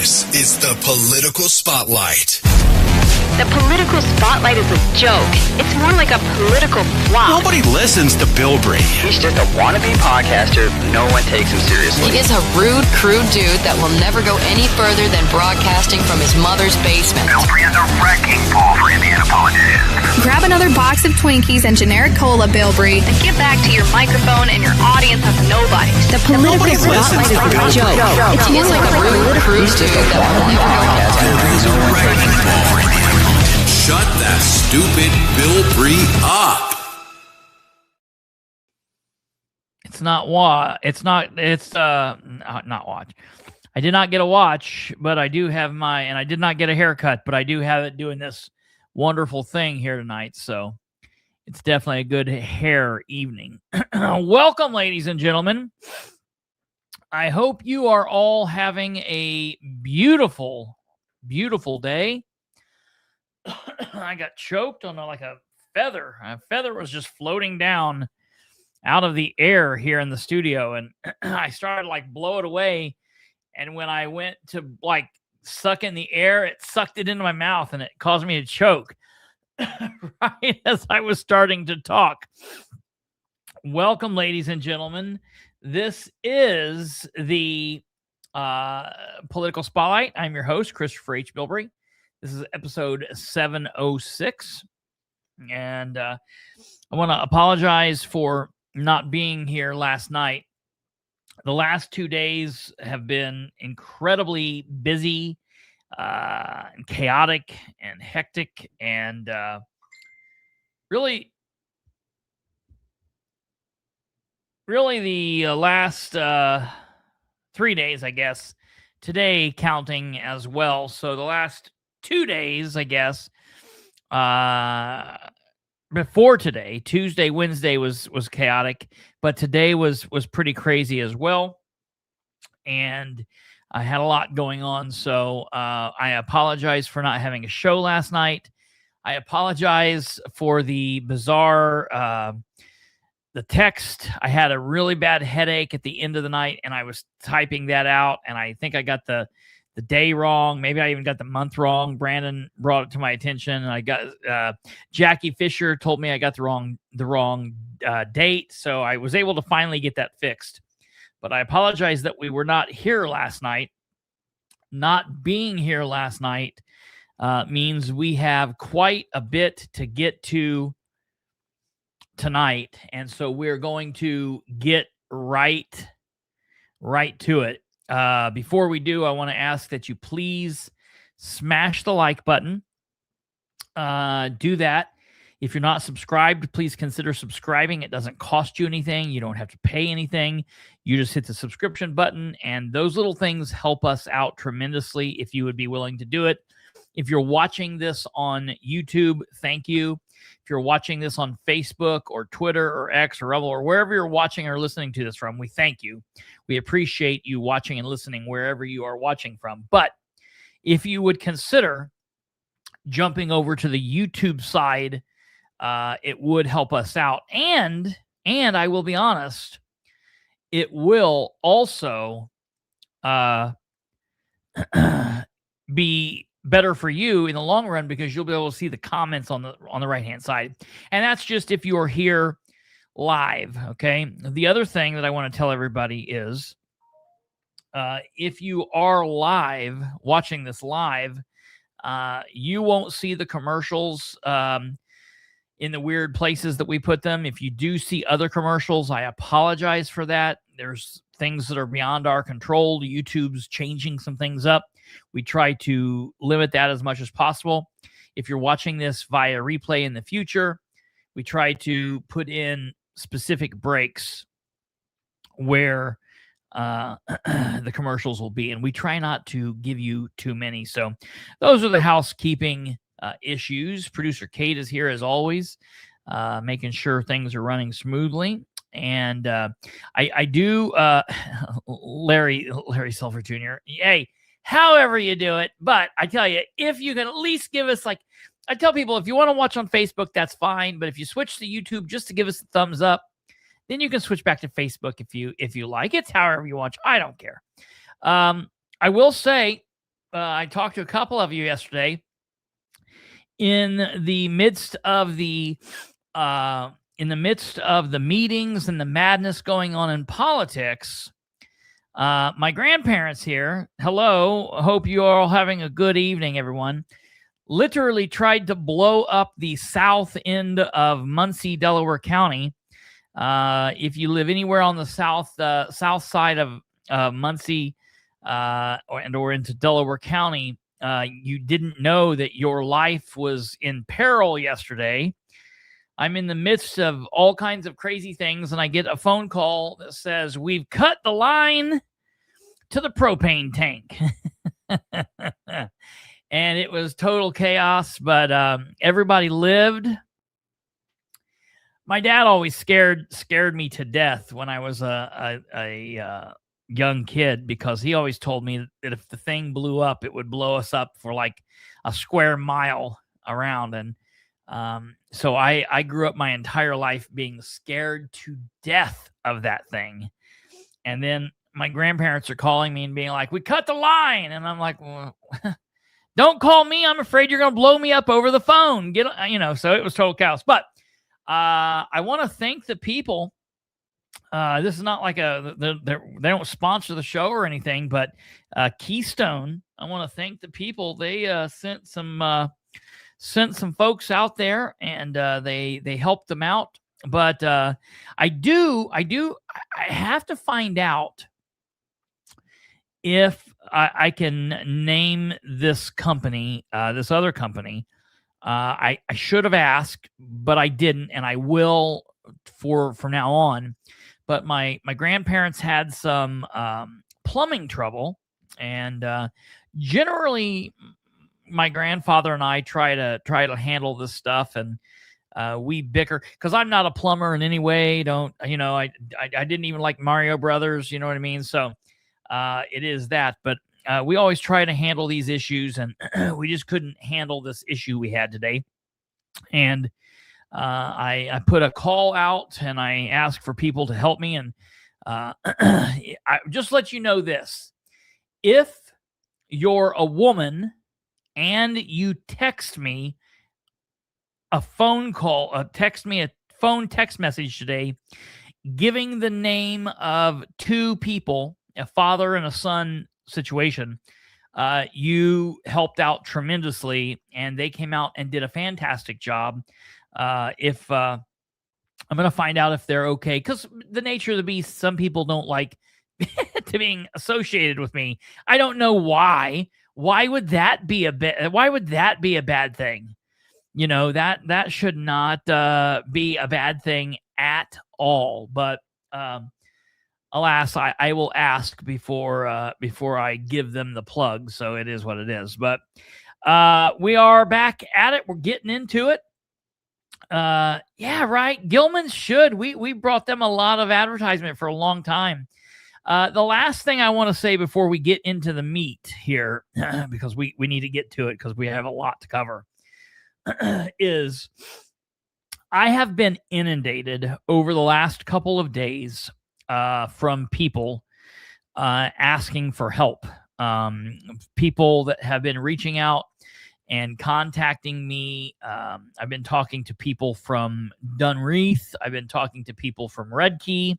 This is the Political Spotlight. The Political Spotlight is a joke. It's more like a political flop. Nobody listens to Bilbrey. He's just a wannabe podcaster. No one takes him seriously. He is a rude, crude dude that will never go any further than broadcasting from his mother's basement. Bilbrey is a wrecking ball for Indiana politicians. Grab another box of Twinkies and generic cola, Bilbrey. And get back to your microphone and your audience of nobodies. The Political Spotlight is a joke. It's more like a rude, crude dude that will never go Bilbrey's a wrecking ball for Indiana. Shut that stupid Bilbrey up. Not watch. I did not get a watch, but I do have and I did not get a haircut, but I do have it doing this wonderful thing here tonight. So it's definitely a good hair evening. Welcome, ladies and gentlemen. I hope you are all having a beautiful, beautiful day. I got choked on like a feather. A feather was just floating down out of the air here in the studio, and I started like blow it away. And when I went to like suck in the air, it sucked it into my mouth, and it caused me to choke right as I was starting to talk. Welcome, ladies and gentlemen. This is the Political Spotlight. I'm your host, Kristopher H. Bilbrey. This is episode 706, and I want to apologize for not being here last night. The last 2 days have been incredibly busy, and chaotic and hectic, and really the last 3 days, I guess, today counting as well. So the last 2 days, I guess, before today, Tuesday, Wednesday was chaotic, but today was pretty crazy as well. And I had a lot going on. So I apologize for not having a show last night. I apologize for the bizarre, the text. I had a really bad headache at the end of the night, and I was typing that out, and I think I got the day wrong. Maybe I even got the month wrong. Brandon brought it to my attention, and I got Jackie Fisher told me I got the wrong date. So I was able to finally get that fixed. But I apologize that we were not here last night. Not being here last night means we have quite a bit to get to tonight, and so we're going to get right to it. Before we do, I want to ask that you please smash the like button. Do that. If you're not subscribed, please consider subscribing. It doesn't cost you anything. You don't have to pay anything. You just hit the subscription button, and those little things help us out tremendously if you would be willing to do it. If you're watching this on YouTube, thank you. If you're watching this on Facebook or Twitter or X or Rebel or wherever you're watching or listening to this from, we thank you. We appreciate you watching and listening wherever you are watching from. But if you would consider jumping over to the YouTube side, it would help us out. And I will be honest, it will also be better for you in the long run, because you'll be able to see the comments on the right hand side. And that's just if you are here live. Okay. The other thing that I want to tell everybody is if you are live watching this live, you won't see the commercials in the weird places that we put them. If you do see other commercials, I apologize for that. There's things that are beyond our control. YouTube's changing some things up. We try to limit that as much as possible. If you're watching this via replay in the future, we try to put in specific breaks where the commercials will be, and we try not to give you too many. So those are the housekeeping issues. Producer Kate is here as always, making sure things are running smoothly. And I do, Larry Silver Jr., hey, however you do it. But I tell you, if you can at least give us, like, I tell people, if you want to watch on Facebook, that's fine. But if you switch to YouTube just to give us a thumbs up, then you can switch back to Facebook if you like. It's however you want. I don't care. I will say, I talked to a couple of you yesterday in the midst of the meetings and the madness going on in politics. My grandparents here, hello, hope you are all having a good evening, everyone, literally tried to blow up the south end of Muncie, Delaware County. If you live anywhere on the south side of Muncie or into Delaware County, you didn't know that your life was in peril yesterday. I'm in the midst of all kinds of crazy things, and I get a phone call that says, we've cut the line to the propane tank. And it was total chaos, but everybody lived. My dad always scared me to death when I was a young kid, because he always told me that if the thing blew up, it would blow us up for like a square mile around. And so I grew up my entire life being scared to death of that thing. And then my grandparents are calling me and being like, we cut the line. And I'm like, well, don't call me. I'm afraid you're going to blow me up over the phone. So it was total chaos. But I want to thank the people. This is not like they don't sponsor the show or anything, but Keystone, I want to thank the people. They sent some folks out there, and they helped them out. But I have to find out if I can name this company, this other company. I should have asked, but I didn't, and I will from now on. But my grandparents had some plumbing trouble, and generally my grandfather and I try to handle this stuff, and we bicker because I'm not a plumber in any way. I didn't even like Mario Brothers, you know what I mean? So it is that, but we always try to handle these issues, and we just couldn't handle this issue we had today. And I put a call out, and I asked for people to help me. And I just let you know this: if you're a woman and you text me a phone text message today, giving the name of two people, a father and a son situation, you helped out tremendously, and they came out and did a fantastic job. If I'm going to find out if they're okay, because the nature of the beast, some people don't like to being associated with me. I don't know why. Why would that be a bad thing? That should not be a bad thing at all. But alas, I will ask before I give them the plug. So it is what it is. But we are back at it. We're getting into it. Yeah, right. Gilman's should. We brought them a lot of advertisement for a long time. The last thing I want to say before we get into the meat here, because we need to get to it because we have a lot to cover, is I have been inundated over the last couple of days from people asking for help. People that have been reaching out and contacting me. I've been talking to people from Dunreath. I've been talking to people from Red Key.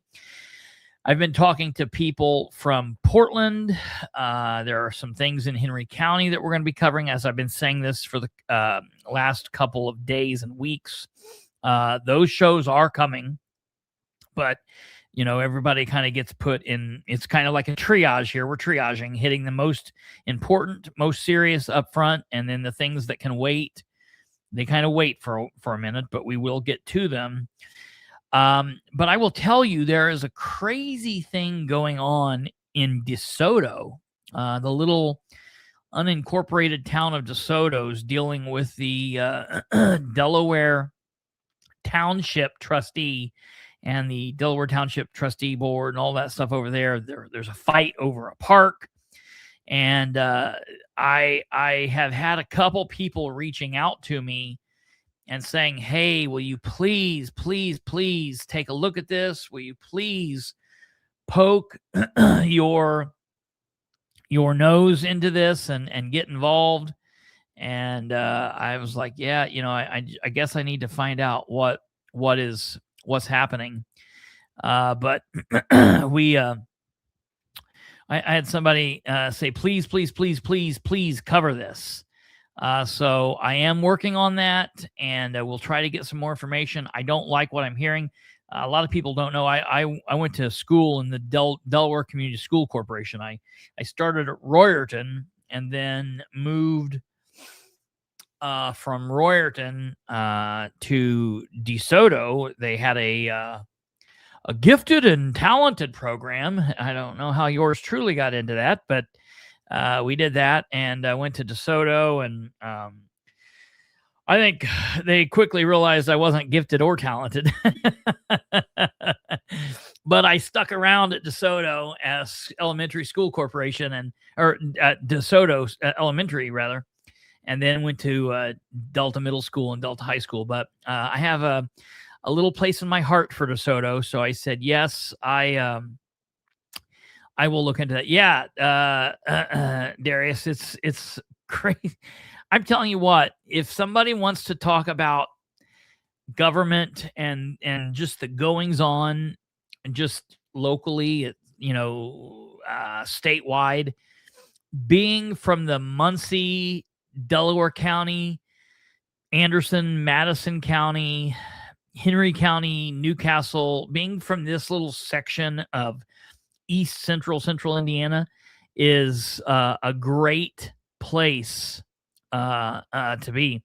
I've been talking to people from Portland. There are some things in Henry County that we're going to be covering, as I've been saying this for the last couple of days and weeks. Those shows are coming, but everybody kind of gets put in. It's kind of like a triage here. We're triaging, hitting the most important, most serious up front, and then the things that can wait, they kind of wait for a minute, but we will get to them. But I will tell you, there is a crazy thing going on in DeSoto, the little unincorporated town of DeSoto is dealing with the Delaware Township trustee and the Delaware Township trustee board and all that stuff over there. There's a fight over a park. And I have had a couple people reaching out to me and saying, hey, will you please take a look at this? Will you please poke your your nose into this and get involved. And I was like, yeah, I guess I need to find out what's happening. But I had somebody say, please, please, please, please, please cover this. So I am working on that, and we'll try to get some more information. I don't like what I'm hearing. A lot of people don't know. I went to school in the Delaware Community School Corporation. I started at Royerton and then moved from Royerton to DeSoto. They had a gifted and talented program. I don't know how yours truly got into that, but we did that, and I went to DeSoto, and I think they quickly realized I wasn't gifted or talented. But I stuck around at DeSoto as Elementary School Corporation, or DeSoto Elementary, rather, and then went to Delta Middle School and Delta High School. But I have a little place in my heart for DeSoto, so I said yes. I will look into that. Yeah, Darius, it's crazy. I'm telling you what, if somebody wants to talk about government and just the goings on, just locally, statewide, being from the Muncie, Delaware County, Anderson, Madison County, Henry County, Newcastle, being from this little section of East Central Indiana is a great place to be.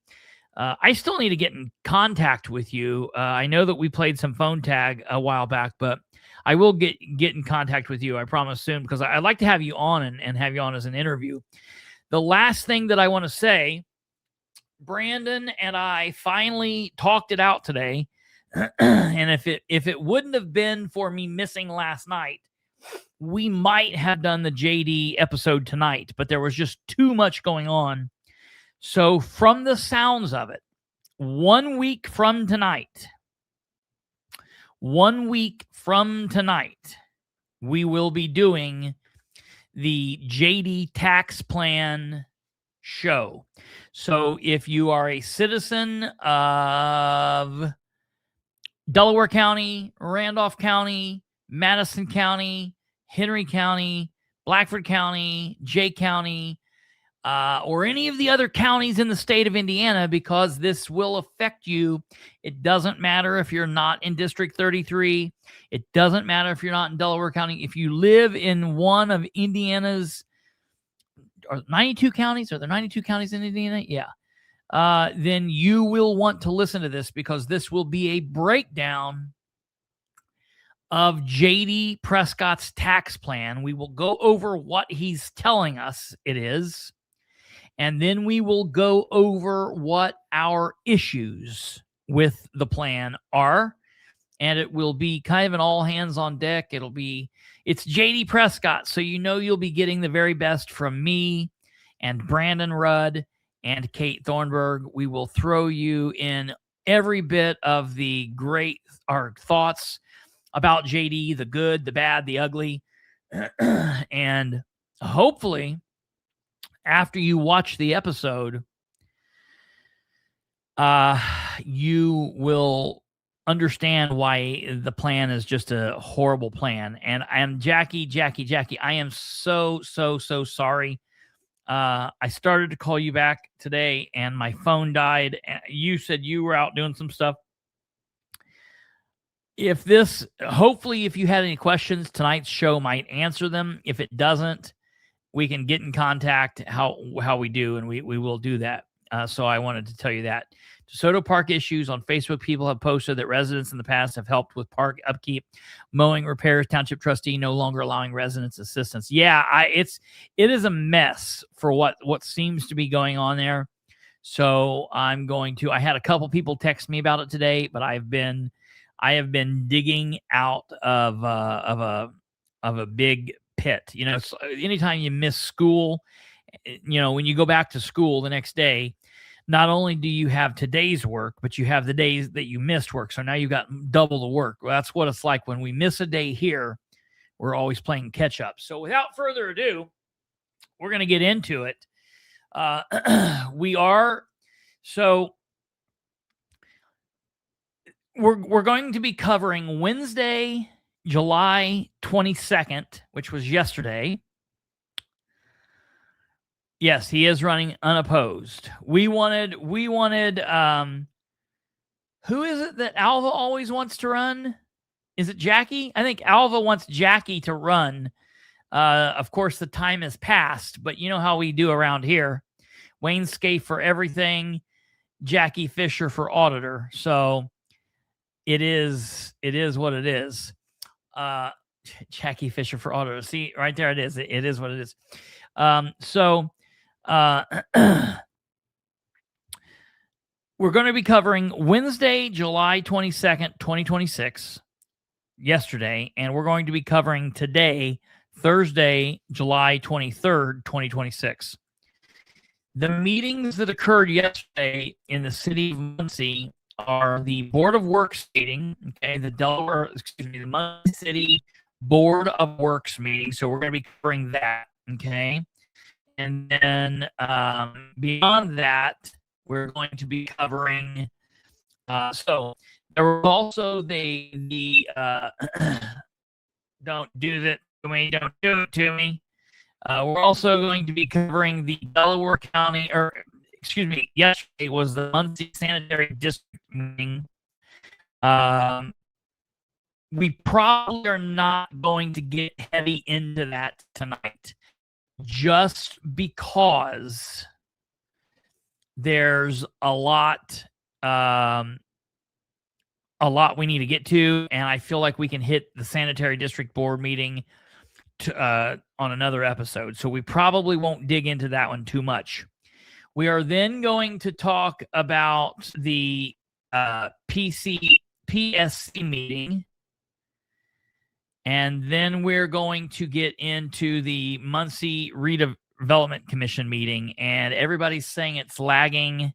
I still need to get in contact with you. I know that we played some phone tag a while back, but I will get in contact with you, I promise, soon, because I'd like to have you on and have you on as an interview. The last thing that I want to say, Brandon and I finally talked it out today. And if it wouldn't have been for me missing last night, we might have done the JD episode tonight, but there was just too much going on. So from the sounds of it, 1 week from tonight, we will be doing the JD tax plan show. So if you are a citizen of Delaware County, Randolph County, Madison County, Henry County, Blackford County, Jay County, or any of the other counties in the state of Indiana, because this will affect you. It doesn't matter if you're not in District 33. It doesn't matter if you're not in Delaware County. If you live in one of Indiana's 92 counties, are there 92 counties in Indiana? Yeah. Then you will want to listen to this, because this will be a breakdown of J.D. Prescott's tax plan. We will go over what he's telling us it is, and then we will go over what our issues with the plan are, and it will be kind of an all hands on deck. It's J.D. Prescott, so you'll be getting the very best from me and Brandon Rudd and Kate Thornburg. We will throw you in every bit of our thoughts about JD, the good, the bad, the ugly. And hopefully, after you watch the episode, you will understand why the plan is just a horrible plan. And Jackie, I am so sorry. I started to call you back today and my phone died. You said you were out doing some stuff. Hopefully, if you had any questions, tonight's show might answer them. If it doesn't, we can get in contact how we do, and we will do that. So I wanted to tell you that. DeSoto Park issues on Facebook. People have posted that residents in the past have helped with park upkeep, mowing, repairs. Township trustee no longer allowing residents assistance. Yeah, it is a mess for what seems to be going on there. So I had a couple people text me about it today, but I have been digging out of a big pit. So anytime you miss school, when you go back to school the next day, not only do you have today's work, but you have the days that you missed work. So now you've got double the work. Well, that's what it's like when we miss a day here. We're always playing catch up. So without further ado, we're going to get into it. We're going to be covering Wednesday, July 22nd, which was yesterday. Yes, he is running unopposed. We wanted who is it that Alva always wants to run? Is it Jackie? I think Alva wants Jackie to run. Of course, the time has passed, but you know how we do around here. Wayne Scaife for everything, Jackie Fisher for auditor. So it is what it is. Jackie Fisher for auditor. See, right there it is. It is what it is. We're going to be covering Wednesday, July 22nd, 2026, yesterday, and we're going to be covering today, Thursday, July 23rd, 2026. The meetings that occurred yesterday in the city of Muncie are the Board of Works meeting, okay, the Muncie City Board of Works meeting. So we're going to be covering that, okay? And then beyond that, we're going to be covering. So there was also the don't do that to me, don't do it to me. We're also going to be covering the Delaware County, yesterday was the Muncie Sanitary District meeting. We probably are not going to get heavy into that tonight, just because there's a lot we need to get to, and I feel like we can hit the Sanitary District Board meeting on another episode. So we probably won't dig into that one too much. We are then going to talk about the PSC meeting, and then we're going to get into the Muncie Redevelopment Commission meeting, and everybody's saying it's lagging.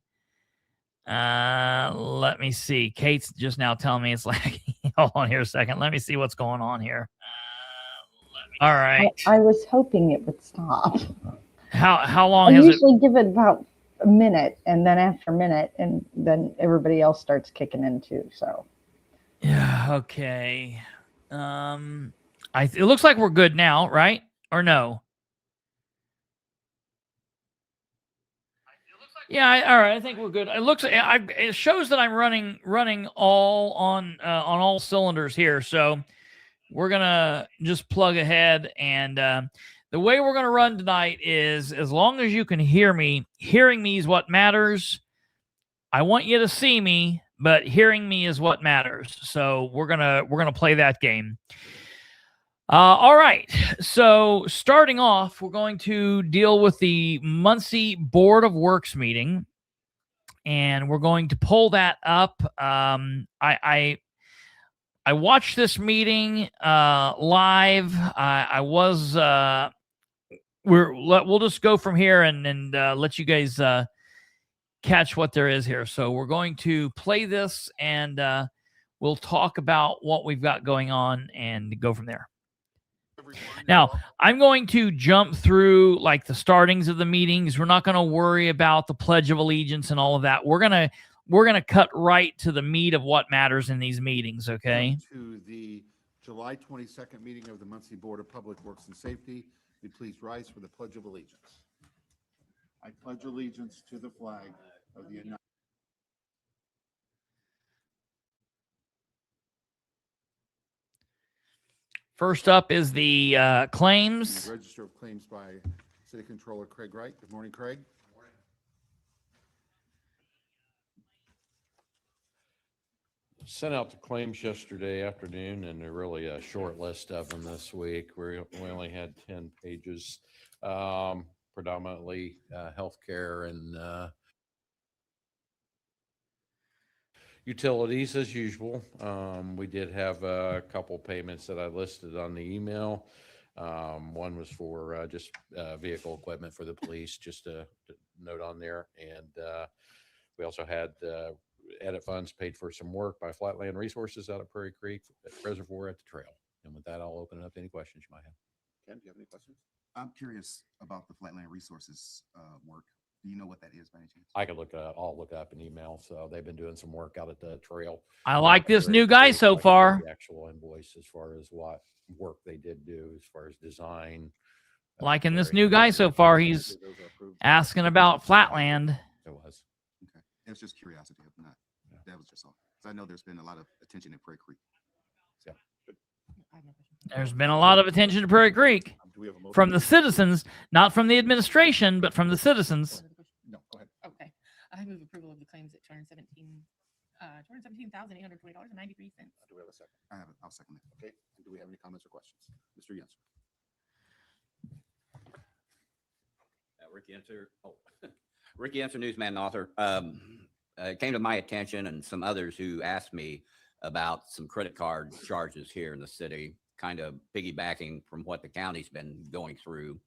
Let me see. Kate's just now telling me it's lagging. Hold on here a second. Let me see what's going on here. All right. I was hoping it would stop. How long has it? I usually give it about a minute, and then after a minute, and then everybody else starts kicking in too. So. Yeah. Okay. It looks like we're good now, right? Or no? Yeah. All right. I think we're good. It shows that I'm running all on all cylinders here. So we're gonna just plug ahead, and the way we're gonna run tonight is, as long as you can hear me, hearing me is what matters. I want you to see me, but hearing me is what matters. So we're gonna play that game. All right. So starting off, we're going to deal with the Muncie Board of Works meeting, and we're going to pull that up. I watched this meeting live. We'll just go from here and let you guys catch what there is here. So we're going to play this, and we'll talk about what we've got going on and go from there. Now, I'm going to jump through like the startings of the meetings. We're not going to worry about the Pledge of Allegiance and all of that. We're gonna cut right to the meat of what matters in these meetings, okay? To the July 22nd meeting of the Muncie Board of Public Works and Safety, we please rise for the Pledge of Allegiance. I pledge allegiance to the flag of the United States. First up is the claims. The Register of Claims by City Controller Craig Wright. Good morning, Craig. Good morning. Sent out the claims yesterday afternoon, and they're really a short list of them this week. We only had 10 pages, predominantly healthcare and utilities as usual. We did have a couple payments that I listed on the email. One was for just vehicle equipment for the police, just a note on there. And we also had edit funds paid for some work by Flatland Resources out of Prairie Creek at Reservoir at the trail. And with that, I'll open it up to any questions you might have. Ken, do you have any questions? I'm curious about the Flatland Resources work. Do you know what that is by any chance? I could I'll look up an email. So they've been doing some work out at the trail. I like this Very new guy so like far. The actual invoice as far as what work they did do as far as design. Liking this new guy so far. He's asking about Flatland. It was. Okay. It was just curiosity. Not, that was just all. Because I know there's been a lot of attention at Prairie Creek. Yeah. There's been a lot of attention to Prairie Creek from the citizens, not from the administration, but from the citizens. No, go ahead. Okay. I move approval of the claims at $217,820.93. Do we have a second? I'll second it. Okay. And do we have any comments or questions? Mr. Yenser. Rick Yenser, newsman and author. It came to my attention and some others who asked me about some credit card charges here in the city, kind of piggybacking from what the county's been going through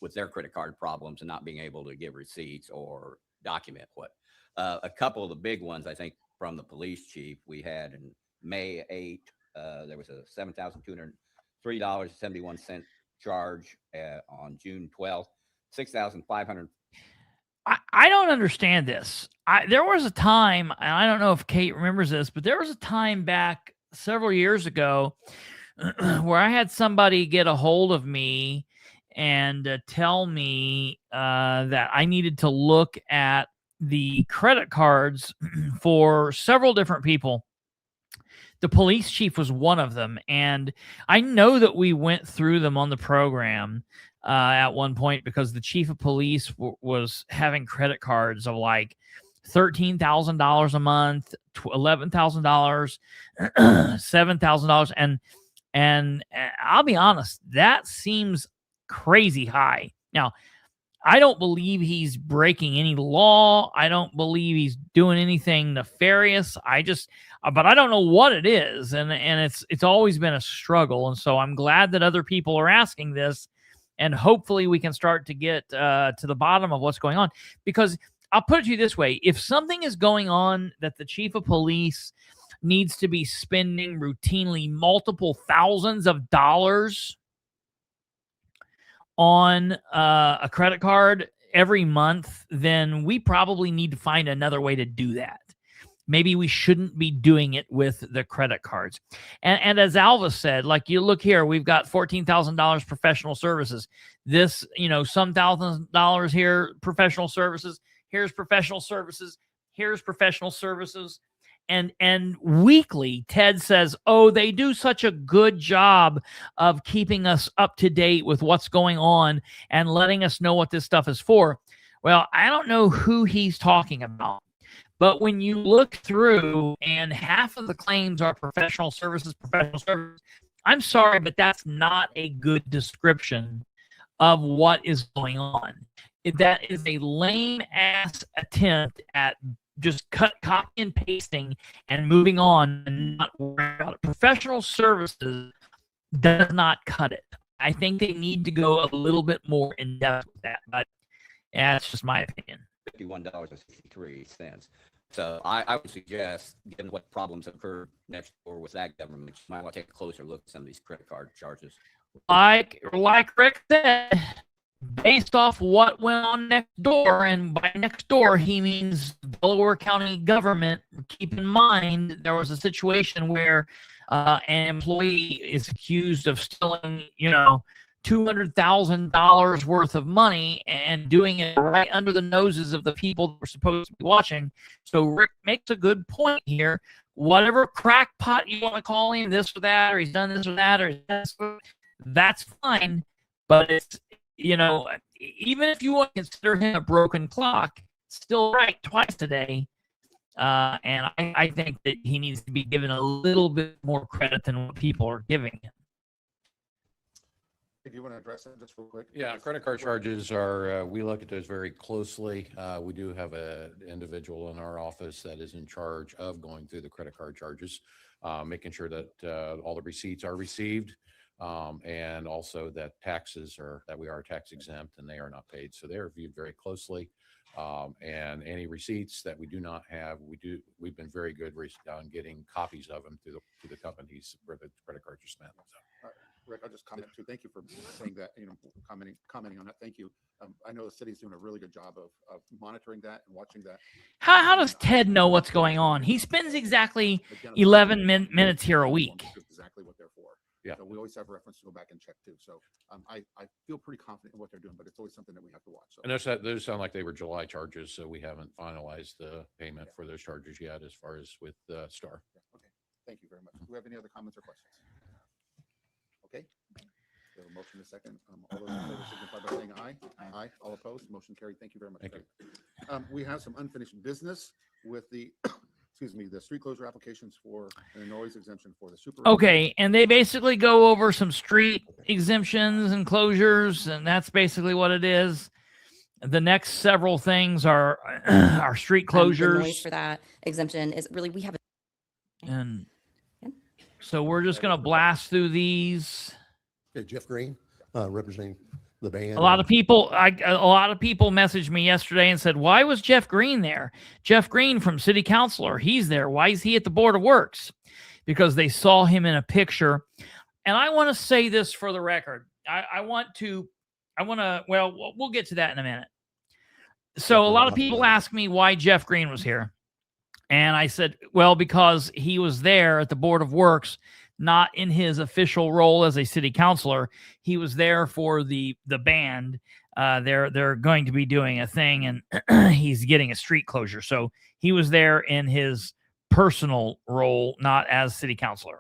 with their credit card problems and not being able to give receipts or document what. A couple of the big ones, I think, from the police chief, we had in May 8, there was a $7,203.71 charge on June 12th, $6,500. I don't understand this. There was a time, and I don't know if Kate remembers this, but there was a time back several years ago where I had somebody get a hold of me and tell me that I needed to look at the credit cards for several different people. The police chief was one of them, and I know that we went through them on the program at one point because the chief of police was having credit cards of like $13,000 a month, $11,000, $7,000, and I'll be honest, that seems crazy high. Now, I don't believe he's breaking any law. I don't believe he's doing anything nefarious. But I don't know what it is, and it's always been a struggle. And so I'm glad that other people are asking this, and hopefully we can start to get to the bottom of what's going on. Because I'll put it to you this way: if something is going on that the chief of police needs to be spending routinely multiple thousands of dollars on a credit card every month, then we probably need to find another way to do that. Maybe we shouldn't be doing it with the credit cards. And as Alva said, like, you look here, we've got $14,000 professional services. This, some $1,000 here, professional services. Here's professional services. Here's professional services. And weekly, Ted says, oh, they do such a good job of keeping us up to date with what's going on and letting us know what this stuff is for. Well, I don't know who he's talking about, but when you look through and half of the claims are professional services, I'm sorry, but that's not a good description of what is going on. That is a lame-ass attempt at just copy and pasting and moving on and not worrying about it. Professional services does not cut it. I think they need to go a little bit more in depth with that, but that's just my opinion. $51.63. So I would suggest, given what problems occurred next door with that government, you might want to take a closer look at some of these credit card charges. Like Rick said, based off what went on next door, and by next door, he means Delaware County government. Keep in mind, there was a situation where an employee is accused of stealing, $200,000 worth of money and doing it right under the noses of the people that were supposed to be watching. So Rick makes a good point here. Whatever crackpot you want to call him, this or that, or he's done this or that, or that's fine. But it's, even if you want to consider him a broken clock, still right twice a day. And I think that he needs to be given a little bit more credit than what people are giving him. If you want to address that just real quick. Yeah, credit card charges are, we look at those very closely. We do have an individual in our office that is in charge of going through the credit card charges, making sure that all the receipts are received. And also that that we are tax exempt and they are not paid. So they're viewed very closely. And any receipts that we do not have, we've been very good on getting copies of them through the companies where the credit cards are spent. So. Rick, I'll just comment too. Thank you for saying that, commenting on that. Thank you. I know the city's doing a really good job of monitoring that and watching that. How does Ted know what's going on? He spends exactly 11 minutes here a week. Exactly what they're for. Yeah. So we always have reference to go back and check too. So I feel pretty confident in what they're doing, but it's always something that we have to watch. So. And those sound like they were July charges, so we haven't finalized the payment for those charges yet, as far as with Star. Okay. Thank you very much. Do we have any other comments or questions? Okay. We have a motion in a second. All those in favor signify by saying aye. Aye. All opposed. Motion carried. Thank you very much. Thank you. We have some unfinished business with the, the street closure applications for a noise exemption for the super. Okay, and they basically go over some street exemptions and closures, and that's basically what it is. The next several things are our street closures. The noise for that exemption is really, we have and so we're just going to blast through these. Okay, Jeff Green, representing the band. A lot of people messaged me yesterday and said, why was Jeff Green there? Jeff Green from City Councilor, he's there. Why is he at the Board of Works? Because they saw him in a picture. And I want to say this for the record. We'll get to that in a minute. So a lot of people ask me why Jeff Green was here. And I said, well, because he was there at the Board of Works, not in his official role as a city councilor. He was there for the band. They're going to be doing a thing, and he's getting a street closure. So he was there in his personal role, not as city councilor.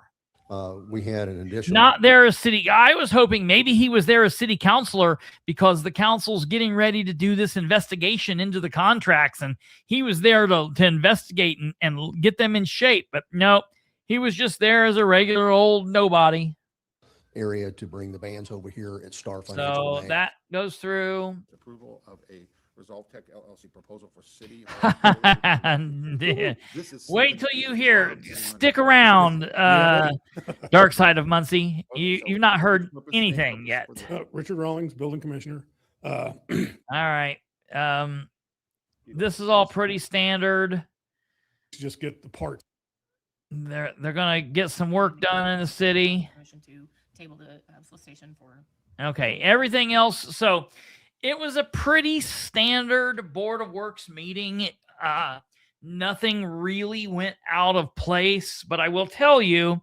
We had an additional. Not there as city. I was hoping maybe he was there as city councilor because the council's getting ready to do this investigation into the contracts, and he was there to investigate and get them in shape. But no, he was just there as a regular old nobody. Area to bring the bands over here at Star Financial. So Bank. that goes through. Approval of a Resolve Tech LLC proposal for city. Wait till you hear. Stick around, Dark Side of Muncie. You've not heard anything yet. Richard Rawlings, building commissioner. All right. This is all pretty standard. Just get the parts. They're gonna get some work done in the city. Motion to table the solicitation for. Okay. Everything else. So. It was a pretty standard Board of Works meeting. Nothing really went out of place, but I will tell you,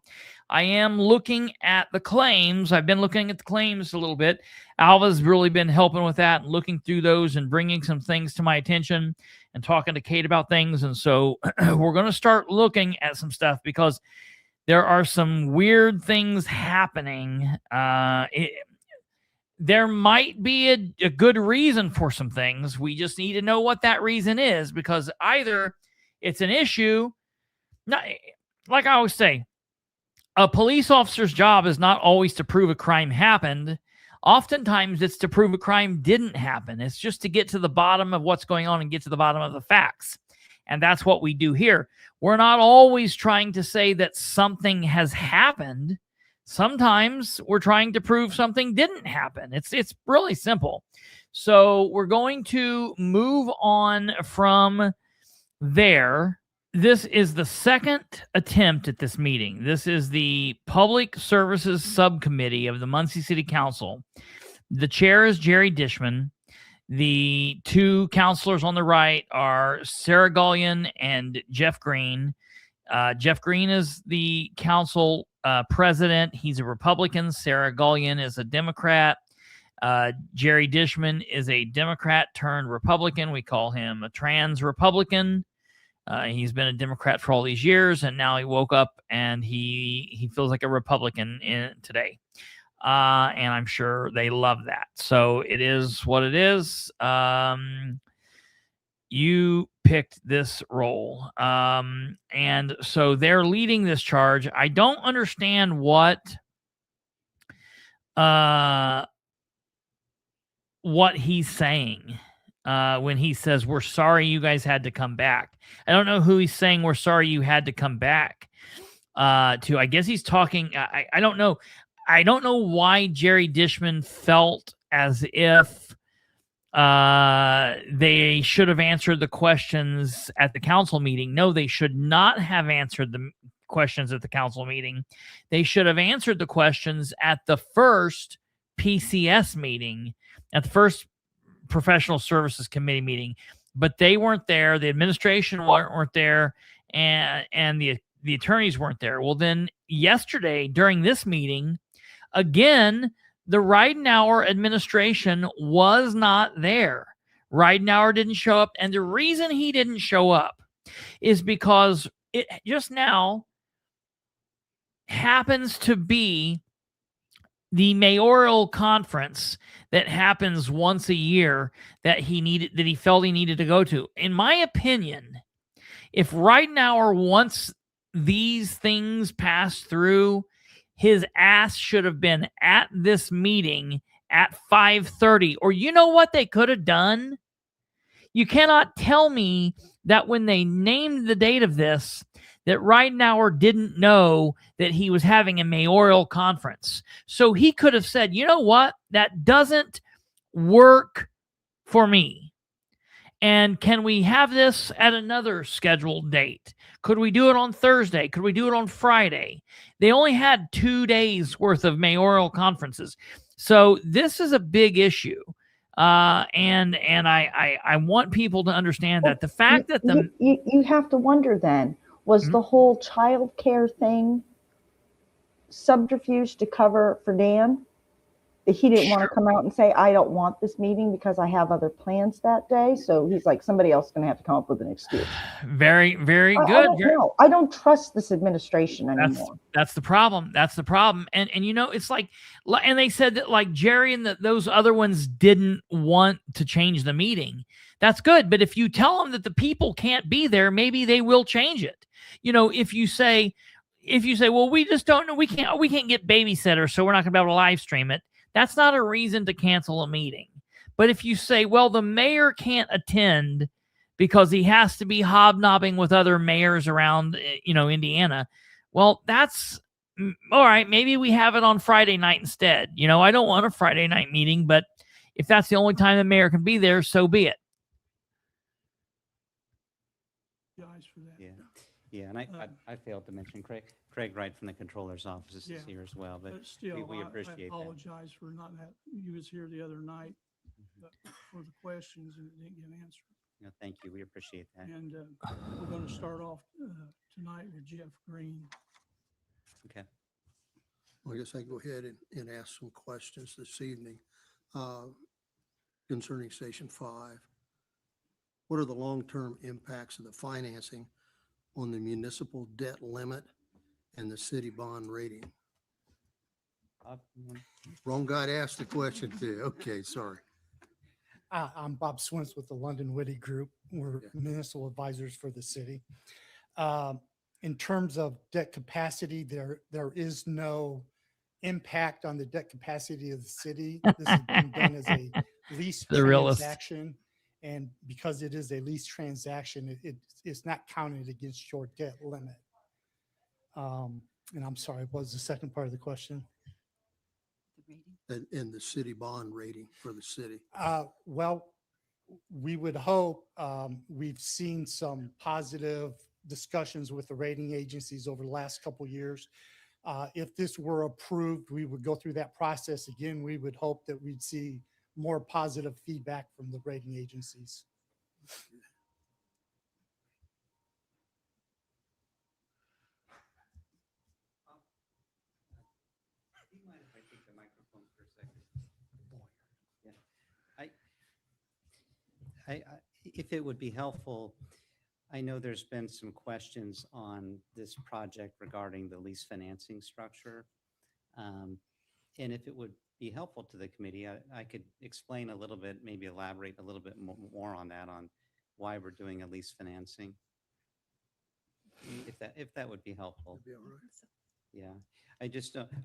I am looking at the claims. I've been looking at the claims a little bit. Alva's really been helping with that and looking through those and bringing some things to my attention and talking to Kate about things. And so we're going to start looking at some stuff because there are some weird things happening. There might be a good reason for some things. We just need to know what that reason is, because either it's an issue, not, like I always say, a police officer's job is not always to prove a crime happened. Oftentimes it's to prove a crime didn't happen. It's just to get to the bottom of what's going on and get to the bottom of the facts. And that's what we do here. We're not always trying to say that something has happened. Sometimes we're trying to prove something didn't happen. It's really simple. So we're going to move on from there. This is the second attempt at this meeting. This is the Public Services Subcommittee of the Muncie City Council. The chair is Jerry Dishman. The two counselors on the right are Sara Gullion and Jeff Green. Jeff Green is the council president. He's a Republican. Sara Gullion is a Democrat. Jerry Dishman is a Democrat turned Republican. We call him a trans Republican. He's been a Democrat for all these years, and now he woke up and he feels like a Republican today. And I'm sure they love that. So it is what it is. You picked this role. And so they're leading this charge. I don't understand what he's saying when he says, we're sorry you guys had to come back. I don't know who he's saying we're sorry you had to come back to. I guess he's talking. I don't know. I don't know why Jerry Dishman felt as if they should have answered the questions at the council meeting. No, they should not have answered the questions at the council meeting. They should have answered the questions at the first PCS meeting, at the first Professional Services Committee meeting, but they weren't there. The administration weren't there, and the attorneys weren't there. Well, then yesterday during this meeting, again, the Ridenour administration was not there. Ridenour didn't show up, and the reason he didn't show up is because it just now happens to be the mayoral conference that happens once a year that he felt he needed to go to. In my opinion, if Ridenour wants these things passed through, his ass should have been at this meeting at 5:30. Or you know what they could have done? You cannot tell me that when they named the date of this, that Ridenour didn't know that he was having a mayoral conference. So he could have said, you know what? That doesn't work for me. And can we have this at another scheduled date? Could we do it on Thursday? Could we do it on Friday? They only had 2 days worth of mayoral conferences. So this is a big issue. And I want people to understand that the fact that you have to wonder then, was the whole child care thing subterfuge to cover for Dan? He didn't want to come out and say, I don't want this meeting because I have other plans that day. So he's like, somebody else is going to have to come up with an excuse. Very, very good. I don't trust this administration anymore. That's the problem. That's the problem. And you know, it's like, and they said that like Jerry and those other ones didn't want to change the meeting. That's good. But if you tell them that the people can't be there, maybe they will change it. You know, if you say, well, we just don't know, we can't get babysitters, so we're not going to be able to live stream it. That's not a reason to cancel a meeting. But if you say, well, the mayor can't attend because he has to be hobnobbing with other mayors around, Indiana, well, that's all right. Maybe we have it on Friday night instead. You know, I don't want a Friday night meeting, but if that's the only time the mayor can be there, so be it. Yeah, and I failed to mention Craig Wright from the Controller's Office is here as well, but still, we appreciate I apologize for not having, you was here the other night for the questions and it didn't get answered. Yeah, thank you. We appreciate that. And we're going to start off tonight with Jeff Green. Okay. Well, I guess I can go ahead and ask some questions this evening concerning Station 5. What are the long-term impacts of the financing on the municipal debt limit and the city bond rating? Wrong guy to ask the question to. Okay, sorry. I'm Bob Swintz with the London Witty Group. We're municipal advisors for the city. In terms of debt capacity, there is no impact on the debt capacity of the city. This has been done as a lease transaction. And because it is a lease transaction, it's not counted against your debt limit. And I'm sorry, what was the second part of the question? And the city bond rating for the city? Well, we would hope, we've seen some positive discussions with the rating agencies over the last couple of years. If this were approved, we would go through that process again. We would hope that we'd see more positive feedback from the rating agencies. Do you mind if I take the microphone for a second? Yeah. If it would be helpful, I know there's been some questions on this project regarding the lease financing structure. And if it would be helpful to the committee, I could explain a little bit, maybe elaborate a little bit more on that, on why we're doing a lease financing. If that would be helpful. That'd be all right. Yeah,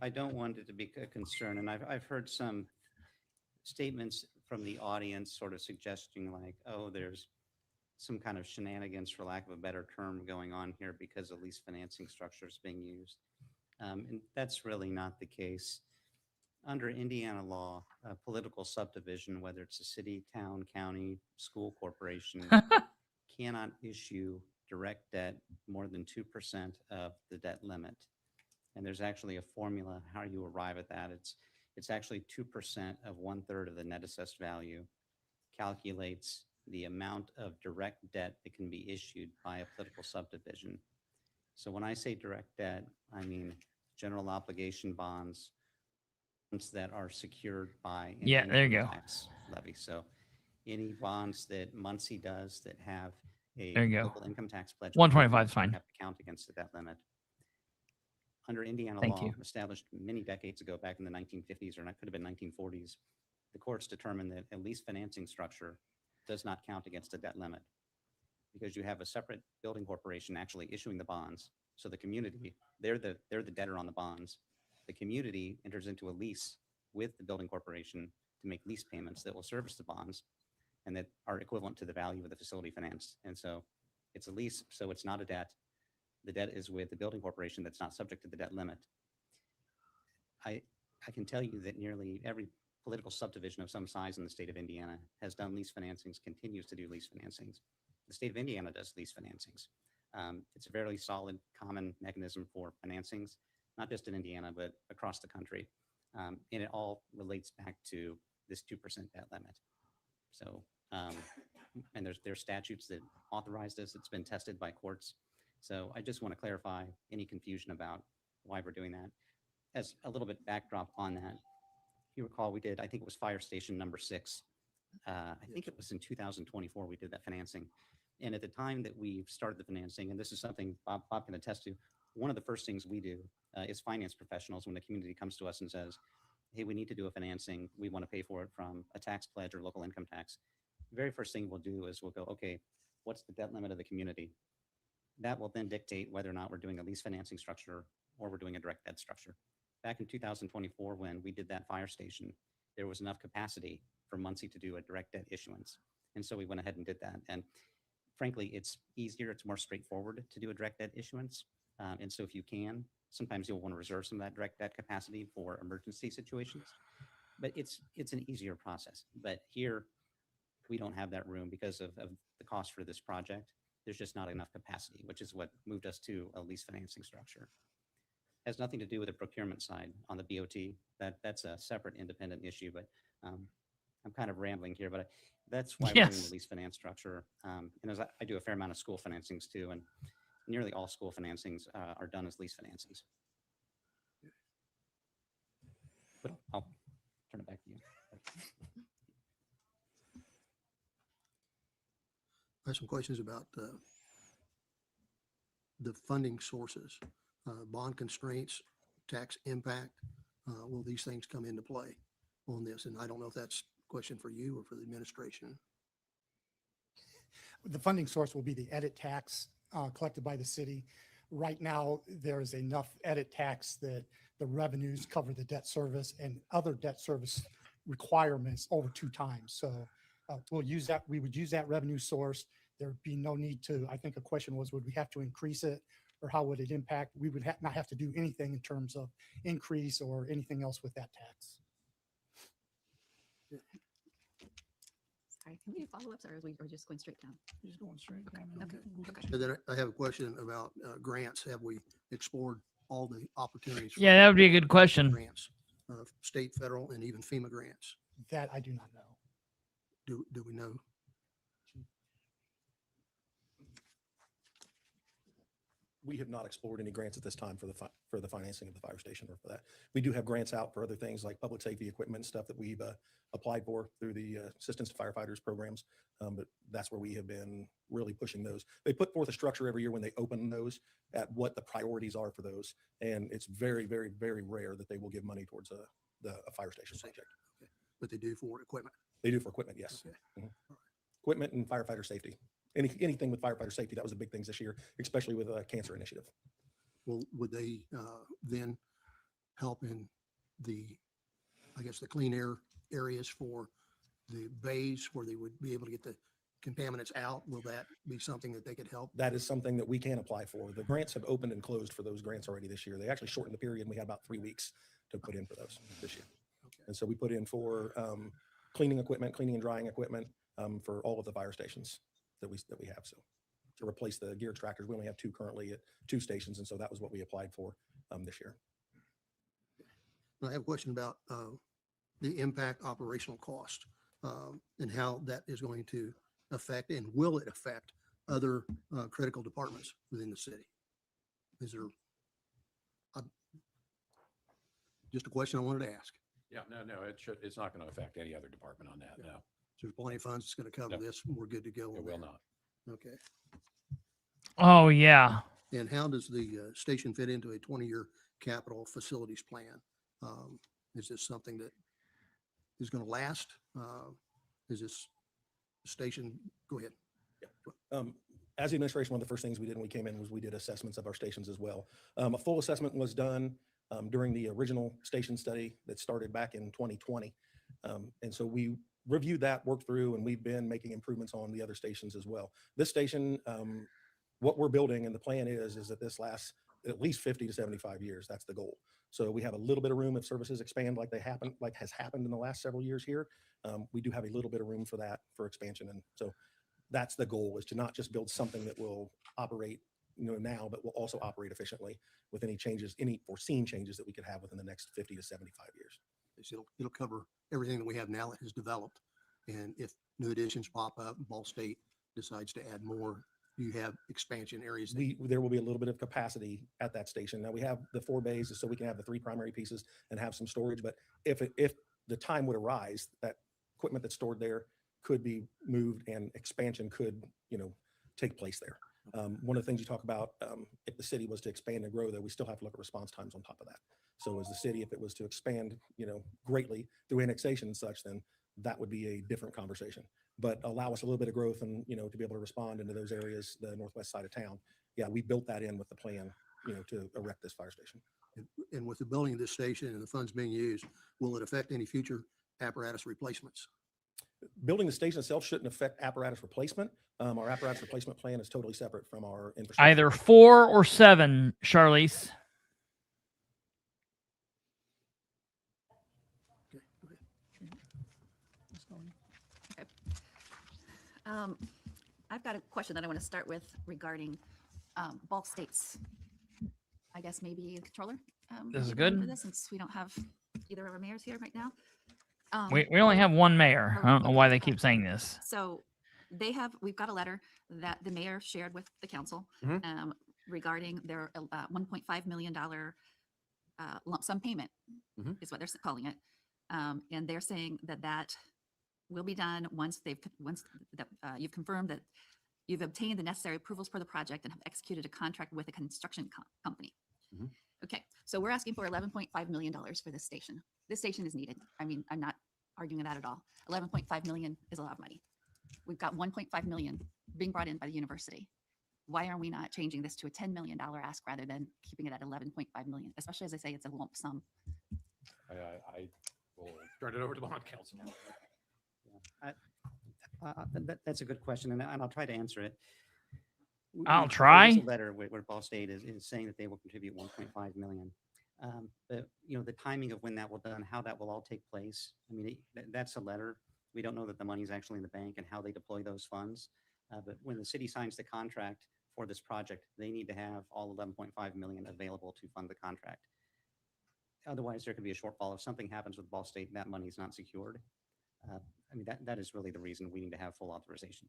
I don't want it to be a concern. And I've heard some statements from the audience sort of suggesting like, oh, there's some kind of shenanigans, for lack of a better term, going on here because a lease financing structure is being used. And that's really not the case. Under Indiana law, a political subdivision, whether it's a city, town, county, school corporation, cannot issue direct debt more than 2% of the debt limit. And there's actually a formula how you arrive at that. It's actually 2% of 1/3 of the net assessed value calculates the amount of direct debt that can be issued by a political subdivision. So when I say direct debt, I mean general obligation bonds that are secured by an Yeah, there you income go. tax levy. So any bonds that Muncie does that have a There you go. local income tax pledge, 125 is fine. have to count against the debt limit. Under Indiana Thank law, you. established many decades ago, back in the 1950s, or it could have been 1940s, the courts determined that a lease financing structure does not count against a debt limit because you have a separate building corporation actually issuing the bonds. So the community, they're the debtor on the bonds. The community enters into a lease with the building corporation to make lease payments that will service the bonds and that are equivalent to the value of the facility financed. And so it's a lease, so it's not a debt. The debt is with the building corporation that's not subject to the debt limit. I can tell you that nearly every political subdivision of some size in the state of Indiana has done lease financings, continues to do lease financings. The state of Indiana does lease financings. It's a fairly solid, common mechanism for financings, not just in Indiana, but across the country. And it all relates back to this 2% debt limit. So, and there's statutes that authorize this. It's been tested by courts. So I just want to clarify any confusion about why we're doing that. As a little bit backdrop on that, if you recall, we did, I think it was fire station number 6. I think it was in 2024 we did that financing. And at the time that we started the financing, and this is something Bob can attest to, one of the first things we do is finance professionals when the community comes to us and says, hey, we need to do a financing. We want to pay for it from a tax pledge or local income tax. The very first thing we'll do is we'll go, okay, what's the debt limit of the community? That will then dictate whether or not we're doing a lease financing structure or we're doing a direct debt structure. Back in 2024, when we did that fire station, there was enough capacity for Muncie to do a direct debt issuance. And so we went ahead and did that. And frankly, it's easier, it's more straightforward to do a direct debt issuance. And so if you can, sometimes you'll want to reserve some of that direct debt capacity for emergency situations, but it's an easier process. But here, we don't have that room because of the cost for this project. There's just not enough capacity, which is what moved us to a lease financing structure. Has nothing to do with the procurement side on the BOT. That's a separate independent issue, but I'm kind of rambling here, but that's why we're doing the lease finance structure. And as I do a fair amount of school financings too, and nearly all school financings are done as lease financings. But I'll turn it back to you. I have some questions about the funding sources, bond constraints, tax impact. Will these things come into play on this? And I don't know if that's a question for you or for the administration. The funding source will be the edit tax collected by the city. Right now, there is enough edit tax that the revenues cover the debt service and other debt service requirements over 2 times. So we'll use that. We would use that revenue source. There'd be no need to, I think a question was, would we have to increase it or how would it impact? We would not have to do anything in terms of increase or anything else with that tax. Sorry, can we do follow-ups or are we just going straight down? Just going straight down. Okay. And then I have a question about grants. Have we explored all the opportunities? for Yeah, that would be a good question. Grants, state, federal, and even FEMA grants. That I do not know. Do we know? We have not explored any grants at this time for the financing of the fire station or for that. We do have grants out for other things like public safety equipment and stuff that we've applied for through the assistance to firefighters programs. But that's where we have been really pushing those. They put forth a structure every year when they open those at what the priorities are for those. And it's very, very, very rare that they will give money towards a fire station project. Okay. But they do for equipment. They do for equipment, yes. Okay. Mm-hmm. Equipment and firefighter safety. Anything with firefighter safety, that was the big things this year, especially with a cancer initiative. Well, would they then help in the, I guess, the clean air areas for the bays where they would be able to get the contaminants out? Will that be something that they could help? That is something that we can apply for. The grants have opened and closed for those grants already this year. They actually shortened the period and we had about 3 weeks to put in for those this year. Okay. And so we put in for cleaning equipment, cleaning and drying equipment for all of the fire stations that we have. to replace the gear tractors. We only have two currently at 2 stations. And so that was what we applied for this year. I have a question about the impact operational cost and how that is going to affect, and will it affect other critical departments within the city? Is there just a question I wanted to ask? Yeah, no, it's not going to affect any other department on that. No, So there's plenty of funds that's going to cover this. We're good to go. it will not. Okay. Oh, yeah. And how does the station fit into a 20-year capital facilities plan? Is this something that is going to last? Is this station? Go ahead. As the administration, one of the first things we did when we came in was we did assessments of our stations as well. A full assessment was done during the original station study that started back in 2020. And so we reviewed that, worked through, and we've been making improvements on the other stations as well. This station, what we're building, and the plan is that this lasts at least 50 to 75 years. That's the goal. So we have a little bit of room if services expand like has happened in the last several years here. We do have a little bit of room for that, for expansion. And so that's the goal, is to not just build something that will operate now, but will also operate efficiently with any changes, any foreseen changes that we could have within the next 50 to 75 years. So it'll cover everything that we have now that has developed. And if new additions pop up, Ball State decides to add more, you have expansion areas. There will be a little bit of capacity at that station. Now we have the 4 bays so we can have the 3 primary pieces and have some storage. But if the time would arise, that equipment that's stored there could be moved and expansion could, take place there. One of the things you talk about, if the city was to expand and grow, though, we still have to look at response times on top of that. So as the city, if it was to expand, greatly through annexation and such, then that would be a different conversation. But allow us a little bit of growth and, to be able to respond into those areas, the northwest side of town. Yeah, we built that in with the plan, to erect this fire station. And with the building of this station and the funds being used, will it affect any future apparatus replacements? Building the station itself shouldn't affect apparatus replacement. Our apparatus replacement plan is totally separate from our infrastructure. Either 4 or 7, Charlize. I've got a question that I want to start with regarding Ball State's, I guess maybe the controller. This is for good. this, since we don't have either of our mayors here right now. We only have one mayor. I don't know why they keep saying this. So we've got a letter that the mayor shared with the council regarding their $1.5 million lump sum payment is what they're calling it. And they're saying that will be done once you've confirmed that you've obtained the necessary approvals for the project and have executed a contract with a construction company. Okay, so we're asking for $11.5 million for this station. This station is needed. I mean, I'm not arguing that at all. $11.5 million is a lot of money. We've got $1.5 million being brought in by the university. Why are we not changing this to a $10 million ask rather than keeping it at $11.5 million? Especially as I say, it's a lump sum. I will turn it over to the bond council. That's a good question, and I'll try to answer it. I'll try. There's a letter where Ball State is saying that they will contribute 1.5 million. But the timing of when that will done, how that will all take place. I mean, that's a letter. We don't know that the money's actually in the bank and how they deploy those funds. But when the city signs the contract for this project, they need to have all 11.5 million available to fund the contract. Otherwise, there could be a shortfall. If something happens with Ball State, that money is not secured. I mean, that is really the reason we need to have full authorization.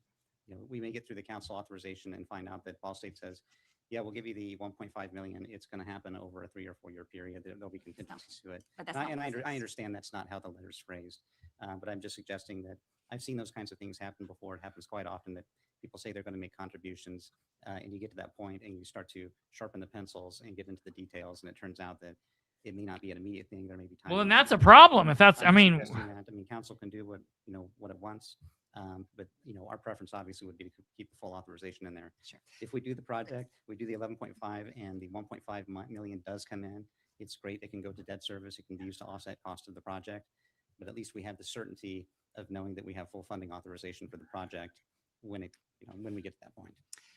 We may get through the council authorization and find out that Ball State says, yeah, we'll give you the 1.5 million. It's going to happen over a 3 or 4 year period. There'll be contingencies to it. I understand that's not how the letter's phrased, but I'm just suggesting that I've seen those kinds of things happen before. It happens quite often that people say they're going to make contributions, and you get to that point and you start to sharpen the pencils and get into the details, and it turns out that it may not be an immediate thing. There may be time. Well, then that's a problem. If that's, council can do what it wants. But our preference obviously would be to keep the full authorization in there. Sure. If we do the project, we do the 11.5 and the 1.5 million does come in, it's great. It can go to debt service. It can be used to offset cost of the project, but at least we have the certainty of knowing that we have full funding authorization for the project when we get to that point.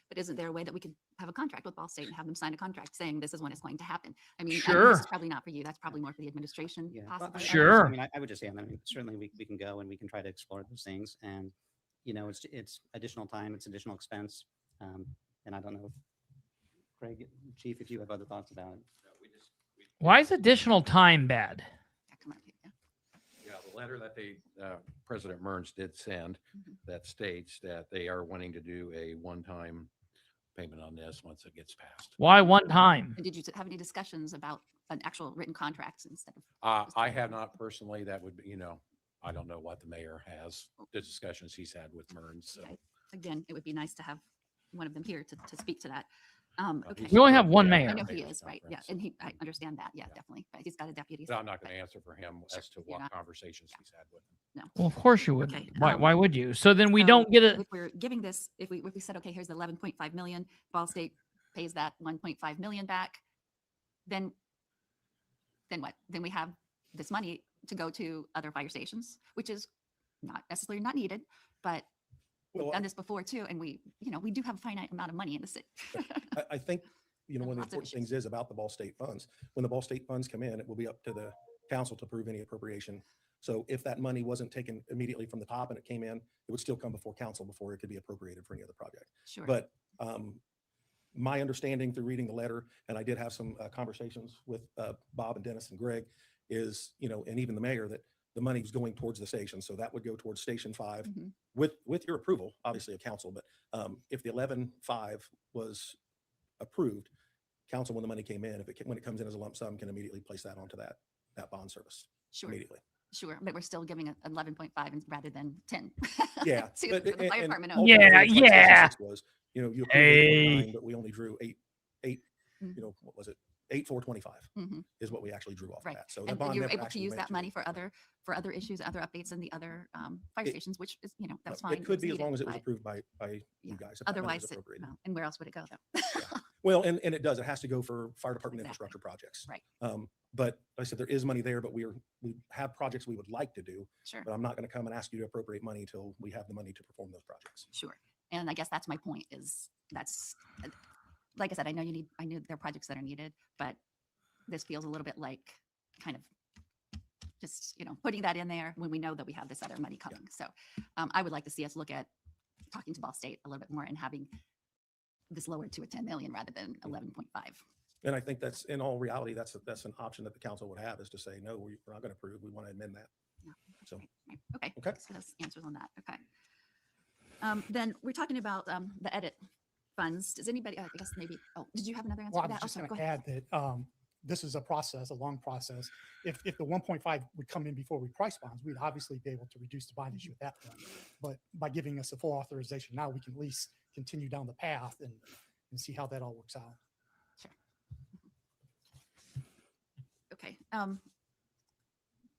But isn't there a way that we could have a contract with Ball State and have them sign a contract saying this is when it's going to happen? I mean, sure. This is probably not for you. That's probably more for the administration. Yeah. Possibly. Sure. I would just say, certainly we can go and we can try to explore those things. And, it's additional time, it's additional expense. And I don't know, Craig, Chief, if you have other thoughts about it. Why is additional time bad? Yeah, the letter that President Mearns did send that states that they are wanting to do a one-time payment on this once it gets passed. Why one time? And did you have any discussions about an actual written contract instead of? I have not personally. That would be, I don't know what the mayor has, the discussions he's had with Mearns. So. Again, it would be nice to have one of them here to speak to that. Okay. We only have one mayor. I know he is, right? Yeah, and I understand that. Yeah, definitely. But he's got a deputy. But I'm not going to answer for him as to what conversations he's had with him. No. Well, of course you would. Okay, Why would you? So then we don't get it. If we're giving this, if we said, okay, here's the 11.5 million, Ball State pays that 1.5 million back, then what? Then we have this money to go to other fire stations, which is not necessarily not needed, but we've done this before too, and we do have a finite amount of money in the city. I think, one of the Lots of important things is about the Ball State funds. When the Ball State funds come in, it will be up to the council to approve any appropriation. So if that money wasn't taken immediately from the top and it came in, it would still come before council before it could be appropriated for any other project. Sure. But my understanding through reading the letter, and I did have some conversations with Bob and Dennis and Greg, is, and even the mayor, that the money was going towards the station. So that would go towards Station 5 with your approval, obviously, of council. But if the 11.5 was approved, council, when the money came in, when it comes in as a lump sum, can immediately place that onto that bond service immediately. Sure, but we're still giving it 11.5 rather than 10. Yeah. To the fire department. Yeah. Was, you approved 8.9, but we only drew eight. What was it? 8,425 is what we actually drew off of that. So the bond you were never able to use that money for other issues, other updates in the other fire stations, which is, that's fine. It could be as long as it was approved by you guys. Otherwise, and where else would it go though? Well, and it does. It has to go for fire department infrastructure projects. Right. But like I said, there is money there, but we have projects we would like to do. Sure. But I'm not going to come and ask you to appropriate money until we have the money to perform those projects. Sure. And I guess that's my point is that's, like I said, I know there are projects that are needed, but this feels a little bit like kind of just, putting that in there when we know that we have this other money coming. So I would like to see us look at talking to Ball State a little bit more and having this lowered to a 10 million rather than 11.5. And I think that's, in all reality, that's an option that the council would have, is to say, no, we're not going to approve. We want to amend that. Yeah. So. Okay. So that's answers on that. Okay. Then we're talking about the edit funds. Does anybody, I guess maybe, did you have another answer Well, to I that? was just sorry, going go to ahead. add that this is a long process. If the 1.5 would come in before we price bonds, we'd obviously be able to reduce the bond issue at that point. But by giving us a full authorization now, we can at least continue down the path and see how that all works out. Sure. Okay.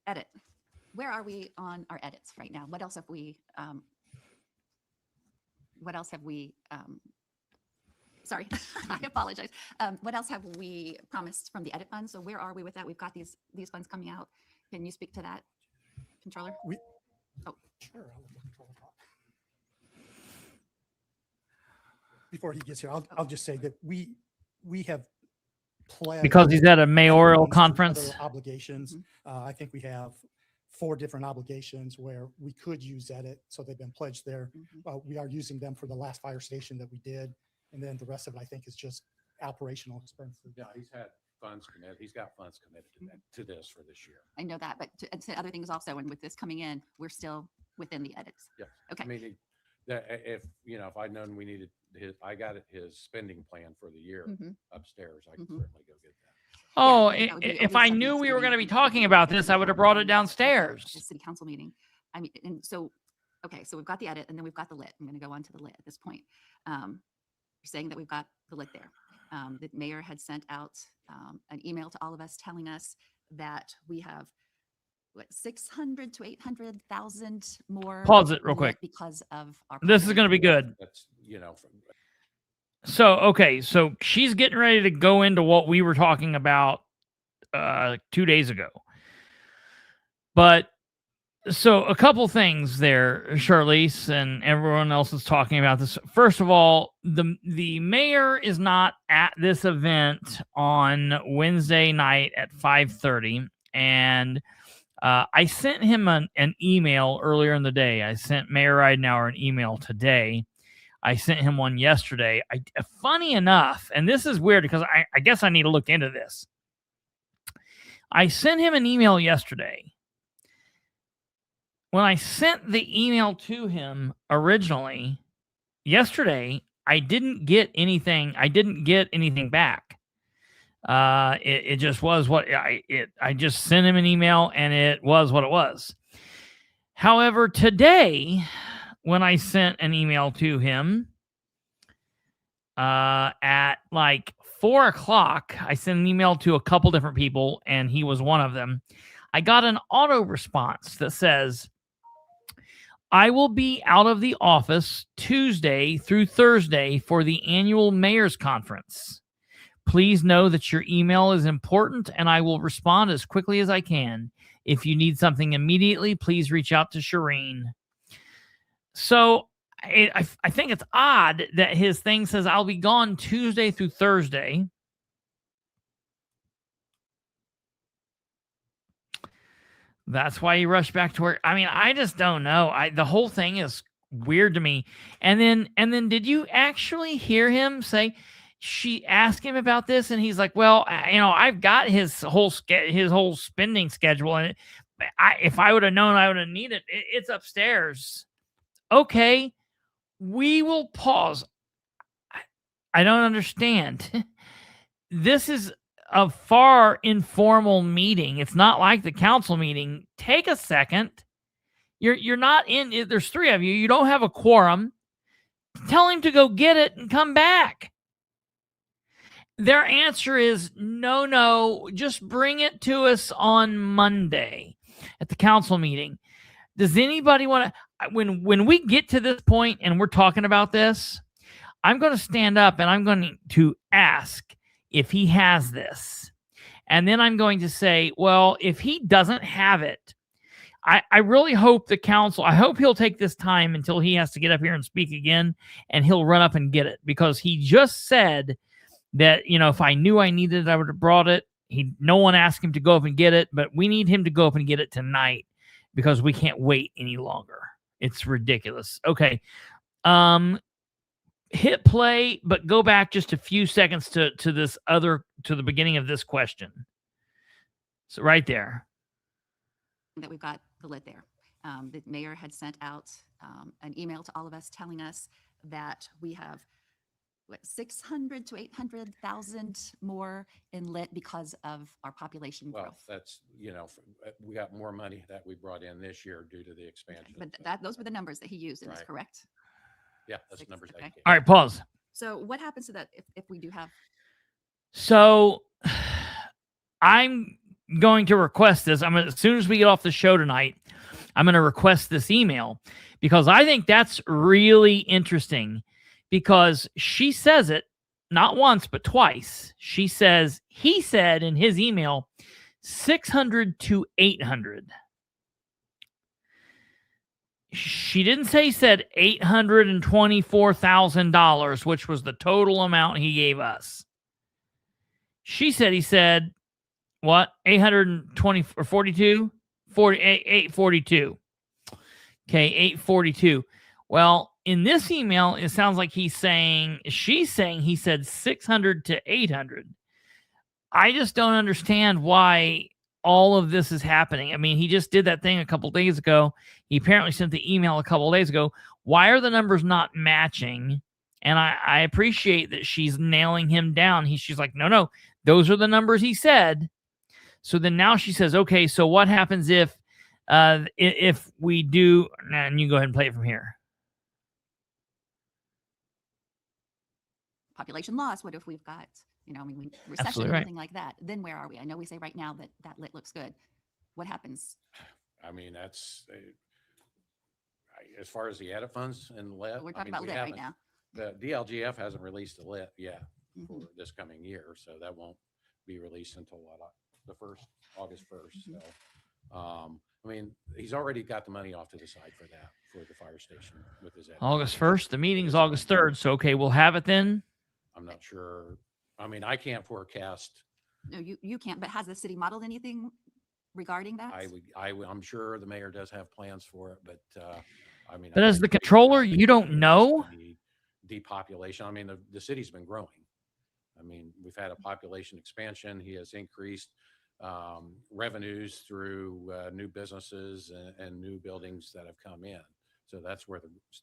Edit. Where are we on our edits right now? What else have we, sorry, I apologize. What else have we promised from the edit fund? So where are we with that? We've got these funds coming out. Can you speak to that, Controller? Sure. I'll let the controller talk. Before he gets here, I'll just say that we have pledged, Because he's at a mayoral other conference. obligations. I think we have 4 different obligations where we could use edit. So they've been pledged there. We are using them for the last fire station that we did. And then the rest of it, I think, is just operational expenses. Yeah, he's had funds committed. He's got funds committed to this for this year. I know that, but to other things also, and with this coming in, we're still within the edits. Yeah. Okay. I mean, if I'd known we needed I got his spending plan for the year upstairs, I could certainly go get that. Oh, that would be if over I something knew that's we gonna were going to be- be talking about this, I would have brought it downstairs. The city council meeting. I mean, and so, okay, so we've got the edit and then we've got the lit. I'm going to go on to the lit at this point. You're saying that we've got the lit there. The mayor had sent out an email to all of us telling us that we have 600 to 800,000 more. Pause it real lit quick. Because of our. This is going to be good. That's, So, okay, so she's getting ready to go into what we were talking about 2 days ago. But so a couple things there, Charlize, and everyone else is talking about this. First of all, the mayor is not at this event on Wednesday night at 5:30, and I sent him an email earlier in the day. I sent Mayor Ridenour an email today. I sent him one yesterday. Funny enough, and this is weird because I guess I need to look into this. I sent him an email yesterday. When I sent the email to him originally yesterday, I didn't get anything. I didn't get anything back. It just was what I just sent him an email and it was what it was. However, today, when I sent an email to him at like 4 o'clock, I sent an email to a couple different people and he was one of them. I got an auto response that says, I will be out of the office Tuesday through Thursday for the annual mayor's conference. Please know that your email is important and I will respond as quickly as I can. If you need something immediately, please reach out to Shireen. So I think it's odd that his thing says I'll be gone Tuesday through Thursday. That's why he rushed back to work. I mean, I just don't know. The whole thing is weird to me. And then did you actually hear him say, she asked him about this and he's like, well, I've got his whole spending schedule and if I would have known I would have needed it, it's upstairs. Okay, we will pause. I don't understand. This is a far informal meeting. It's not like the council meeting. Take a second. You're not in. There's 3 of you. You don't have a quorum. Tell him to go get it and come back. Their answer is no, just bring it to us on Monday at the council meeting. Does anybody want to, when we get to this point and we're talking about this, I'm going to stand up and I'm going to ask if he has this. And then I'm going to say, well, if he doesn't have it, I really hope the council, I hope he'll take this time until he has to get up here and speak again and he'll run up and get it because he just said that, if I knew I needed it, I would have brought it. No one asked him to go up and get it, but we need him to go up and get it tonight because we can't wait any longer. It's ridiculous. Okay. Hit play, but go back just a few seconds to the beginning of this question. So right there. That we've got the lid there. The mayor had sent out an email to all of us telling us that we have 600 to 800,000 more in lit because of our population growth. Well, that's, we got more money that we brought in this year due to the expansion. But those were the numbers that he used, and it's correct. Yeah, that's the numbers. Okay. All right, pause. So what happens to that if we do have? So I'm going to request this. As soon as we get off the show tonight, I'm going to request this email because I think that's really interesting because she says it not once, but twice. He said in his email, 600 to 800. She didn't say, he said $824,000, which was the total amount he gave us. He said, what? 820 or 42? 842. Okay, 842. Well, in this email, it sounds like she's saying he said 600 to 800. I just don't understand why all of this is happening. I mean, he just did that thing a couple days ago. He apparently sent the email a couple days ago. Why are the numbers not matching? And I appreciate that she's nailing him down. She's like, no, those are the numbers he said. So then now she says, okay, so what happens if we do, and you go ahead and play it from here. Population loss. What if we've got, recession or anything like that? Then where are we? I know we say right now that lit looks good. What happens? I mean, that's as far as the edit funds and lit. We're talking about lit right now. The DLGF hasn't released the lit yet for this coming year, so that won't be released until August 1st. So, I mean, he's already got the money off to the side for that, for the fire station with his edit. August 1st. The meeting's August 3rd. So, okay, we'll have it then. I'm not sure. I mean, I can't forecast. No, you can't. But has the city modeled anything regarding that? I'm sure the mayor does have plans for it, but I mean. But as the controller, you don't know. depopulation. I mean, the city's been growing. I mean, we've had a population expansion. He has increased revenues through new businesses and new buildings that have come in. So that's where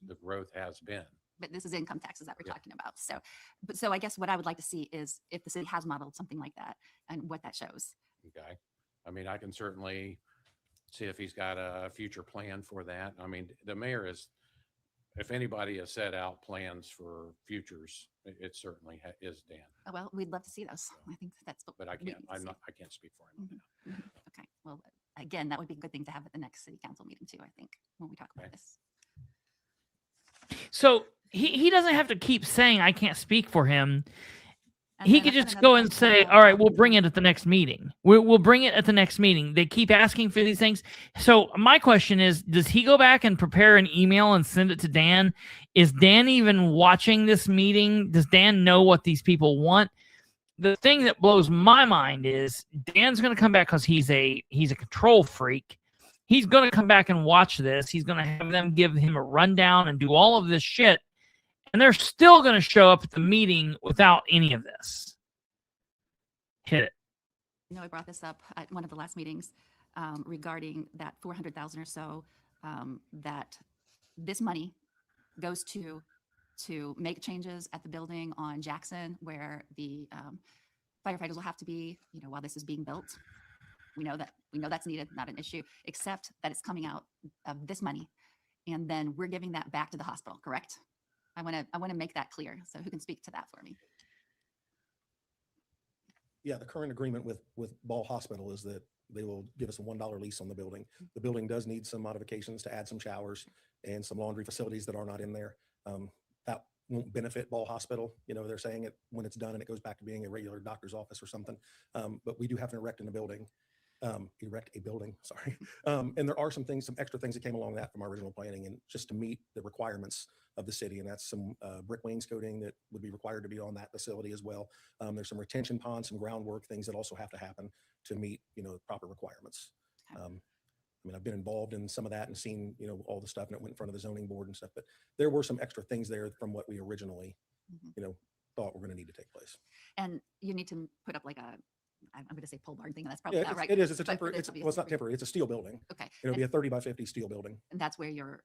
the growth has been. But this is income taxes that we're talking about. So I guess what I would like to see is if the city has modeled something like that and what that shows. Okay. I mean, I can certainly see if he's got a future plan for that. I mean, the mayor is, if anybody has set out plans for futures, it certainly is Dan. Oh, well, we'd love to see those. I think that's what But I we can't, need to see. I can't speak for him. Okay. Well, again, that would be a good thing to have at the next city council meeting too, I think, when we talk about this. So he doesn't have to keep saying I can't speak for him. And He then could I've got just another go and question say, about- all right, we'll bring it at the next meeting. We'll bring it at the next meeting. They keep asking for these things. So my question is, does he go back and prepare an email and send it to Dan? Is Dan even watching this meeting? Does Dan know what these people want? The thing that blows my mind is Dan's going to come back because he's a control freak. He's going to come back and watch this. He's going to have them give him a rundown and do all of this shit. And they're still going to show up at the meeting without any of this. Hit it. You know, I brought this up at one of the last meetings regarding that 400,000 or so that this money goes to make changes at the building on Jackson where the firefighters will have to be, you know, while this is being built. We know that's needed, not an issue, except that it's coming out of this money. And then we're giving that back to the hospital, correct? I want to make that clear. So who can speak to that for me? Yeah, the current agreement with Ball Hospital is that they will give us a $1 lease on the building. The building does need some modifications to add some showers and some laundry facilities that are not in there. That won't benefit Ball Hospital. You know, they're saying it when it's done and it goes back to being a regular doctor's office or something. But we do have to erect a building. Sorry. And there are some extra things that came along that from our original planning and just to meet the requirements of the city. And that's some brick wainscoting that would be required to be on that facility as well. There's some retention ponds, some groundwork things that also have to happen to meet, you know, proper requirements. I mean, I've been involved in some of that and seen, you know, all the stuff and it went in front of the zoning board and stuff, but there were some extra things there from what we originally, you know, thought were going to need to take place. And you need to put up like I'm going to say pole barn thing, and that's probably Yeah, not right. it is. It's a but temporary. this will be Well, it's not temporary. It's a steel building. Okay. It'll be a 30 by 50 steel building. And that's where your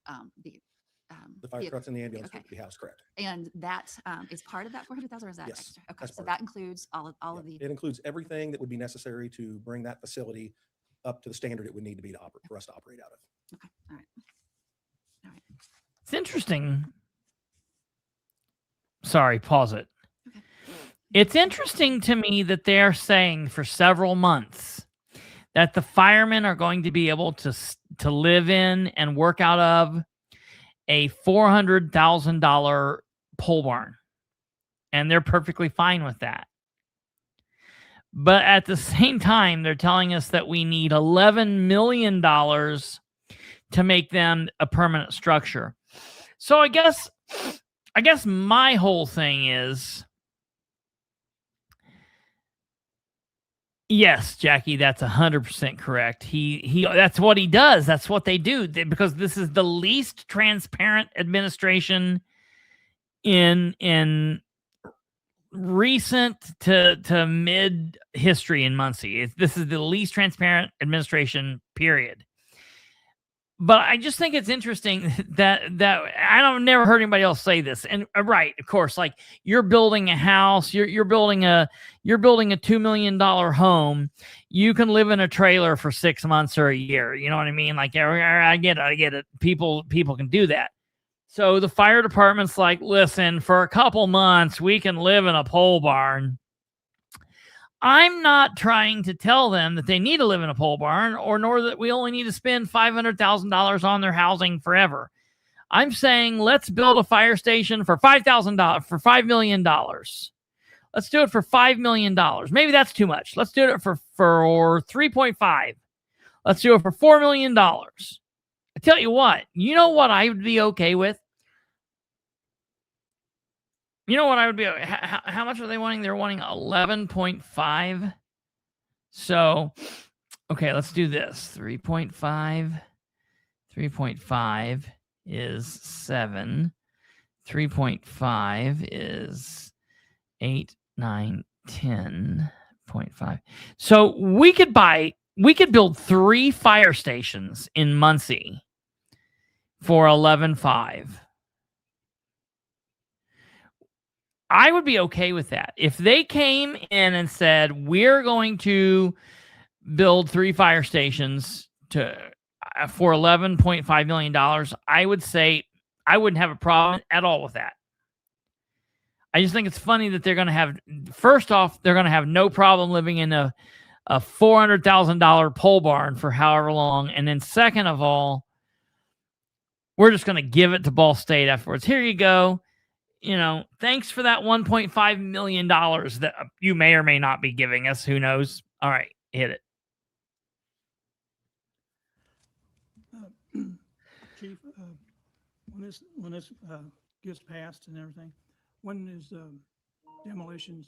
The fire trucks and the ambulance okay. will be housed, correct? And that is part of that 400,000, or is that Yes, extra? Okay, that's so part that includes all of the. It includes everything that would be necessary to bring that facility up to the standard it would need to be to operate for us to operate out of. Okay. All right. It's interesting. Sorry, pause it. It's interesting to me that they're saying for several months that the firemen are going to be able to live in and work out of a $400,000 pole barn. And they're perfectly fine with that. But at the same time, they're telling us that we need $11 million to make them a permanent structure. So I guess my whole thing is, yes, Jackie, that's 100% correct. He that's what he does. That's what they do because this is the least transparent administration in recent to mid history in Muncie. This is the least transparent administration, period. But I just think it's interesting that I've never heard anybody else say this. And right, of course, like you're building a house, you're building a $2 million home. You can live in a trailer for 6 months or a year. You know what I mean? Like I get it. People can do that. So the fire department's like, listen, for a couple months we can live in a pole barn. I'm not trying to tell them that they need to live in a pole barn nor that we only need to spend $500,000 on their housing forever. I'm saying let's build a fire station for $5 million. Let's do it for $5 million. Maybe that's too much. Let's do it for 3.5. Let's do it for $4 million. I tell you what, you know what I would be okay with? You know what I would be, how much are they wanting? They're wanting 11.5. So, okay, let's do this. 3.5 is 7. 3.5 is 8, 9, 10.5. So we could build 3 fire stations in Muncie for 11.5. I would be okay with that. If they came in and said, we're going to build 3 fire stations for $11.5 million, I would say I wouldn't have a problem at all with that. I just think it's funny that they're going to have, first off, they're going to have no problem living in a $400,000 pole barn for however long. And then second of all, we're just going to give it to Ball State afterwards. Here you go. You know, thanks for that $1.5 million that you may or may not be giving us. Who knows? All right, hit it. Chief, when this gets passed and everything, when is demolitions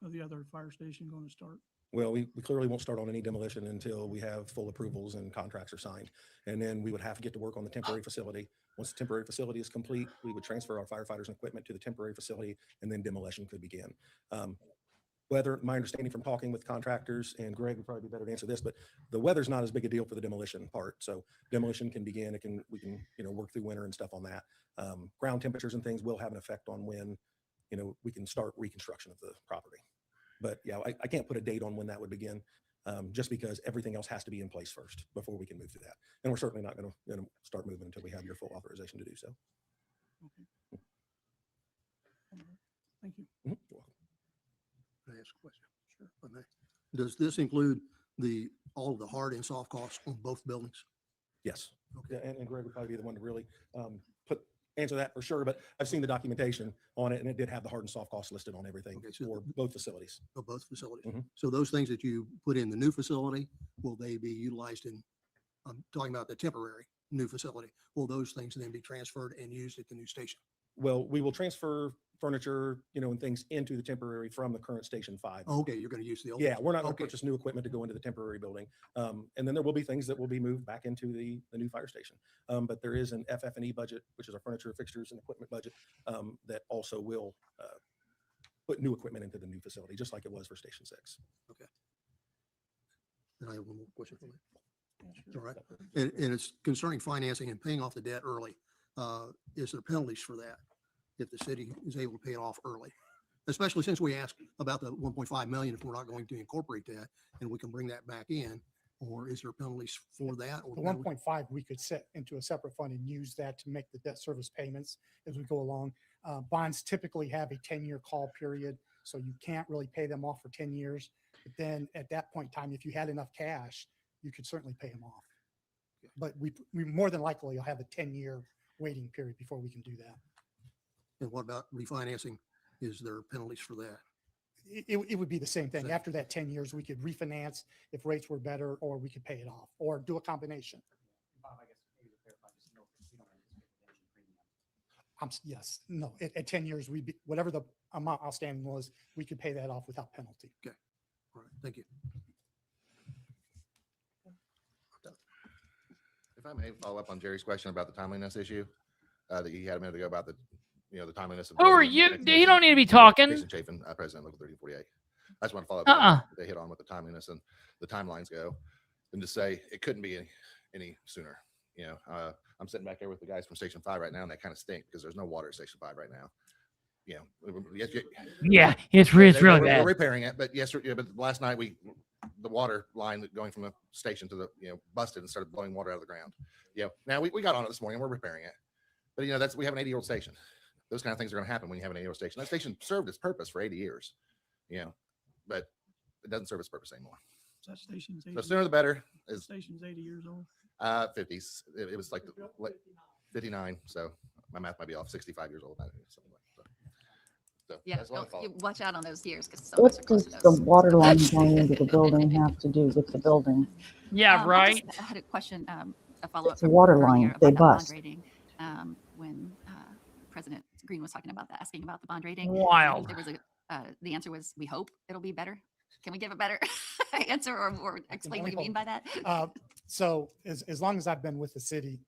of the other fire station going to start? Well, we clearly won't start on any demolition until we have full approvals and contracts are signed. And then we would have to get to work on the temporary facility. Once the temporary facility is complete, we would transfer our firefighters and equipment to the temporary facility, and then demolition could begin. Weather, my understanding from talking with contractors, and Greg would probably be better to answer this, but the weather's not as big a deal for the demolition part. So demolition can begin. We can work through winter and stuff on that. Ground temperatures and things will have an effect on when we can start reconstruction of the property. But yeah, I can't put a date on when that would begin, just because everything else has to be in place first before we can move to that. And we're certainly not going to start moving until we have your full authorization to do so. Okay. Thank you. You're welcome. Can I ask a question? Sure. Okay. Does this include all of the hard and soft costs on both buildings? Yes. Okay. And Greg would probably be the one to really answer that for sure, but I've seen the documentation on it, and it did have the hard and soft costs listed on everything for both facilities. For both facilities. So those things that you put in the new facility, will they be utilized in, I'm talking about the temporary new facility, will those things then be transferred and used at the new station? Well, we will transfer furniture, and things into the temporary from the current Station 5. Okay, you're going to use the old. Yeah, we're not going to purchase new equipment to go into the temporary building. And then there will be things that will be moved back into the new fire station. But there is an FF&E budget, which is our furniture, fixtures, and equipment budget, that also will put new equipment into the new facility, just like it was for Station 6. Okay. And I have one more question for you. All right. And it's concerning financing and paying off the debt early. Is there penalties for that if the city is able to pay it off early? Especially since we asked about the 1.5 million, if we're not going to incorporate that and we can bring that back in, or is there penalties for that? Or the 1.5 we could set into a separate fund and use that to make the debt service payments as we go along. Bonds typically have a 10-year call period, so you can't really pay them off for 10 years. But then at that point in time, if you had enough cash, you could certainly pay them off. But we more than likely will have a 10-year waiting period before we can do that. And what about refinancing? Is there penalties for that? It would be the same thing. After that 10 years, we could refinance if rates were better, or we could pay it off, or do a combination. Yes, no, at 10 years, whatever the amount outstanding was, we could pay that off without penalty. Okay. All right. Thank you. If I may follow up on Jerry's question about the timeliness issue that you had a minute ago about the timeliness. Who are you? You don't need to be talking. Jason Chafin, President, Local 1348. I just want to follow up. They hit on with the timeliness and the timelines go, and to say it couldn't be any sooner. I'm sitting back there with the guys from Station 5 right now, and they kind of stink because there's no water at Station 5 right now. Yeah, it's really bad. We're repairing it, but but last night the water line going from the station to the busted and started blowing water out of the ground. Now we got on it this morning. We're repairing it, but we have an 80-year-old station. Those kind of things are going to happen when you have an 80-year-old station. That station served its purpose for 80 years, but it doesn't serve its purpose anymore. So that station's 80. So sooner the better. Station's 80 years old. 50s. It was like 59. So my math might be off. 65 years old. Something like that. So yeah, you watch out on those years because some What of us are close does to the those. water line going into the building have to do with the building? Yeah, right. I had a question, a follow-up. It's a water from line. earlier They about the bond bust. rating, when President Green was talking about that, asking about the bond rating. Wild. There was the answer was, we hope it'll be better. Can we give a better answer or explain what you mean by that? So as long as I've been with the city,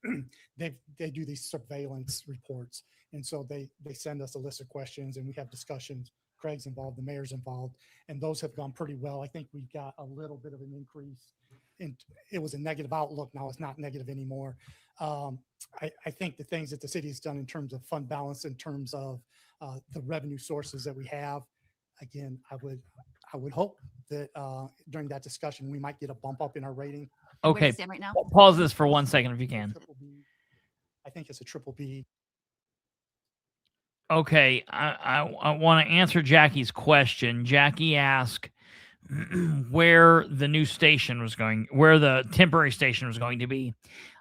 they do these surveillance reports. And so they send us a list of questions and we have discussions. Craig's involved, the mayor's involved, and those have gone pretty well. I think we've got a little bit of an increase. And it was a negative outlook. Now it's not negative anymore. I think the things that the city has done in terms of fund balance, in terms of the revenue sources that we have, again, I would hope that during that discussion, we might get a bump up in our rating. Okay. stand right now? Pause this for 1 second if you can. I think it's a triple B. Okay. I want to answer Jackie's question. Jackie asked where the new station was going, where the temporary station was going to be.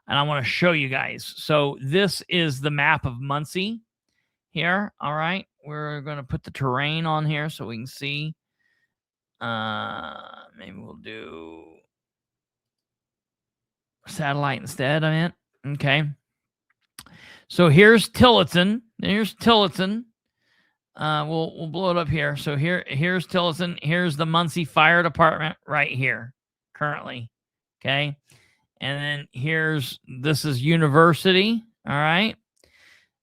And I want to show you guys. So this is the map of Muncie here. All right. We're going to put the terrain on here so we can see. Maybe we'll do satellite instead. I meant. Okay. So here's Tillotson. Here's Tillotson. We'll blow it up here. So here's Tillotson. Here's the Muncie Fire Department right here currently. Okay. And then this is University. All right.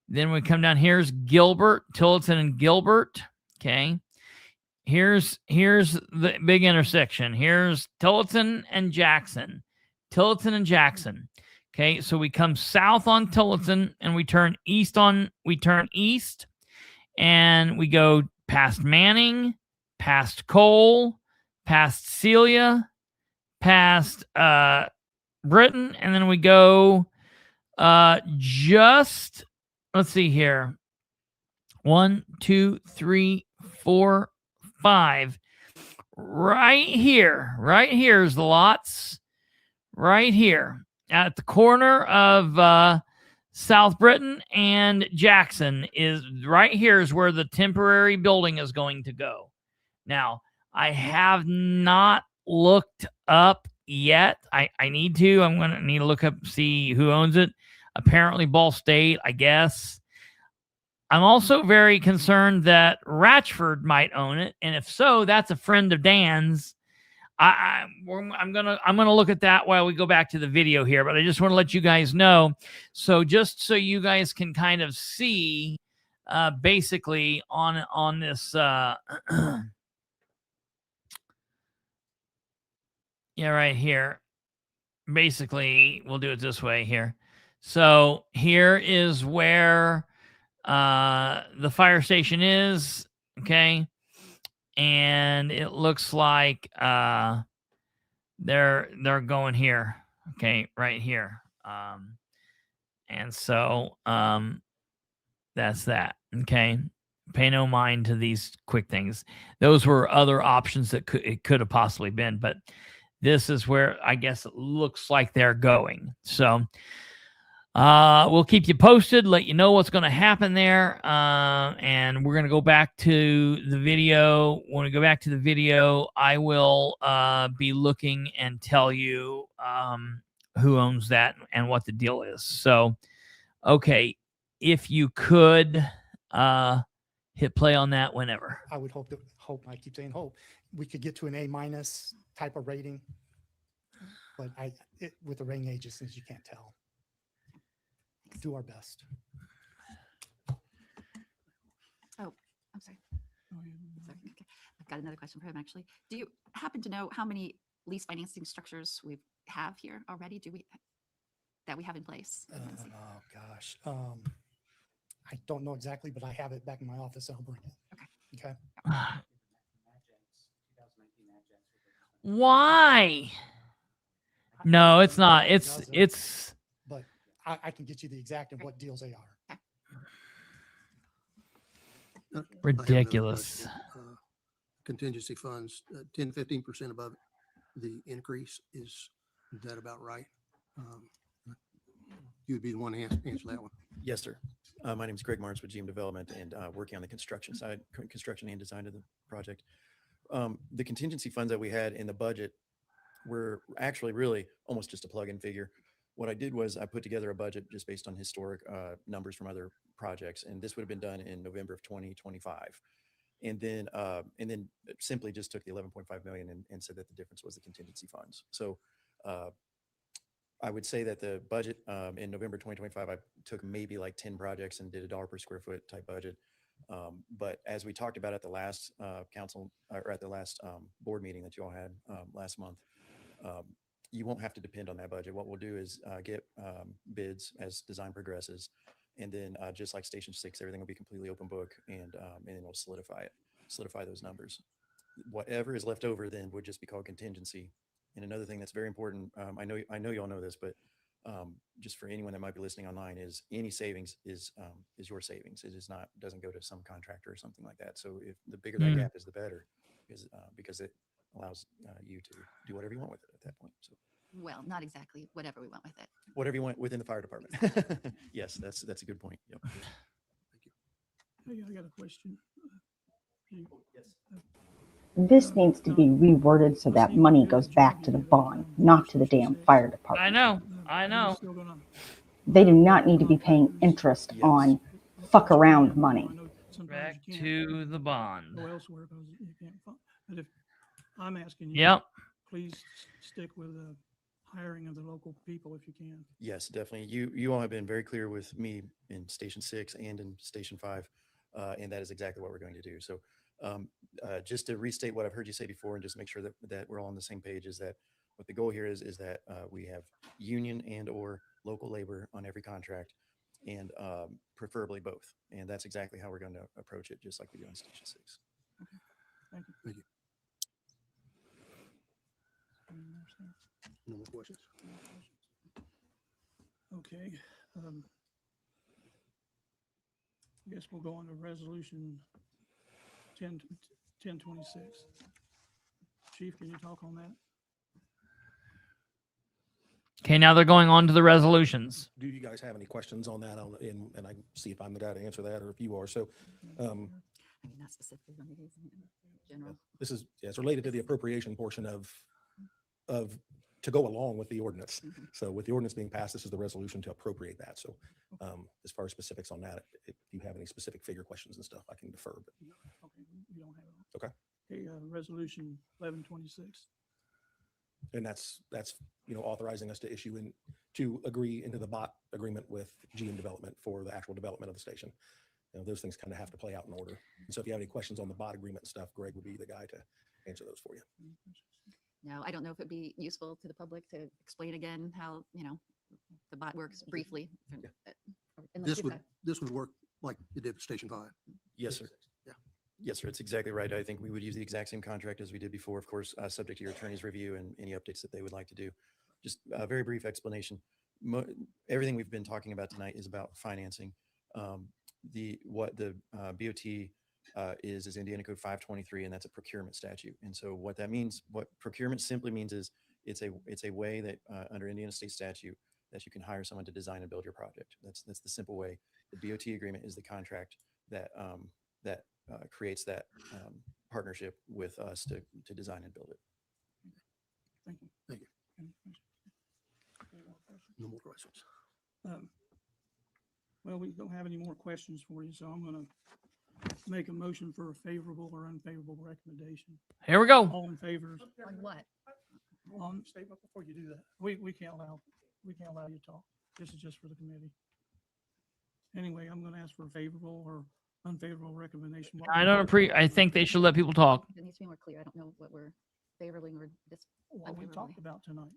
Then we come down. Here's Gilbert, Tillotson and Gilbert. Okay. Here's the big intersection. Here's Tillotson and Jackson. Tillotson and Jackson. Okay. So we come south on Tillotson and we turn east and we go past Manning, past Cole, past Celia, past Britain, and then we go just, let's see here. 1, 2, 3, 4, 5. Right here is the lots. Right here at the corner of South Britain and Jackson is right here is where the temporary building is going to go. Now, I have not looked up yet. I need to. I'm going to need to look up, see who owns it. Apparently Ball State, I guess. I'm also very concerned that Ratchford might own it. And if so, that's a friend of Dan's. I'm gonna look at that while we go back to the video here, but I just want to let you guys know. So just so you guys can kind of see basically on this yeah, right here. Basically, we'll do it this way here. So here is where the fire station is, okay? And it looks like they're going here, okay, right here. And so that's that, okay? Pay no mind to these quick things. Those were other options that it could have possibly been, but this is where I guess it looks like they're going. So we'll keep you posted, let you know what's going to happen there. And we're going to go back to the video. When we go back to the video, I will be looking and tell you who owns that and what the deal is. So, okay, if you could hit play on that whenever. I would hope, I keep saying hope, we could get to an A- type of rating. But with the rating agencies, you can't tell. Do our best. Oh, I'm sorry. Sorry. Okay. I've got another question for him, actually. Do you happen to know how many lease financing structures we have here already? That we have in place? Oh gosh. I don't know exactly, but I have it back in my office. I'll bring it. Okay. Why? No, it's not. It's. But I can get you the exact of what deals they are. Ridiculous. Contingency funds, 10, 15% above the increase. Is that about right? You'd be the one to answer that one. Yes, sir. My name is Greg Martins with GM Development and working on the construction side, construction and design of the project. The contingency funds that we had in the budget were actually really almost just a plug-in figure. What I did was I put together a budget just based on historic numbers from other projects, and this would have been done in November of 2025. And then simply just took the 11.5 million and said that the difference was the contingency funds. So I would say that the budget in November 2025, I took maybe like 10 projects and did $1 per square foot type budget. But as we talked about at the last council or at the last board meeting that you all had last month, you won't have to depend on that budget. What we'll do is get bids as design progresses. And then just like Station 6, everything will be completely open book and then we'll solidify those numbers. Whatever is left over then would just be called contingency. And another thing that's very important, I know you all know this, but just for anyone that might be listening online, is any savings is your savings. It is not, doesn't go to some contractor or something like that. So if the bigger that gap is, the better, because it allows you to do whatever you want with it at that point. So Well, not exactly whatever we want with it. whatever you want within the fire department. Yes, that's a good point. Yep. Hey, I got a question. This needs to be reworded so that money goes back to the bond, not to the damn fire department. I know. They do not need to be paying interest on fuck around money. Back to the bond. Go elsewhere because you can't find. But if I'm asking you, Yep. please stick with the hiring of the local people if you can. Yes, definitely. You all have been very clear with me in Station 6 and in Station 5, and that is exactly what we're going to do. So just to restate what I've heard you say before and just make sure that we're all on the same page, is that what the goal here is that we have union and or local labor on every contract, and preferably both. And that's exactly how we're going to approach it, just like we do in Station 6. Okay. Thank you. Thank you. No more questions. Okay. I guess we'll go on to resolution 1026. Chief, can you talk on that? Okay, now they're going on to the resolutions. Do you guys have any questions on that? And I can see if I'm the guy to answer that or if you are. So I mean, not specifically on it, isn't it? General. this is, it's related to the appropriation portion of to go along with the ordinance. So with the ordinance being passed, this is the resolution to appropriate that. So as far as specifics on that, if you have any specific figure questions and stuff, I can defer. But Okay, we don't have it. okay. Okay, resolution 1126. And that's authorizing us to issue to agree into the bot agreement with GM Development for the actual development of the station. Those things kind of have to play out in order. And so if you have any questions on the bot agreement and stuff, Greg would be the guy to answer those for you. No, I don't know if it'd be useful to the public to explain again how, the bot works briefly. This would work like it did with Station 5. Yes, sir. Yeah. Yes, sir. It's exactly right. I think we would use the exact same contract as we did before, of course, subject to your attorney's review and any updates that they would like to do. Just a very brief explanation. Everything we've been talking about tonight is about financing. What the BOT is Indiana Code 523, and that's a procurement statute. And so what that means, what procurement simply means is it's a way that under Indiana state statute that you can hire someone to design and build your project. That's the simple way. The BOT agreement is the contract that creates that partnership with us to design and build it. Thank you. Thank you. No more questions. Well, we don't have any more questions for you, so I'm going to make a motion for a favorable or unfavorable recommendation. Here we go. All in favor? On what? On statement before you do that. We can't allow you to talk. This is just for the committee. Anyway, I'm going to ask for a favorable or unfavorable recommendation. I think they should let people talk. It needs to be more clear. I don't know what we're favorably or What we talked about tonight.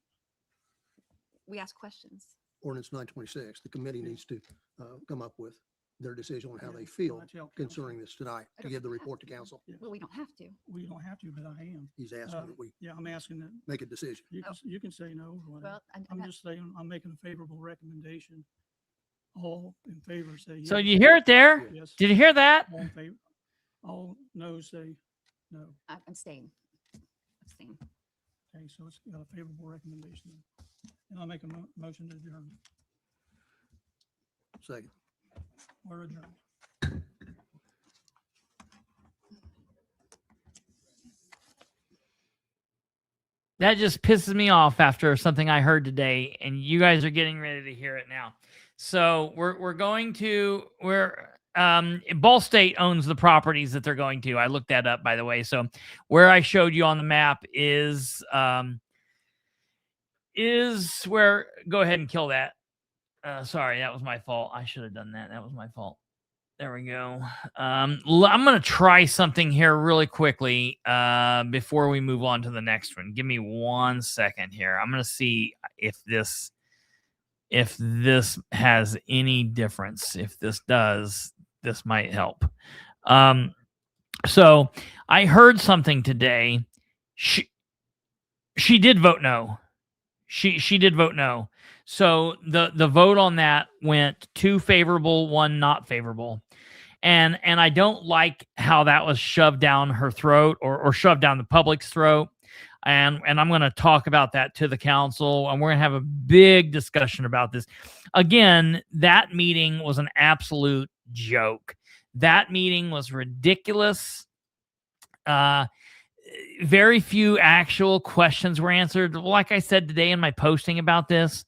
We ask questions. Ordinance 926, the committee needs to come up with their decision on how they feel concerning this tonight to give the report to council. Well, we don't have to. We don't have to, but I am. He's asking that we I'm asking that. make a decision. You can say no. Or whatever. Well, I'm just saying I'm making a favorable recommendation. All in favor say yes. So you hear it there? Yes. Did you hear that? All in favor. All no say no. I'm staying. Abstain. Okay, so it's got a favorable recommendation. And I'll make a motion to adjourn. Second. We're adjourned. That just pisses me off after something I heard today, and you guys are getting ready to hear it now. So Ball State owns the properties that they're going to. I looked that up, by the way. So where I showed you on the map is is where, go ahead and kill that. Sorry, that was my fault. I should have done that. That was my fault. There we go. I'm going to try something here really quickly before we move on to the next one. Give me 1 second here. I'm going to see if this has any difference. If this does, this might help. So I heard something today. She did vote no. She did vote no. So the vote on that went 2 favorable, 1 not favorable. And I don't like how that was shoved down her throat or shoved down the public's throat. And I'm going to talk about that to the council, and we're going to have a big discussion about this. Again, that meeting was an absolute joke. That meeting was ridiculous. Very few actual questions were answered. Like I said today in my posting about this,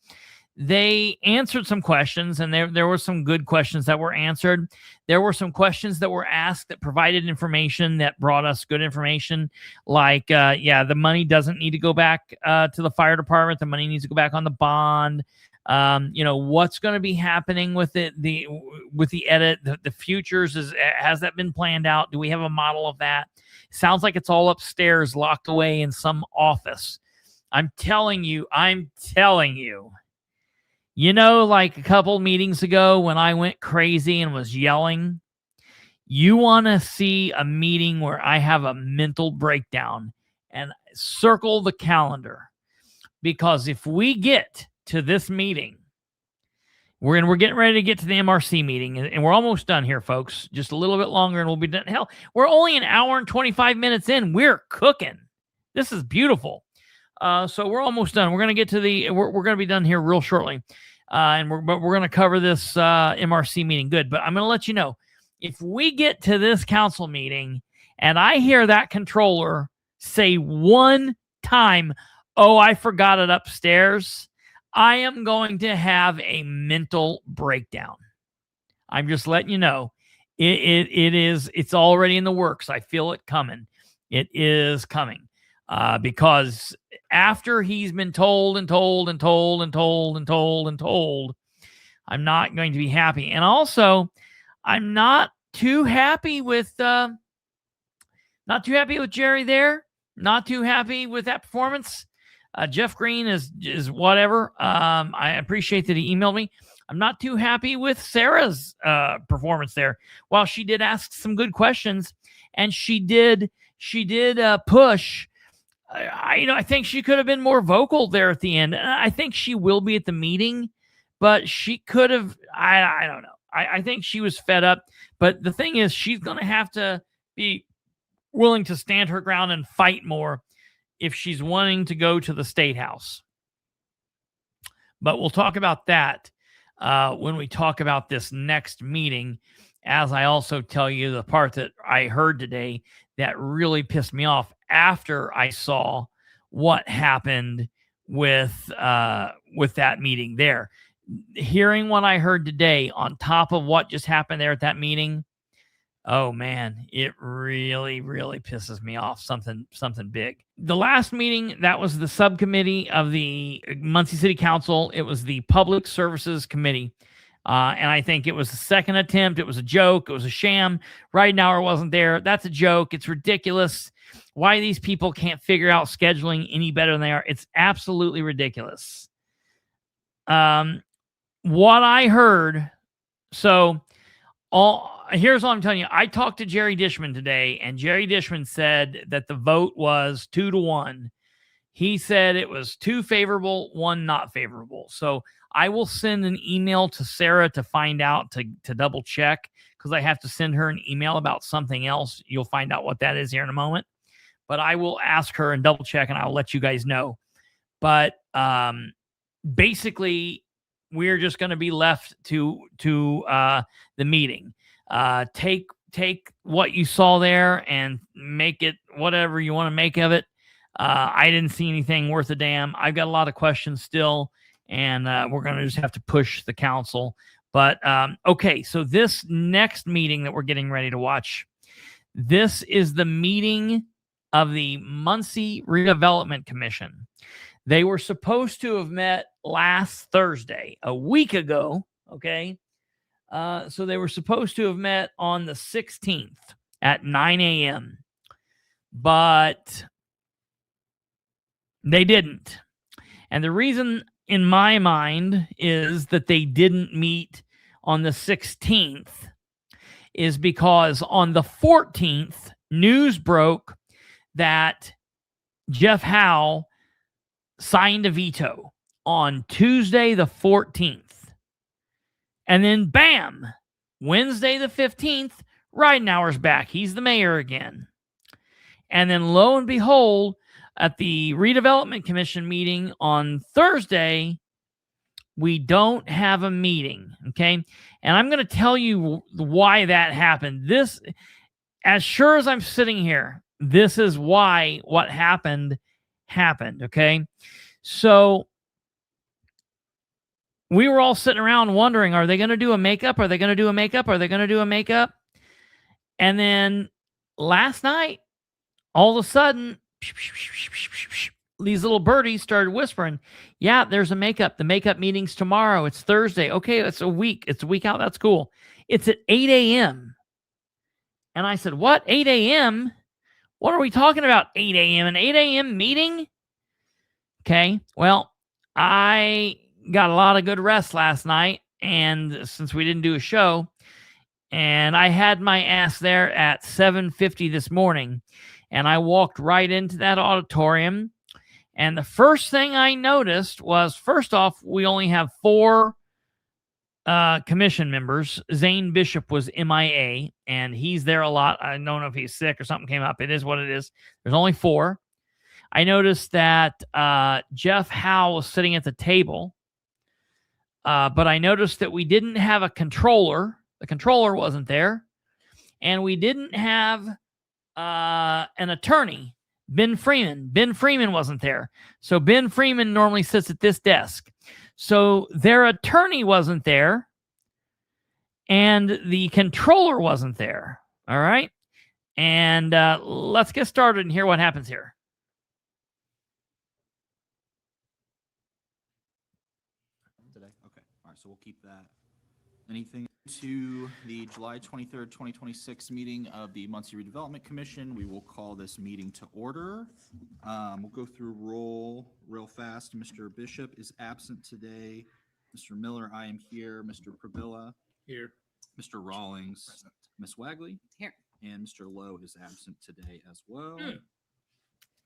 they answered some questions, and there were some good questions that were answered. There were some questions that were asked that provided information that brought us good information. Like, the money doesn't need to go back to the fire department. The money needs to go back on the bond. What's going to be happening with it? With the edit, the futures has that been planned out? Do we have a model of that? Sounds like it's all upstairs, locked away in some office. I'm telling you. Like a couple meetings ago when I went crazy and was yelling, you want to see a meeting where I have a mental breakdown, and circle the calendar. Because if we get to this meeting, we're getting ready to get to the MRC meeting, and we're almost done here, folks. Just a little bit longer and we'll be done. Hell, we're only an hour and 25 minutes in. We're cooking. This is beautiful. So we're almost done. We're going to get to we're going to be done here real shortly. But we're going to cover this MRC meeting. Good. But I'm going to let you know, if we get to this council meeting and I hear that controller say one time, "Oh, I forgot it upstairs," I am going to have a mental breakdown. I'm just letting you know. It's already in the works. I feel it coming. It is coming. Because after he's been told, I'm not going to be happy. And also, I'm not too happy with Jerry there. Not too happy with that performance. Jeff Green is whatever. I appreciate that he emailed me. I'm not too happy with Sara's performance there. While she did ask some good questions, and she did push. I think she could have been more vocal there at the end. I think she will be at the meeting, but she could have. I don't know. I think she was fed up. But the thing is, she's going to have to be willing to stand her ground and fight more if she's wanting to go to the State House. But we'll talk about that when we talk about this next meeting, as I also tell you the part that I heard today that really pissed me off after I saw what happened with that meeting there. Hearing what I heard today on top of what just happened there at that meeting, oh man, it really, really pisses me off. Something big. The last meeting, that was the subcommittee of the Muncie City Council. It was the Public Services Committee. And I think it was the second attempt. It was a joke. It was a sham. Ridenour wasn't there. That's a joke. It's ridiculous. Why these people can't figure out scheduling any better than they are. It's absolutely ridiculous. What I heard. So here's what I'm telling you. I talked to Jerry Dishman today, and Jerry Dishman said that the vote was 2-1. He said it was 2 favorable, 1 not favorable. So I will send an email to Sara to find out, to double check, because I have to send her an email about something else. You'll find out what that is here in a moment. But I will ask her and double check, and I'll let you guys know. But basically, we're just going to be left to the meeting. Take what you saw there and make it whatever you want to make of it. I didn't see anything worth a damn. I've got a lot of questions still, and we're going to just have to push the council. But okay, so this next meeting that we're getting ready to watch, this is the meeting of the Muncie Redevelopment Commission. They were supposed to have met last Thursday, a week ago. Okay. So they were supposed to have met on the 16th at 9 a.m., but they didn't. And the reason in my mind is that they didn't meet on the 16th is because on the 14th, news broke that Jeff Howe signed a veto on Tuesday the 14th. And then bam, Wednesday the 15th, Ridenour's back. He's the mayor again. And then lo and behold, at the Redevelopment Commission meeting on Thursday, we don't have a meeting, okay? And I'm going to tell you why that happened. This, as sure as I'm sitting here, this is why what happened, okay? So we were all sitting around wondering, are they going to do a makeup? Are they going to do a makeup? Are they going to do a makeup? And then last night, all of a sudden, these little birdies started whispering, yeah, there's a makeup. The makeup meeting's tomorrow. It's Thursday. Okay, it's a week. It's a week out. That's cool. It's at 8 a.m. And I said, what? 8 a.m.? What are we talking about? 8 a.m. An 8 a.m. meeting? Okay, well, I got a lot of good rest last night, and since we didn't do a show, and I had my ass there at 7:50 this morning, and I walked right into that auditorium, and the first thing I noticed was, first off, we only have 4 commission members. Zane Bishop was MIA, and he's there a lot. I don't know if he's sick or something came up. It is what it is. There's only 4. I noticed that Jeff Howe was sitting at the table, but I noticed that we didn't have a controller. The controller wasn't there, and we didn't have an attorney, Ben Freeman. Ben Freeman wasn't there. So Ben Freeman normally sits at this desk. So their attorney wasn't there, and the controller wasn't there. All right. And let's get started and hear what happens here. Today. Okay. All right. So we'll keep that. Anything to the July 23rd, 2026 meeting of the Muncie Redevelopment Commission. We will call this meeting to order. We'll go through roll real fast. Mr. Bishop is absent today. Mr. Miller, I am here. Mr. Probilla. Here. Mr. Rawlings. Present. Ms. Wagley. Here. And Mr. Lowe is absent today as well.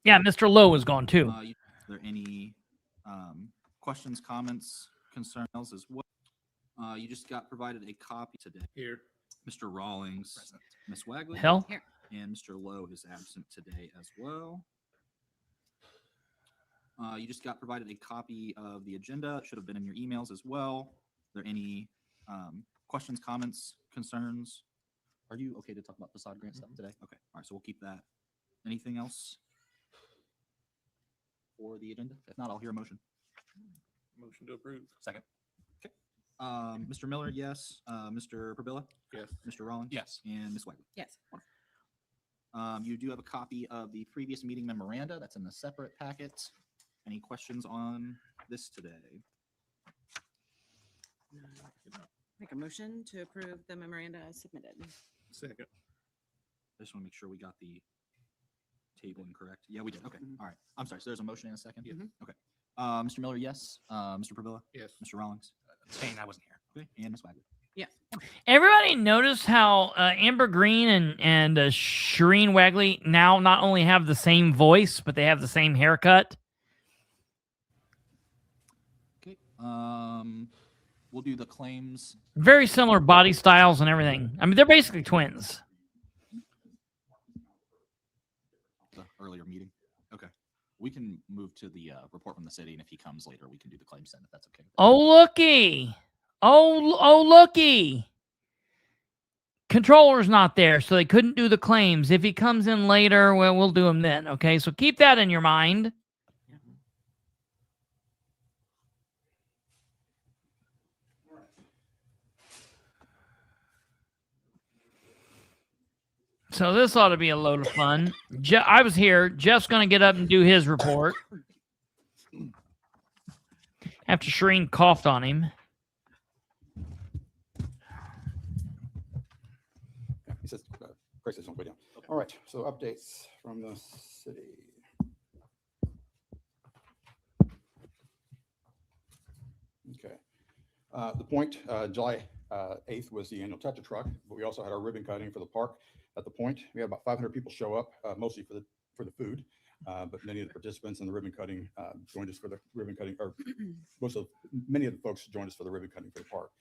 Yeah, Mr. Lowe is gone too. Are there any questions, comments, concerns as well? You just got provided a copy today. Here. Mr. Rawlings. Present. Ms. Wagley. Hell. Here. And Mr. Lowe is absent today as well. You just got provided a copy of the agenda. It should have been in your emails as well. Are there any questions, comments, concerns? Are you okay to talk about facade grant stuff today? Okay. All right. So we'll keep that. Anything else for the agenda? If not, I'll hear a motion. Motion to approve. Second. Okay. Mr. Miller, yes. Mr. Probilla? Yes. Mr. Rollins? Yes. And Ms. Wagley? Yes. You do have a copy of the previous meeting memoranda. That's in the separate packet. Any questions on this today? Make a motion to approve the memoranda as submitted. Second. I just want to make sure we got the tabling correct. Yeah, we did. Okay. All right. I'm sorry. So there's a motion and a second? Okay. Mr. Miller, yes. Mr. Probilla? Yes. Mr. Rawlings? Saying I wasn't here. Okay. And Ms. Wagley? Yes. Everybody notice how Amber Green and Shireen Wagley now not only have the same voice, but they have the same haircut? Okay. We'll do the claims. Very similar body styles and everything. I mean, they're basically twins. The earlier meeting. Okay. We can move to the report from the city, and if he comes later, we can do the claims then, if that's okay. Oh, looky. Oh, looky. Controller's not there, so they couldn't do the claims. If he comes in later, well, we'll do them then. Okay, so keep that in your mind. So this ought to be a load of fun. I was here. Jeff's going to get up and do his report. After Shireen coughed on him. He says, Chris is on way down. All right, so updates from the city. Okay. The point, July 8th was the annual Tetra truck, but we also had our ribbon cutting for the park at the point. We had about 500 people show up, mostly for the food, but many of the participants in the ribbon cutting joined us for the ribbon cutting, or many of the folks joined us for the ribbon cutting for the park.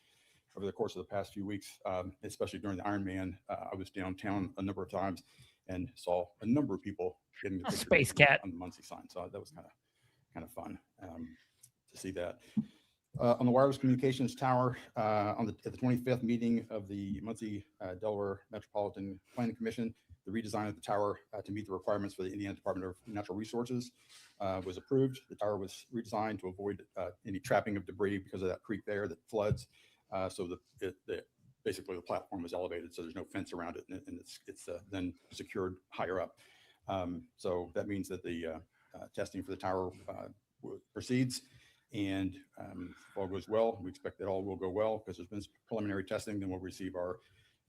Over the course of the past few weeks, especially during the Ironman, I was downtown a number of times and saw a number of people getting the Space Cat on the Muncie sign. So that was kind of fun to see that. On the wireless communications tower, at the 25th meeting of the Muncie Delaware Metropolitan Planning Commission, the redesign of the tower to meet the requirements for the Indiana Department of Natural Resources was approved. The tower was redesigned to avoid any trapping of debris because of that creek there that floods. So basically the platform was elevated, so there's no fence around it, and it's then secured higher up. So that means that the testing for the tower proceeds, and if all goes well, we expect that all will go well because there's been some preliminary testing. Then we'll receive our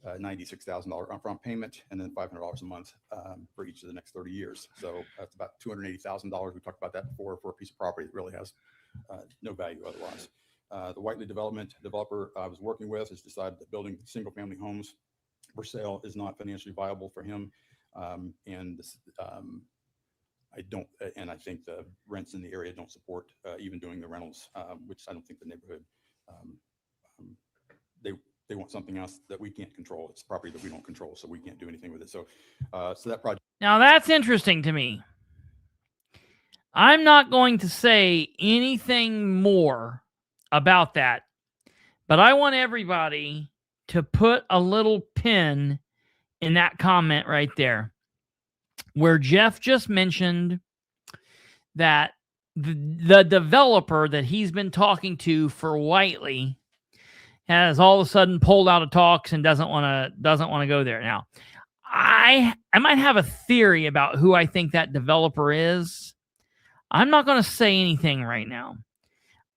$96,000 upfront payment, and then $500 a month for each of the next 30 years. So that's about $280,000. We talked about that before for a piece of property that really has no value otherwise. The Whiteley developer I was working with has decided that building single-family homes for sale is not financially viable for him, and I think the rents in the area don't support even doing the rentals, which I don't think the neighborhood. They want something else that we can't control. It's property that we don't control, so we can't do anything with it. So, so that project. Now that's interesting to me. I'm not going to say anything more about that, but I want everybody to put a little pin in that comment right there, where Jeff just mentioned that the developer that he's been talking to for Whiteley has all of a sudden pulled out of talks and doesn't want to go there. Now, I might have a theory about who I think that developer is. I'm not going to say anything right now.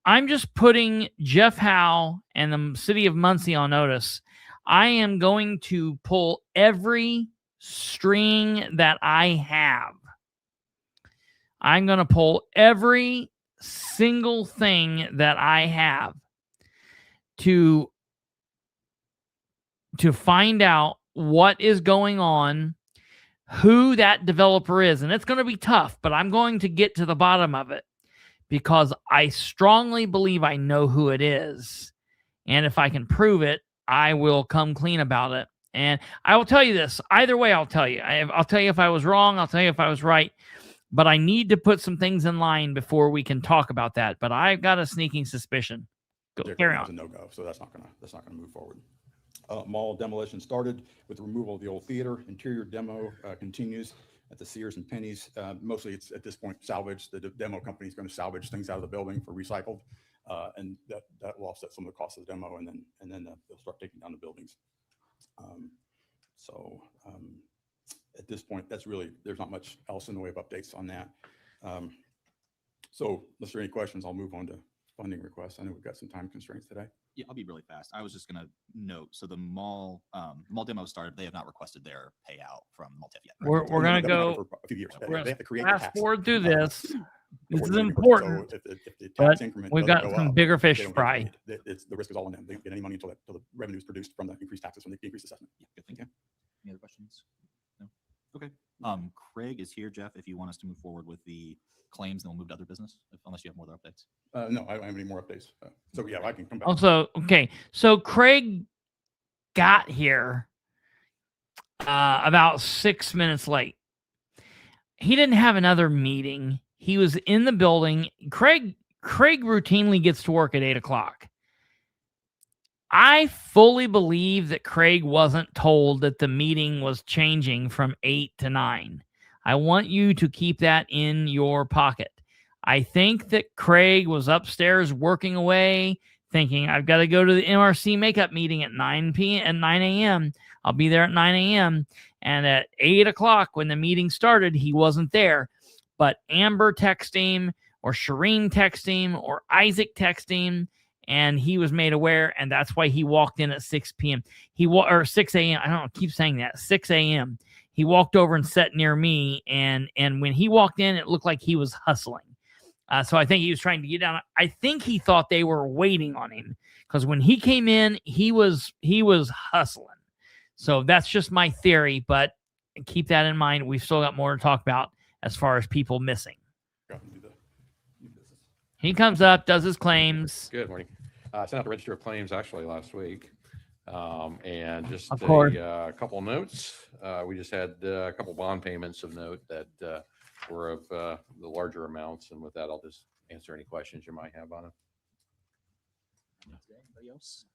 I'm just putting Jeff Howe and the city of Muncie on notice. I am going to pull every string that I have. I'm going to pull every single thing that I have to find out what is going on, who that developer is. And it's going to be tough, but I'm going to get to the bottom of it because I strongly believe I know who it is. And if I can prove it, I will come clean about it. And I will tell you this. Either way, I'll tell you. I'll tell you if I was wrong. I'll tell you if I was right. But I need to put some things in line before we can talk about that. But I've got a sneaking suspicion. Carry on. A no-go, so that's not gonna move forward. Mall demolition started with the removal of the old theater. Interior demo continues at the Sears and Pennies. Mostly, it's at this point salvaged. The demo company is going to salvage things out of the building for recycled, and that will offset some of the cost of the demo, and then they'll start taking down the buildings. At this point, there's not much else in the way of updates on that. So unless there are any questions, I'll move on to funding requests. I know we've got some time constraints today. Yeah, I'll be really fast. I was just going to note, so the mall demo started, they have not requested their payout from Multif yet. We're going to go for a few years. We're They have to create the fast tax. forward through this. This is So important, if the but tax increment we've doesn't got go some up, bigger they fish don't to get fry. paid. The risk is all on them. They don't get any money until the revenue is produced from the increased taxes from the increased assessment. Yeah, good. Thank you. Any other questions? No? Okay. Craig is here, Jeff, if you want us to move forward with the claims, then we'll move to other business, unless you have more other updates. No, I don't have any more updates. So yeah, I can come back. Also, okay, so Craig got here about 6 minutes late. He didn't have another meeting. He was in the building. Craig routinely gets to work at 8 o'clock. I fully believe that Craig wasn't told that the meeting was changing from 8 to 9. I want you to keep that in your pocket. I think that Craig was upstairs working away, thinking, I've got to go to the MRC makeup meeting at 9 a.m. I'll be there at 9 a.m. And at 8 o'clock, when the meeting started, he wasn't there. But Amber texted him, or Shireen texted him or Isaac texted him, and he was made aware, and that's why he walked in at 6 p.m. Or 6 a.m. I don't know, keep saying that, 6 a.m. He walked over and sat near me, and when he walked in, it looked like he was hustling. So I think he was trying to get down. I think he thought they were waiting on him, because when he came in, he was hustling. So that's just my theory, but keep that in mind. We've still got more to talk about as far as people missing. He comes up, does his claims. Good morning. I sent out the register of claims actually last week. And just Of course. a couple of notes. We just had a couple bond payments of note that were of the larger amounts. And with that, I'll just answer any questions you might have on it. Anybody else?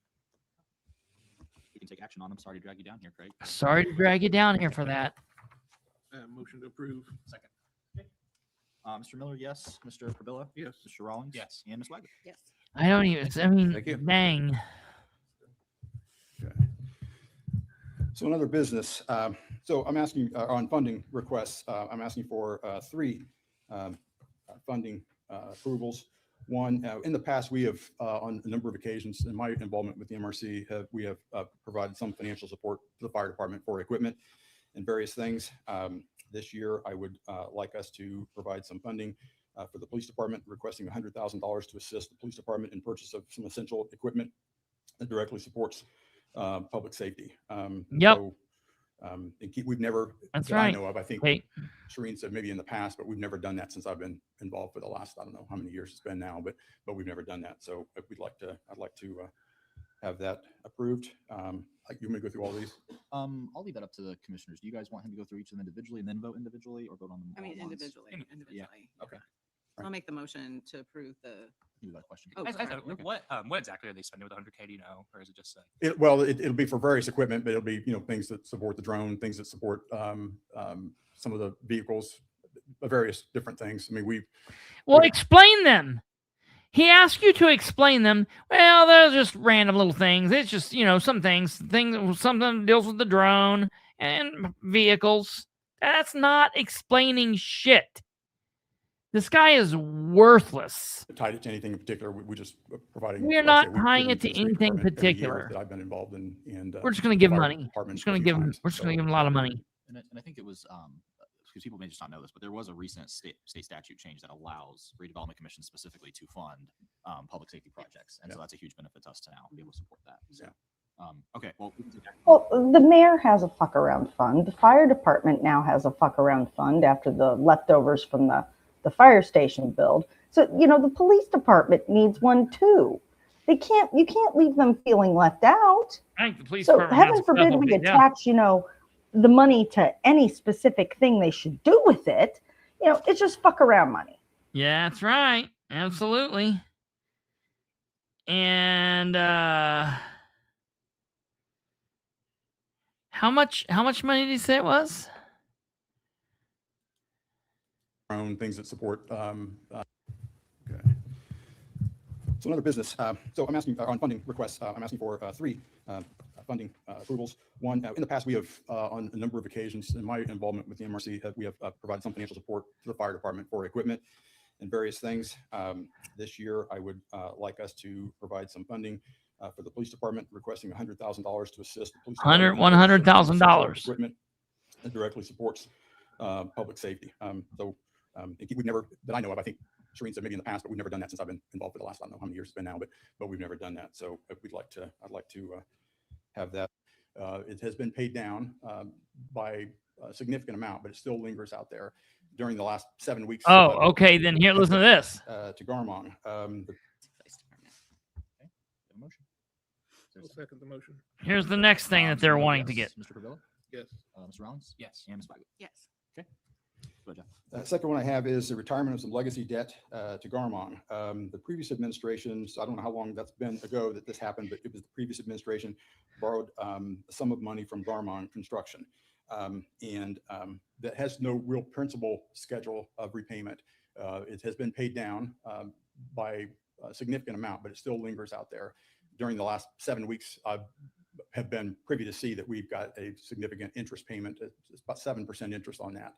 You can take action on them. Sorry to drag you down here, Craig. Sorry to drag you down here for that. Motion to approve. Second. Mr. Miller, yes. Mr. Pabilla? Yes. Mr. Rawlings? Yes. And Ms. Wagner? Yes. I don't even, I mean, Thank you. dang. So another business. So I'm asking on funding requests. I'm asking for 3 funding approvals. One, in the past, we have on a number of occasions in my involvement with the MRC, we have provided some financial support to the fire department for equipment and various things. This year, I would like us to provide some funding for the police department, requesting $100,000 to assist the police department in purchase of some essential equipment that directly supports public safety. Yep. So, we've never, That's that right. I know of, I think Hey. Shireen said maybe in the past, but we've never done that since I've been involved for the last, I don't know how many years it's been now, but we've never done that. So if I'd like to have that approved. You want me to go through all these? I'll leave that up to the commissioners. Do you guys want him to go through each of them individually and then vote individually, or vote on them? I mean, all at once? individually. Yeah. Okay. I'll make the motion to approve the. You that question. Oh, sorry. Okay. What exactly are they spending with 100K? Do you know, or is it just It'll be for various equipment, but it'll be, things that support the drone, things that support some of the vehicles, various different things. I mean, Well, explain them. He asked you to explain them. Well, they're just random little things. It's just, some things, something deals with the drone and vehicles. That's not explaining shit. This guy is worthless. tied it to anything in particular. We just providing. We're like I not say, tying given it to the street anything department every year particular. That I've been involved in, and We're just going to give him fire money. We're department just going a to few give him. times. We're just going to So, give him a lot of money. And I think it was, because people may just not know this, but there was a recent state statute change that allows redevelopment commissions specifically to fund public safety projects. And so that's a huge benefit to us to now be able to support that. So, okay, well, we can take action. Well, the mayor has a fuck around fund. The fire department now has a fuck around fund after the leftovers from the fire station build. So, the police department needs one too. You can't leave them feeling left out. I think the police So department has heaven stuff forbid over we there, yeah. attach, the money to any specific thing they should do with it. It's just fuck around money. Yeah, that's right. Absolutely. And how much money did he say it was? Drone, things that support. Okay. So another business. So I'm asking on funding requests. I'm asking for 3 funding approvals. One, in the past, we have on a number of occasions in my involvement with the MRC, we have provided some financial support to the fire department for equipment and various things. This year, I would like us to provide some funding for the police department, requesting $100,000 to assist the police department in $100,000. equipment that directly supports public safety. We've never, that I know of, I think Shireen said maybe in the past, but we've never done that since I've been involved for the last, I don't know how many years it's been now, but we've never done that. So if I'd like to have that. It has been paid down by a significant amount, but it still lingers out there during the last 7 weeks. Oh, okay. Then here, listen to this. To Garmong. I'll second the motion. Here's the next thing that they're wanting to get. Mr. Pavilla? Yes. Mr. Rollins? Yes. And Ms. Wagner? Yes. Okay. Go ahead, Jeff. Second one I have is the retirement of some legacy debt to Garmong. The previous administrations, I don't know how long that's been ago that this happened, but it was the previous administration borrowed a sum of money from Garmong Construction. That has no real principal schedule of repayment. It has been paid down by a significant amount, but it still lingers out there. During the last 7 weeks, I have been privy to see that we've got a significant interest payment. It's about 7% interest on that.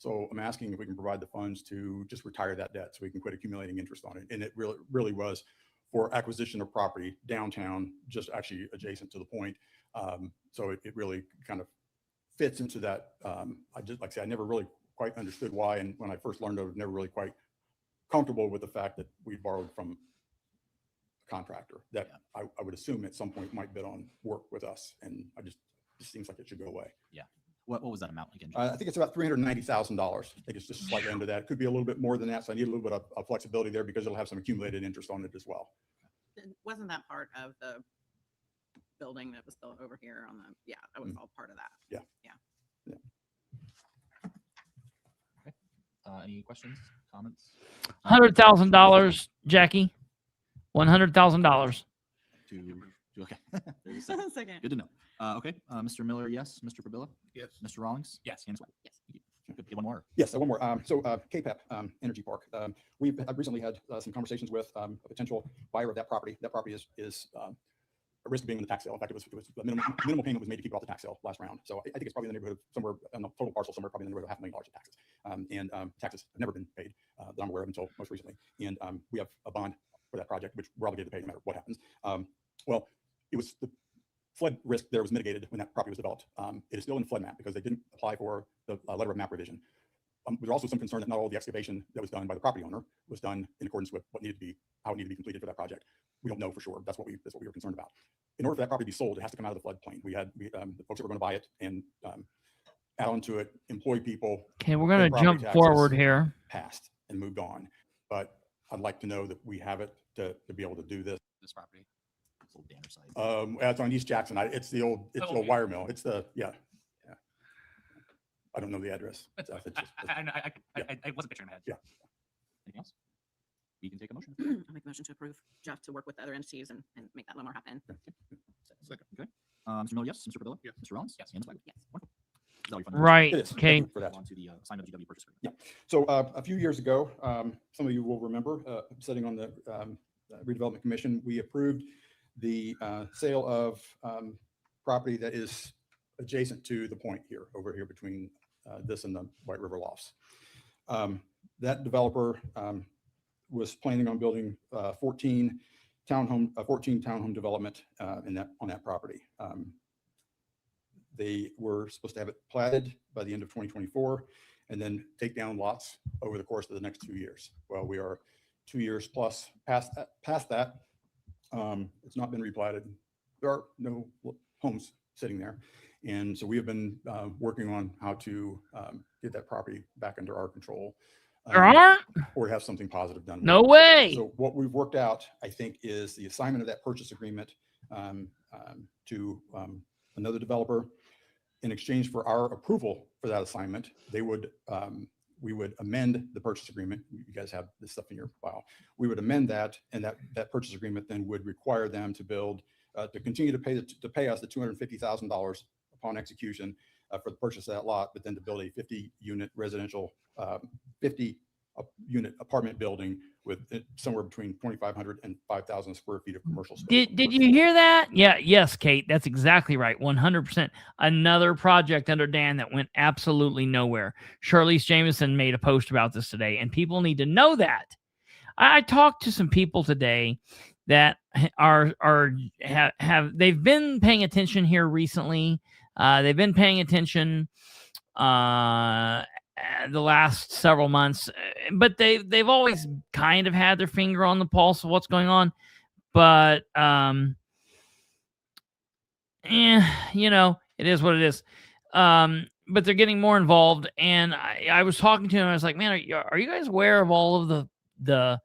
So I'm asking if we can provide the funds to just retire that debt so we can quit accumulating interest on it. And it really was for acquisition of property downtown, just actually adjacent to the point. So it really kind of fits into that. I just, like I said, I never really quite understood why. And when I first learned of it, never really quite comfortable with the fact that we borrowed from a contractor that I would assume at some point might bid on work with us. And it seems like it should go away. Yeah. What was that amount again? I think it's about $390,000. I think it's just slightly under that. It could be a little bit more than that. So I need a little bit of flexibility there because it'll have some accumulated interest on it as well. Wasn't that part of the building that was built over here on the, yeah, that was all part of that. Yeah. Yeah. Any questions, comments? $100,000, Jackie. $100,000. Okay. Second. Good to know. Okay. Mr. Miller, yes. Mr. Pabilla? Yes. Mr. Rawlings? Yes. And Yes. Good. One more. Yes, one more. So KPEP Energy Park. We've recently had some conversations with a potential buyer of that property. That property is a risk of being in the tax sale. In fact, it was a minimal payment was made to keep it off the tax sale last round. So I think it's probably in the neighborhood of somewhere on the total parcel, somewhere probably in the neighborhood of $500,000 of taxes. And taxes have never been paid that I'm aware of until most recently. And we have a bond for that project, which we're obligated to pay no matter what happens. Well, it was the flood risk there was mitigated when that property was developed. It is still in the flood map because they didn't apply for the letter of map revision. There's also some concern that not all the excavation that was done by the property owner was done in accordance with what needed to be, how it needed to be completed for that project. We don't know for sure. That's what we were concerned about. In order for that property to be sold, it has to come out of the floodplain. The folks that were going to buy it and add on to it, employ people. Okay, we're going to jump forward here. Passed and moved on, but I'd like to know that we have it to be able to do this. This property. It's old Danner site. It's on East Jackson. It's the old wire mill. It's the I don't know the address. I wasn't picturing my head. Yeah. Anything else? We can take a motion. I'll make a motion to approve Jeff to work with other entities and make that more happen. Second. Okay. Mr. Miller, yes. Mr. Pabilla? Yes. Mr. Rollins? Yes. And Ms. Wagner? Yes. Wonderful. Is that what you funded? Right. It is. Okay. For that. On to the assignment of GW purchase agreement. Yeah. So a few years ago, some of you will remember sitting on the redevelopment commission, we approved the sale of property that is adjacent to the point here, over here between this and the White River Lofts. That developer was planning on building 14 townhome development on that property. They were supposed to have it platted by the end of 2024 and then take down lots over the course of the next 2 years. Well, we are 2 years plus past that. It's not been replatted. There are no homes sitting there. And so we have been working on how to get that property back under our control. There are? Or have something positive done. No way. So what we've worked out, I think, is the assignment of that purchase agreement to another developer. In exchange for our approval for that assignment, we would amend the purchase agreement. You guys have this stuff in your file. We would amend that, and that purchase agreement then would require them to build, to continue to pay us the $250,000 upon execution for the purchase of that lot, but then to build a 50-unit residential, 50-unit apartment building with somewhere between 2,500 and 5,000 square feet of commercial space. Did you hear that? Yeah. Yes, Kate. That's exactly right. 100%. Another project under Dan that went absolutely nowhere. Charlize Jameson made a post about this today, and people need to know that. I talked to some people today that they've been paying attention here recently. They've been paying attention the last several months, but they've always kind of had their finger on the pulse of what's going on. But it is what it is. But they're getting more involved, and I was talking to him. I was like, man, are you guys aware of all of the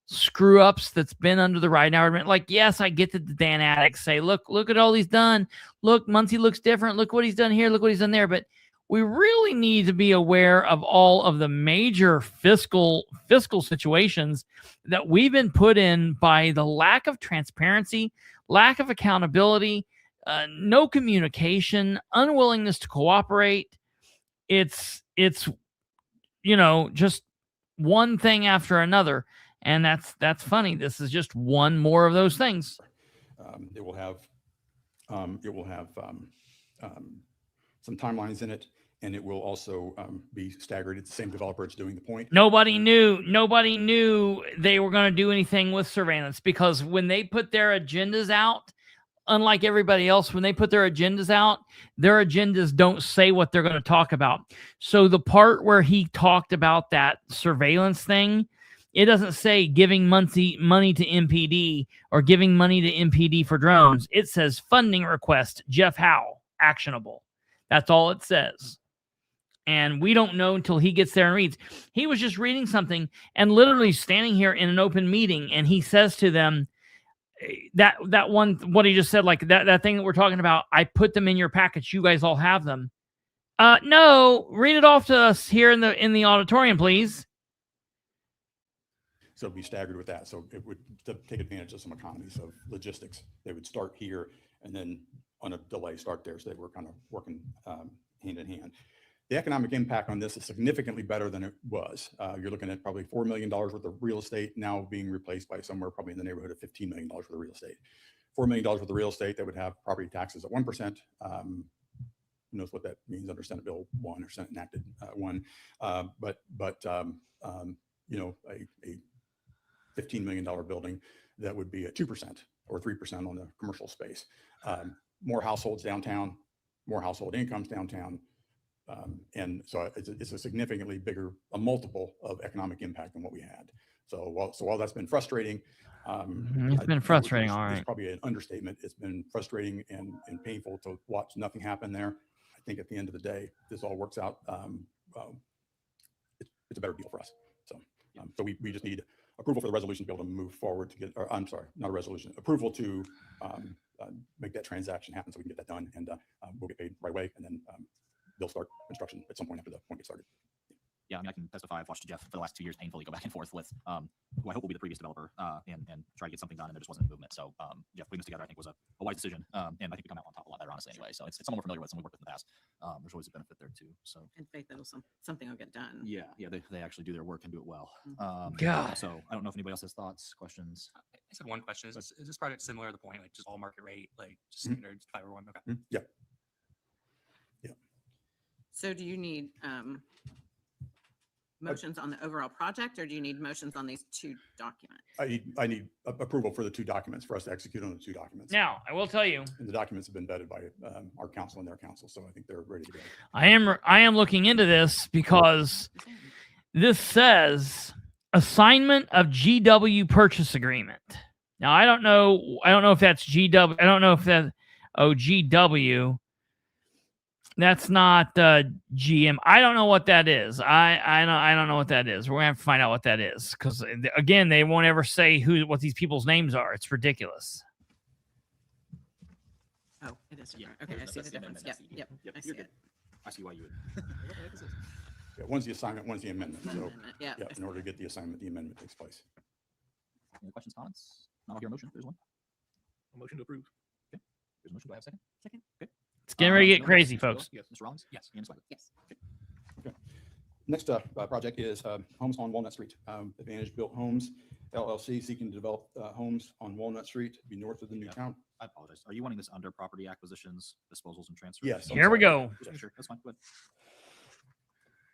screw ups that's been under the Ridenour agreement? Like, yes, I get that the Dan addicts say, look at all he's done. Look, Muncie looks different. Look what he's done here. Look what he's done there. But we really need to be aware of all of the major fiscal situations that we've been put in by the lack of transparency, lack of accountability, no communication, unwillingness to cooperate. It's just one thing after another. And that's funny. This is just one more of those things. It will have some timelines in it, And it will also be staggered. It's the same developer that's doing the point. Nobody knew they were going to do anything with surveillance, because when they put their agendas out, unlike everybody else, when they put their agendas don't say what they're going to talk about. So the part where he talked about that surveillance thing, it doesn't say giving money to MPD or giving money to MPD for drones. It says funding request, Jeff Howe, actionable. That's all it says. And we don't know until he gets there and reads. He was just reading something and literally standing here in an open meeting, and he says to them, that one, what he just said, like that thing that we're talking about, I put them in your package. You guys all have them. No, read it off to us here in the auditorium, please. So it'd be staggered with that. So it would take advantage of some economies of logistics. They would start here and then on a delay start there. So they were kind of working hand in hand. The economic impact on this is significantly better than it was. You're looking at probably $4 million worth of real estate now being replaced by somewhere probably in the neighborhood of $15 million worth of real estate. $4 million worth of real estate that would have property taxes at 1%. Who knows what that means under Senate Bill 1 or Senate Enacted 1. You know, a $15 million building that would be at 2% or 3% on the commercial space. More households downtown, more household incomes downtown. And so it's a significantly bigger, a multiple of economic impact than what we had. So while that's been frustrating, it's been frustrating. All right. It's probably an understatement. It's been frustrating and painful to watch nothing happen there. I think at the end of the day, this all works out. It's a better deal for us. So we just need approval for the resolution to be able to move forward to get, or I'm sorry, not a resolution, approval to make that transaction happen so we can get that done, and we'll get paid right away, and then they'll start construction at some point after the point gets started. Yeah, I mean, I can testify. I've watched Jeff for the last 2 years painfully go back and forth with who I hope will be the previous developer and try to get something done, and there just wasn't movement. So Jeff putting this together, I think, was a wise decision, and I think we come out on top a lot better, honestly, anyway. So it's someone we're familiar with, someone we've worked with in the past. There's always a benefit there too. So in faith that something will get done. yeah, they actually do their work and do it well. God. So I don't know if anybody else has thoughts, questions. I just had one question. Is this project similar to the point, like just all market rate, like just Mhm. standard 501? Okay. Yeah. So do you need motions on the overall project, or do you need motions on these two documents? I need approval for the two documents for us to execute on the two documents. Now, I will tell you, And the documents have been vetted by our counsel and their counsel, so I think they're ready to go. I am looking into this because this says assignment of GW purchase agreement. Now, I don't know if that's GW. I don't know if that GW. That's not GM. I don't know what that is. I don't know what that is. We're gonna have to find out what that is, because again, they won't ever say what these people's names are. It's ridiculous. Oh, it is different. Okay, I see the difference. Yep, I see it. I see why you would. Yeah, one's the assignment, one's the amendment. So Amendment, yeah. in order to get the assignment, the amendment takes place. Any questions, comments? Not all your motion. There's one. A motion to approve. Okay. There's a motion. Do I have a second? Second. Okay. It's getting ready to get No crazy, Mr. Gullion? folks. Yes. Mr. Rollins? Yes. And Ms. Wagner? Yes. Next project is homes on Walnut Street. Advantage Built Homes LLC seeking to develop homes on Walnut Street to be north of the new town. I apologize. Are you wanting this under property acquisitions, disposals, and transfers? Yes. Here we go. Just making sure. That's fine. Go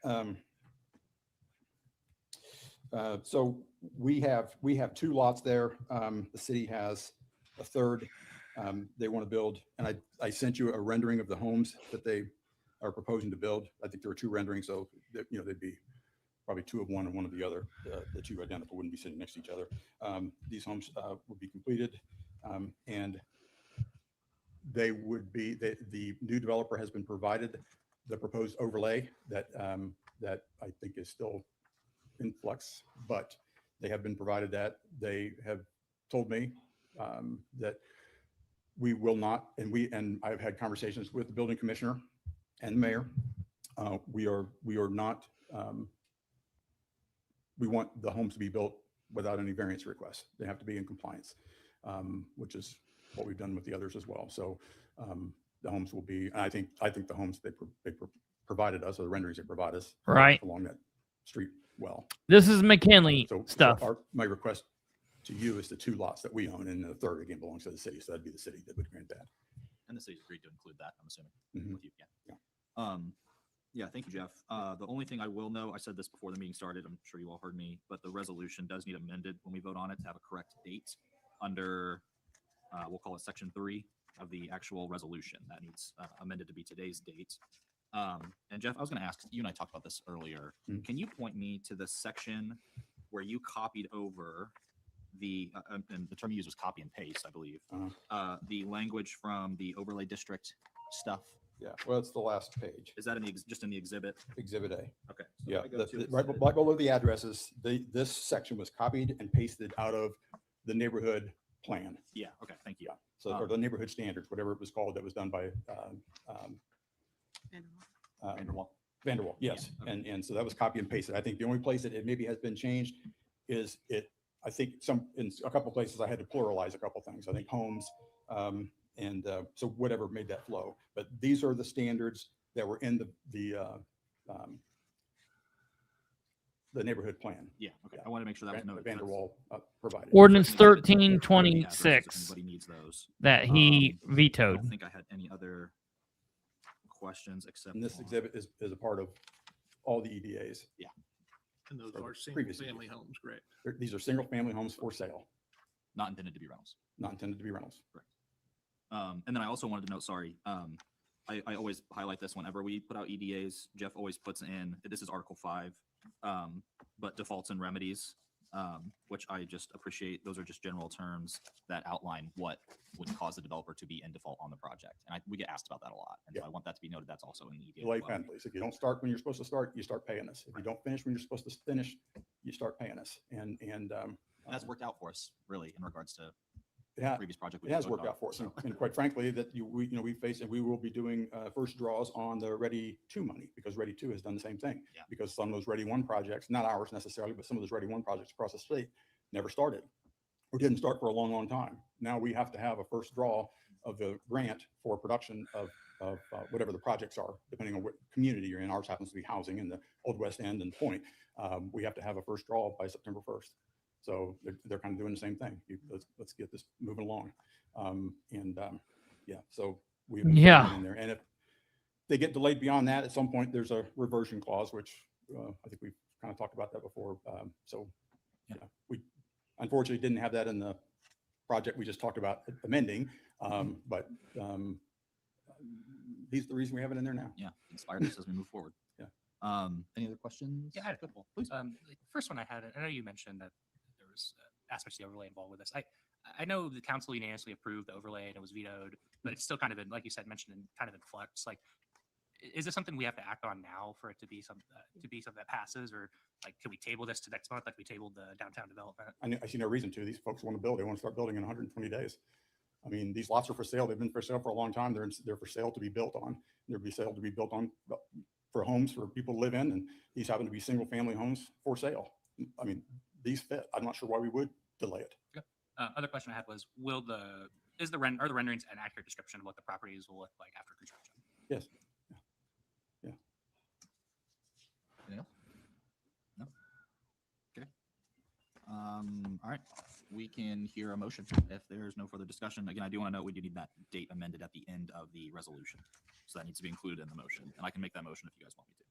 ahead. So we have two lots there. The city has a third. They want to build, and I sent you a rendering of the homes that they are proposing to build. I think there are two renderings, so that, they'd be probably two of one and one of the other. The two identical wouldn't be sitting next to each other. These homes would be completed, and they would be. The new developer has been provided the proposed overlay that I think is still in flux, but they have been provided that. They have told me that we will not, and I've had conversations with the building commissioner and the mayor. We are not. We want the homes to be built without any variance requests. They have to be in compliance, which is what we've done with the others as well. So the homes will be. I think the homes they provided us, or the renderings they provide us, Right along that street. Well, this is McKinley stuff. So my request to you is the two lots that we own, and the third again belongs to the city. So that'd be the city that would grant that. And the city's agreed to include that, I'm assuming, Mhm. with you. Yeah. Yeah, thank you, Jeff. The only thing I will know, I said this before the meeting started, I'm sure you all heard me, but the resolution does need amended when we vote on it to have a correct date under, we'll call it section 3 of the actual resolution. That needs amended to be today's date. And Jeff, I was going to ask, you and I talked about this earlier. Can you point me to the section where you copied over the, and the term you used was copy and paste, I believe, the language from the overlay district stuff? Yeah, well, it's the last page. Is that in the, just in the exhibit? Exhibit A. Okay. So Yeah, if I go to right exhibit- below the addresses, this section was copied and pasted out of the neighborhood plan. Yeah, okay, thank you. So, or the neighborhood standards, whatever it was called, that was done by Vanderwall, yes. And so that was copy and pasted. I think the only place that it maybe has been changed is I think in a couple of places I had to pluralize a couple of things. I think homes, so whatever made that flow. But these are the standards that were in the neighborhood plan. Yeah, okay. I want to make sure that was noted. Vanderwall provided. Ordinance Certainly, 1326 Anybody needs those. that he I vetoed. don't think I had any other questions except. And this one. exhibit is a part of all the EDAs. Yeah. And those Or are previous single-family homes, correct? These are single-family homes for sale, Not intended to be rentals. not intended to be rentals. And then I also wanted to note, sorry, I always highlight this whenever we put out EDAs. Jeff always puts in, this is Article 5, but defaults and remedies, which I just appreciate. Those are just general terms that outline what would cause the developer to be in default on the project. And we get asked about that a lot. And so I want that to be noted. That's also in the EDA. Delay as well. penalties. If you don't start when you're supposed to start, you start paying us. If you don't finish when you're supposed to finish, you start paying us. And That's worked out for us, really, in regards to it ha- previous project. it has worked out for us. And quite frankly, that we face, and we will be doing first draws on the Ready 2 money, because Ready 2 has done the same thing. Yeah. Because some of those Ready 1 projects, not ours necessarily, but some of those Ready 1 projects across the state never started or didn't start for a long, long time. Now we have to have a first draw of the grant for production of whatever the projects are, depending on what community you're in. Ours happens to be housing in the Old West End and Point. We have to have a first draw by September 1st. So they're kind of doing the same thing. Let's get this moving along. So we have Yeah. in there. And if they get delayed beyond that, at some point, there's a reversion clause, which I think we've kind of talked about that before. We unfortunately didn't have that in the project we just talked about amending, but these are the reason we have it in there now. Yeah, inspired us as we move forward. Yeah. Any other questions? Yeah, I had a couple. Please. The first one I had, I know you mentioned that there was aspects of the overlay involved with this. I know the council unanimously approved the overlay and it was vetoed, but it's still kind of in, like you said, mentioned in kind of in flux. Like, is this something we have to act on now for it to be something that passes, or like, can we table this to next month like we tabled the downtown development? I see no reason to. These folks want to build. They want to start building in 120 days. I mean, these lots are for sale. They've been for sale for a long time. They're for sale to be built on. They're for sale to be built on for homes for people to live in. And these happen to be single family homes for sale. I mean, these fit. I'm not sure why we would delay it. Okay. Other question I had was, are the renderings an accurate description of what the properties will look like after construction? Yes. Anything else? No? Okay. All right. We can hear a motion if there's no further discussion. Again, I do want to note we do need that date amended at the end of the resolution. So that needs to be included in the motion. And I can make that motion if you guys want me to.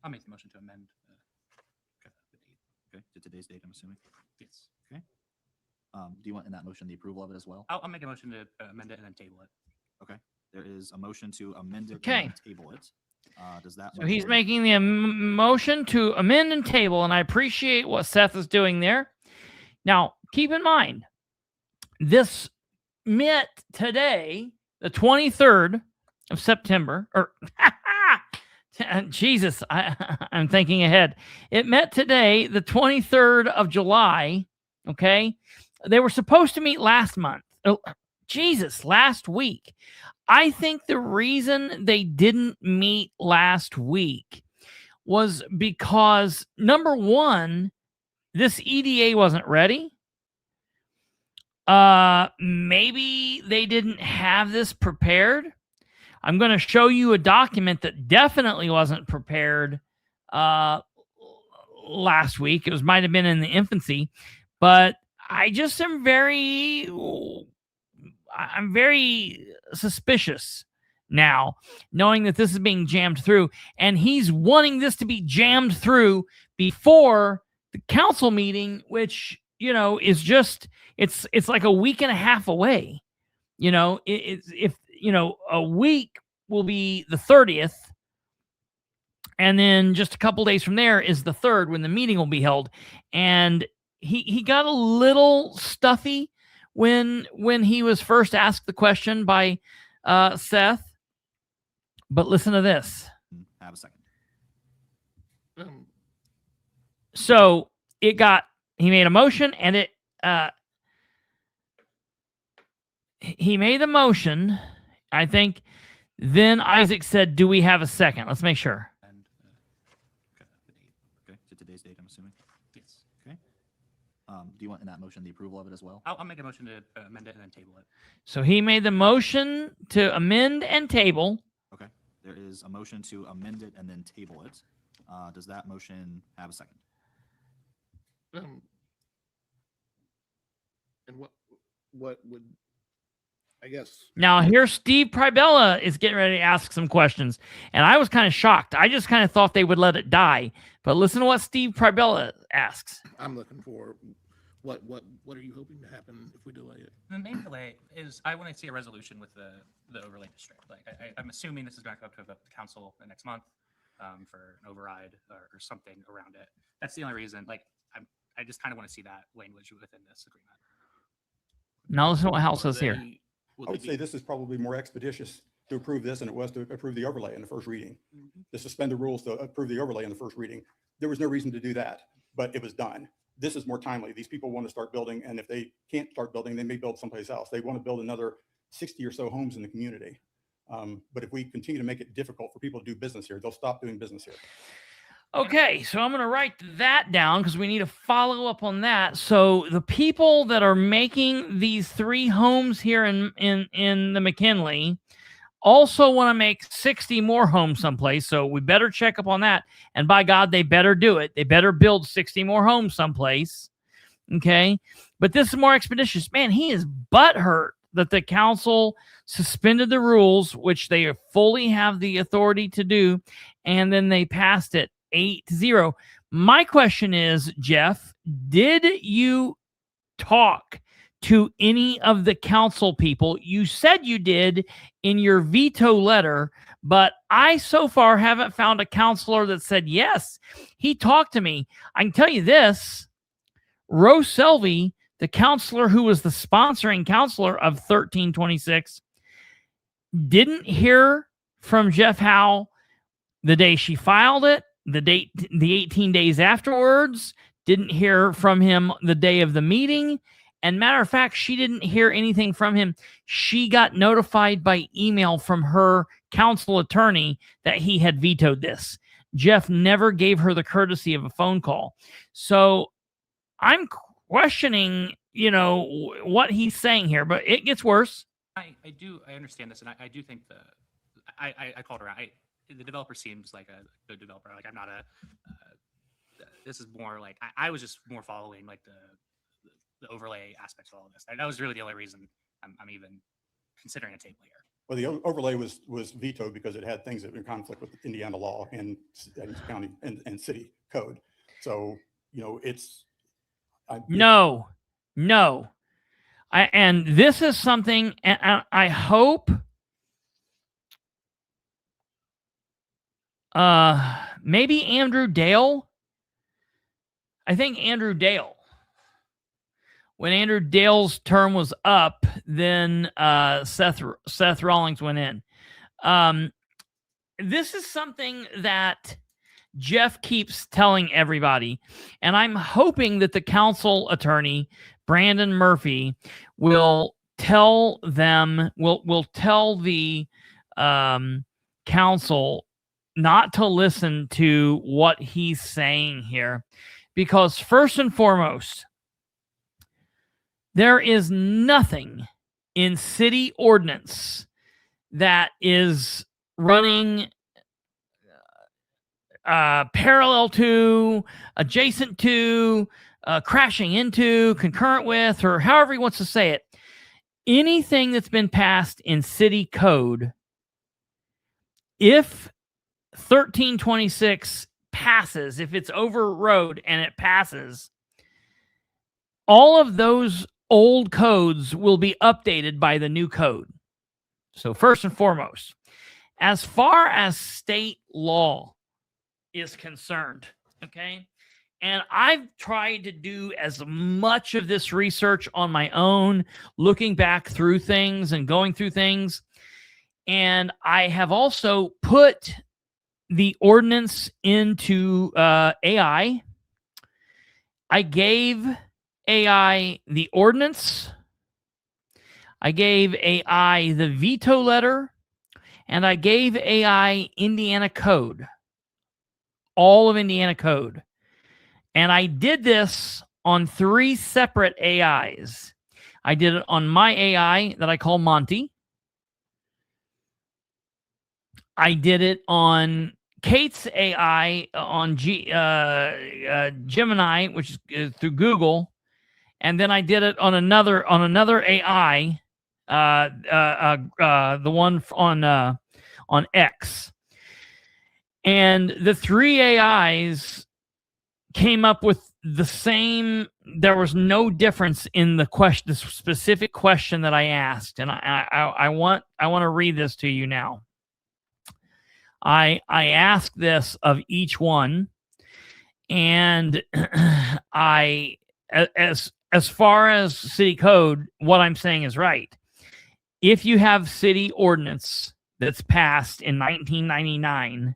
I'll make the motion to amend the date. Okay, to today's date, I'm assuming. Yes. Okay. Do you want in that motion the approval of it as well? I'll make a motion to amend it and then table it. Okay. There is a motion to amend it Okay. and table it. Does that? So he's motion- making the motion to amend and table, and I appreciate what Seth is doing there. Now, keep in mind, this met today, the 23rd of September, or Jesus, I'm thinking ahead. It met today, the 23rd of July. Okay. They were supposed to meet last month. Oh, Jesus, last week. I think the reason they didn't meet last week was because, number one, this EDA wasn't ready. Maybe they didn't have this prepared. I'm going to show you a document that definitely wasn't prepared last week. It might have been in the infancy, but I just am very suspicious now, knowing that this is being jammed through, and he's wanting this to be jammed through before the council meeting, which, you know, is just, it's like a week and a half away. You know, if, you know, a week will be the 30th, and then just a couple days from there is the 3rd when the meeting will be held. And he got a little stuffy when he was first asked the question by Seth. But listen to this. Have a second. So he made a motion, and he made the motion, I think. Then Isaac said, do we have a second? Let's make sure. Okay, to today's date, I'm assuming. Yes. Okay. Do you want in that motion the approval of it as well? I'll make a motion to amend it and then table it. So he made the motion to amend and table. Okay. There is a motion to amend it and then table it. Does that motion have a second? And what would, I guess. Now, here Steve Pribella is getting ready to ask some questions, and I was kind of shocked. I just kind of thought they would let it die. But listen to what Steve Pribella asks. I'm looking for what are you hoping to happen if we delay it? The main delay is I want to see a resolution with the overlay district. Like I'm assuming this is going to go up to the council next month for an override or something around it. That's the only reason. Like I just kind of want to see that language within this agreement. Now listen to what Hal says here. I would say this is probably more expeditious to approve this than it was to approve the overlay in the first reading. To suspend the rules to approve the overlay in the first reading. There was no reason to do that, but it was done. This is more timely. These people want to start building, and if they can't start building, they may build someplace else. They want to build another 60 or so homes in the community. But if we continue to make it difficult for people to do business here, they'll stop doing business here. Okay, so I'm going to write that down because we need to follow up on that. So the people that are making these 3 homes here in the McKinley also want to make 60 more homes someplace. So we better check up on that. And by God, they better do it. They better build 60 more homes someplace. Okay, but this is more expeditious. Man, he is butthurt that the council suspended the rules, which they fully have the authority to do, and then they passed it 8-0. My question is, Jeff, did you talk to any of the council people? You said you did in your veto letter, but I so far haven't found a counselor that said, yes, he talked to me. I can tell you this, Rose Selvey, the counselor who was the sponsoring counselor of 1326, didn't hear from Jeff Howe the day she filed it, the 18 days afterwards, didn't hear from him the day of the meeting. And matter of fact, she didn't hear anything from him. She got notified by email from her council attorney that he had vetoed this. Jeff never gave her the courtesy of a phone call. So I'm questioning, you know, what he's saying here, but it gets worse. I understand this, and I do think I called her out. The developer seems like a good developer. Like I'm not this is more like I was just more following like the overlay aspects of all of this. That was really the only reason I'm even considering a table here. Well, the overlay was vetoed because it had things that were in conflict with Indiana law and county and city code. So, you know, No. And this is something, and I hope maybe Andrew Dale. I think Andrew Dale. When Andrew Dale's term was up, then Seth Rawlings went in. This is something that Jeff keeps telling everybody, and I'm hoping that the council attorney, Brandon Murphy, will tell them, will tell the council not to listen to what he's saying here. Because first and foremost, there is nothing in city ordinance that is running parallel to, adjacent to, crashing into, concurrent with, or however he wants to say it. Anything that's been passed in city code if 1326 passes, if it's overrode and it passes, all of those old codes will be updated by the new code. So first and foremost, as far as state law is concerned, okay, and I've tried to do as much of this research on my own, looking back through things and going through things, and I have also put the ordinance into AI. I gave AI the ordinance. I gave AI the veto letter, and I gave AI Indiana code, all of Indiana code. And I did this on 3 separate AIs. I did it on my AI that I call Monty. I did it on Kate's AI on Gemini, which is through Google. And then I did it on another AI, the one on X. And the 3 AIs came up with the same. There was no difference in the question, the specific question that I asked. And I want to read this to you now. I asked this of each one, and as far as city code, what I'm saying is right. If you have city ordinance that's passed in 1999,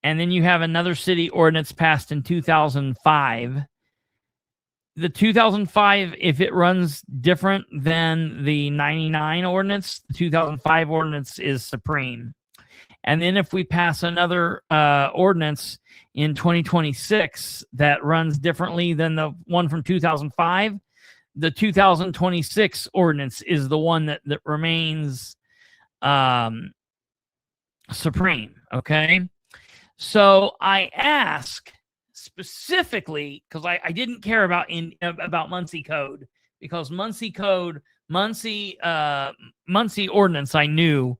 and then you have another city ordinance passed in 2005, the 2005, if it runs different than the 99 ordinance, the 2005 ordinance is supreme. And then if we pass another ordinance in 2026 that runs differently than the one from 2005, the 2026 ordinance is the one that remains supreme, okay? So I ask specifically, because I didn't care about Muncie code, because Muncie code, Muncie ordinance, I knew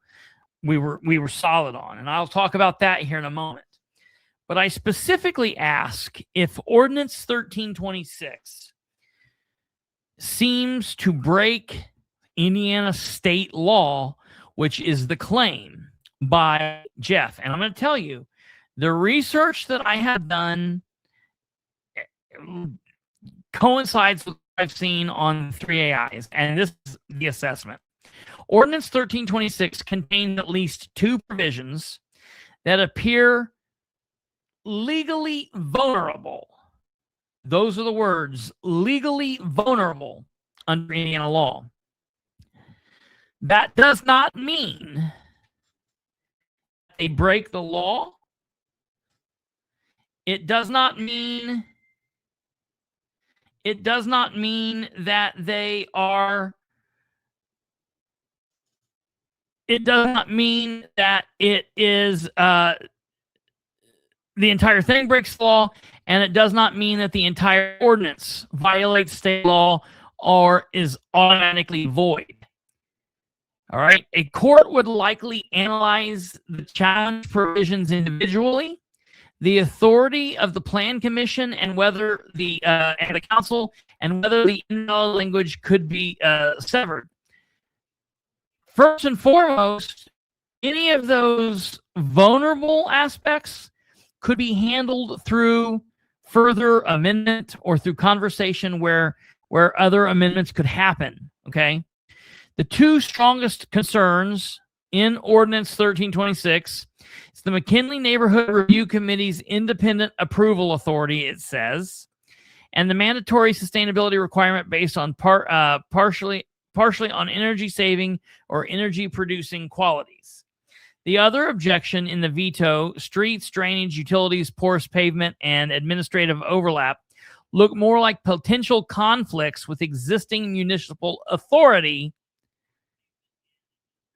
we were solid on, and I'll talk about that here in a moment. But I specifically ask if Ordinance 1326 seems to break Indiana state law, which is the claim by Jeff. And I'm going to tell you, the research that I have done coincides with what I've seen on 3 AIs, and this is the assessment. Ordinance 1326 contains at least 2 provisions that appear legally vulnerable. Those are the words, legally vulnerable under Indiana law. That does not mean they break the law. It does not mean that they are. It does not mean that it is the entire thing breaks the law, and it does not mean that the entire ordinance violates state law or is automatically void. All right. A court would likely analyze the challenge provisions individually, the authority of the Plan Commission, and whether the council, and whether the invalid language could be severed. First and foremost, any of those vulnerable aspects could be handled through further amendment or through conversation where other amendments could happen, okay? The 2 strongest concerns in Ordinance 1326 is the McKinley Neighborhood Review Committee's independent approval authority, it says, and the mandatory sustainability requirement based on partially on energy saving or energy producing qualities. The other objection in the veto, streets, drainage, utilities, porous pavement, and administrative overlap, look more like potential conflicts with existing municipal authority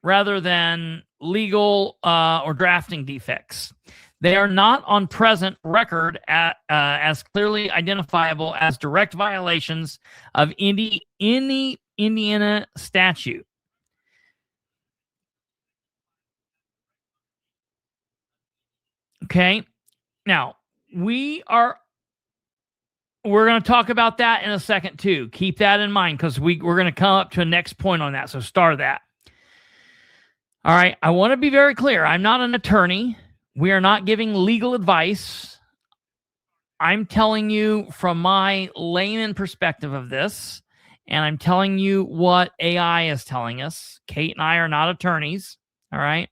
rather than legal or drafting defects. They are not on present record as clearly identifiable as direct violations of any Indiana statute. Okay. Now we're going to talk about that in a second too. Keep that in mind because we're going to come up to a next point on that. So start that. All right. I want to be very clear. I'm not an attorney. We are not giving legal advice. I'm telling you from my layman perspective of this, and I'm telling you what AI is telling us. Kate and I are not attorneys. All right.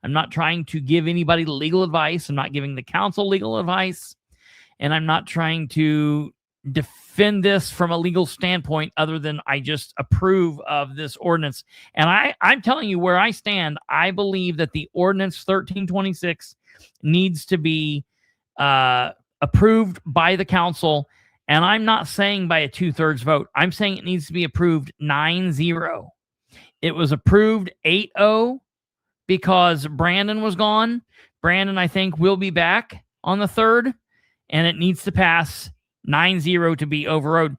I'm not trying to give anybody legal advice. I'm not giving the council legal advice. And I'm not trying to defend this from a legal standpoint other than I just approve of this ordinance. And I'm telling you where I stand. I believe that the ordinance 1326 needs to be approved by the council. And I'm not saying by a 2/3 vote. I'm saying it needs to be approved 9-0. It was approved 8-0 because Brandon was gone. Brandon, I think, will be back on the 3rd, and it needs to pass 9-0 to be overrode.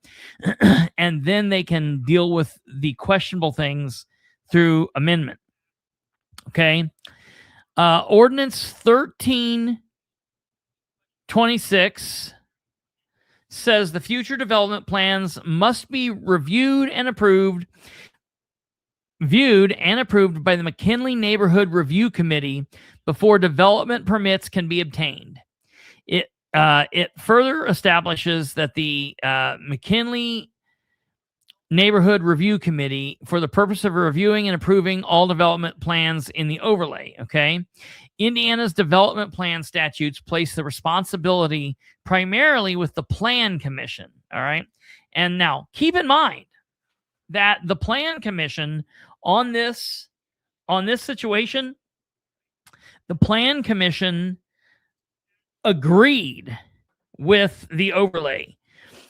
And then they can deal with the questionable things through amendment. Okay. Ordinance 1326 says the future development plans must be viewed and approved by the McKinley Neighborhood Review Committee before development permits can be obtained. It further establishes that the McKinley Neighborhood Review Committee, for the purpose of reviewing and approving all development plans in the overlay, okay? Indiana's development plan statutes place the responsibility primarily with the Plan Commission, all right? And now, keep in mind that the Plan Commission on this situation, the Plan Commission agreed with the overlay.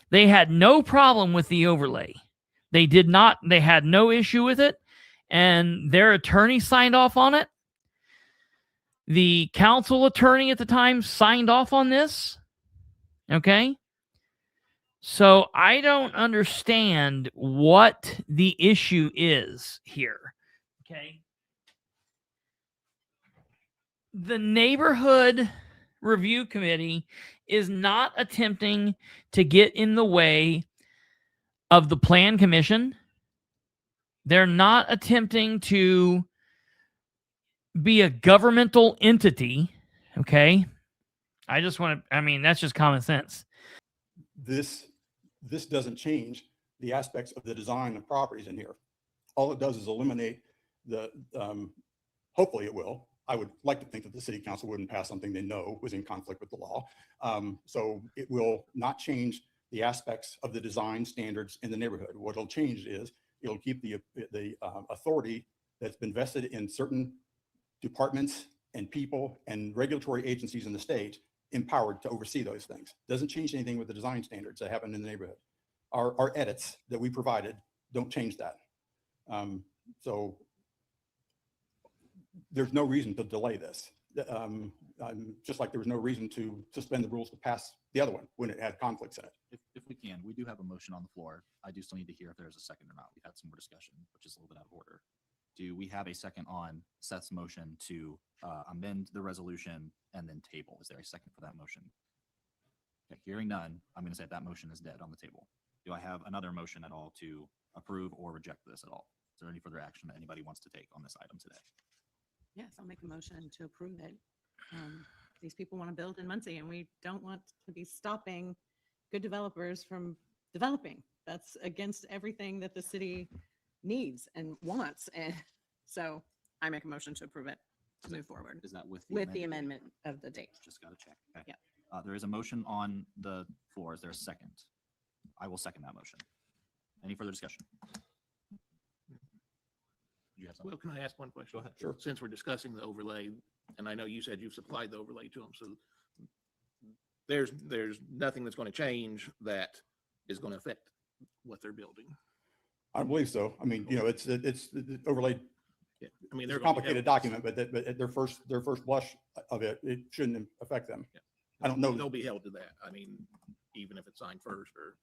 They had no problem with the overlay. They had no issue with it, and their attorney signed off on it. The council attorney at the time signed off on this. Okay? So I don't understand what the issue is here. Okay? The Neighborhood Review Committee is not attempting to get in the way of the Plan Commission. They're not attempting to be a governmental entity. Okay. That's just common sense. This doesn't change the aspects of the design of properties in here. All it does is eliminate the, hopefully it will. I would like to think that the city council wouldn't pass something they know was in conflict with the law. So it will not change the aspects of the design standards in the neighborhood. What it'll change is it'll keep the authority that's been vested in certain departments and people and regulatory agencies in the state empowered to oversee those things. Doesn't change anything with the design standards that happen in the neighborhood. Our edits that we provided don't change that. So there's no reason to delay this. Just like there was no reason to suspend the rules to pass the other one when it had conflicts in it. If we can, we do have a motion on the floor. I do still need to hear if there's a second or not. We've had some more discussion, which is a little bit out of order. Do we have a second on Seth's motion to amend the resolution and then table? Is there a second for that motion? Okay, hearing none, I'm going to say that motion is dead on the table. Do I have another motion at all to approve or reject this at all? Is there any further action that anybody wants to take on this item today? Yes, I'll make a motion to approve it. These people want to build in Muncie, and we don't want to be stopping good developers from developing. That's against everything that the city needs and wants. And so I make a motion to approve it to move forward. Is that with the amendment of the date? Just got to check. Okay. Yeah. There is a motion on the floor. Is there a second? I will second that motion. Any further discussion? You have something? Well, can I ask one question? Go ahead. Sure. Since we're discussing the overlay, and I know you said you've supplied the overlay to them, so there's nothing that's going to change that is going to affect what they're building. I believe so. I mean, it's overlaid. Yeah. I mean, It's they're a complicated document, but their first blush of it, it shouldn't affect them. Yeah. I don't know. They'll be held to that. I mean, even if it's signed first or.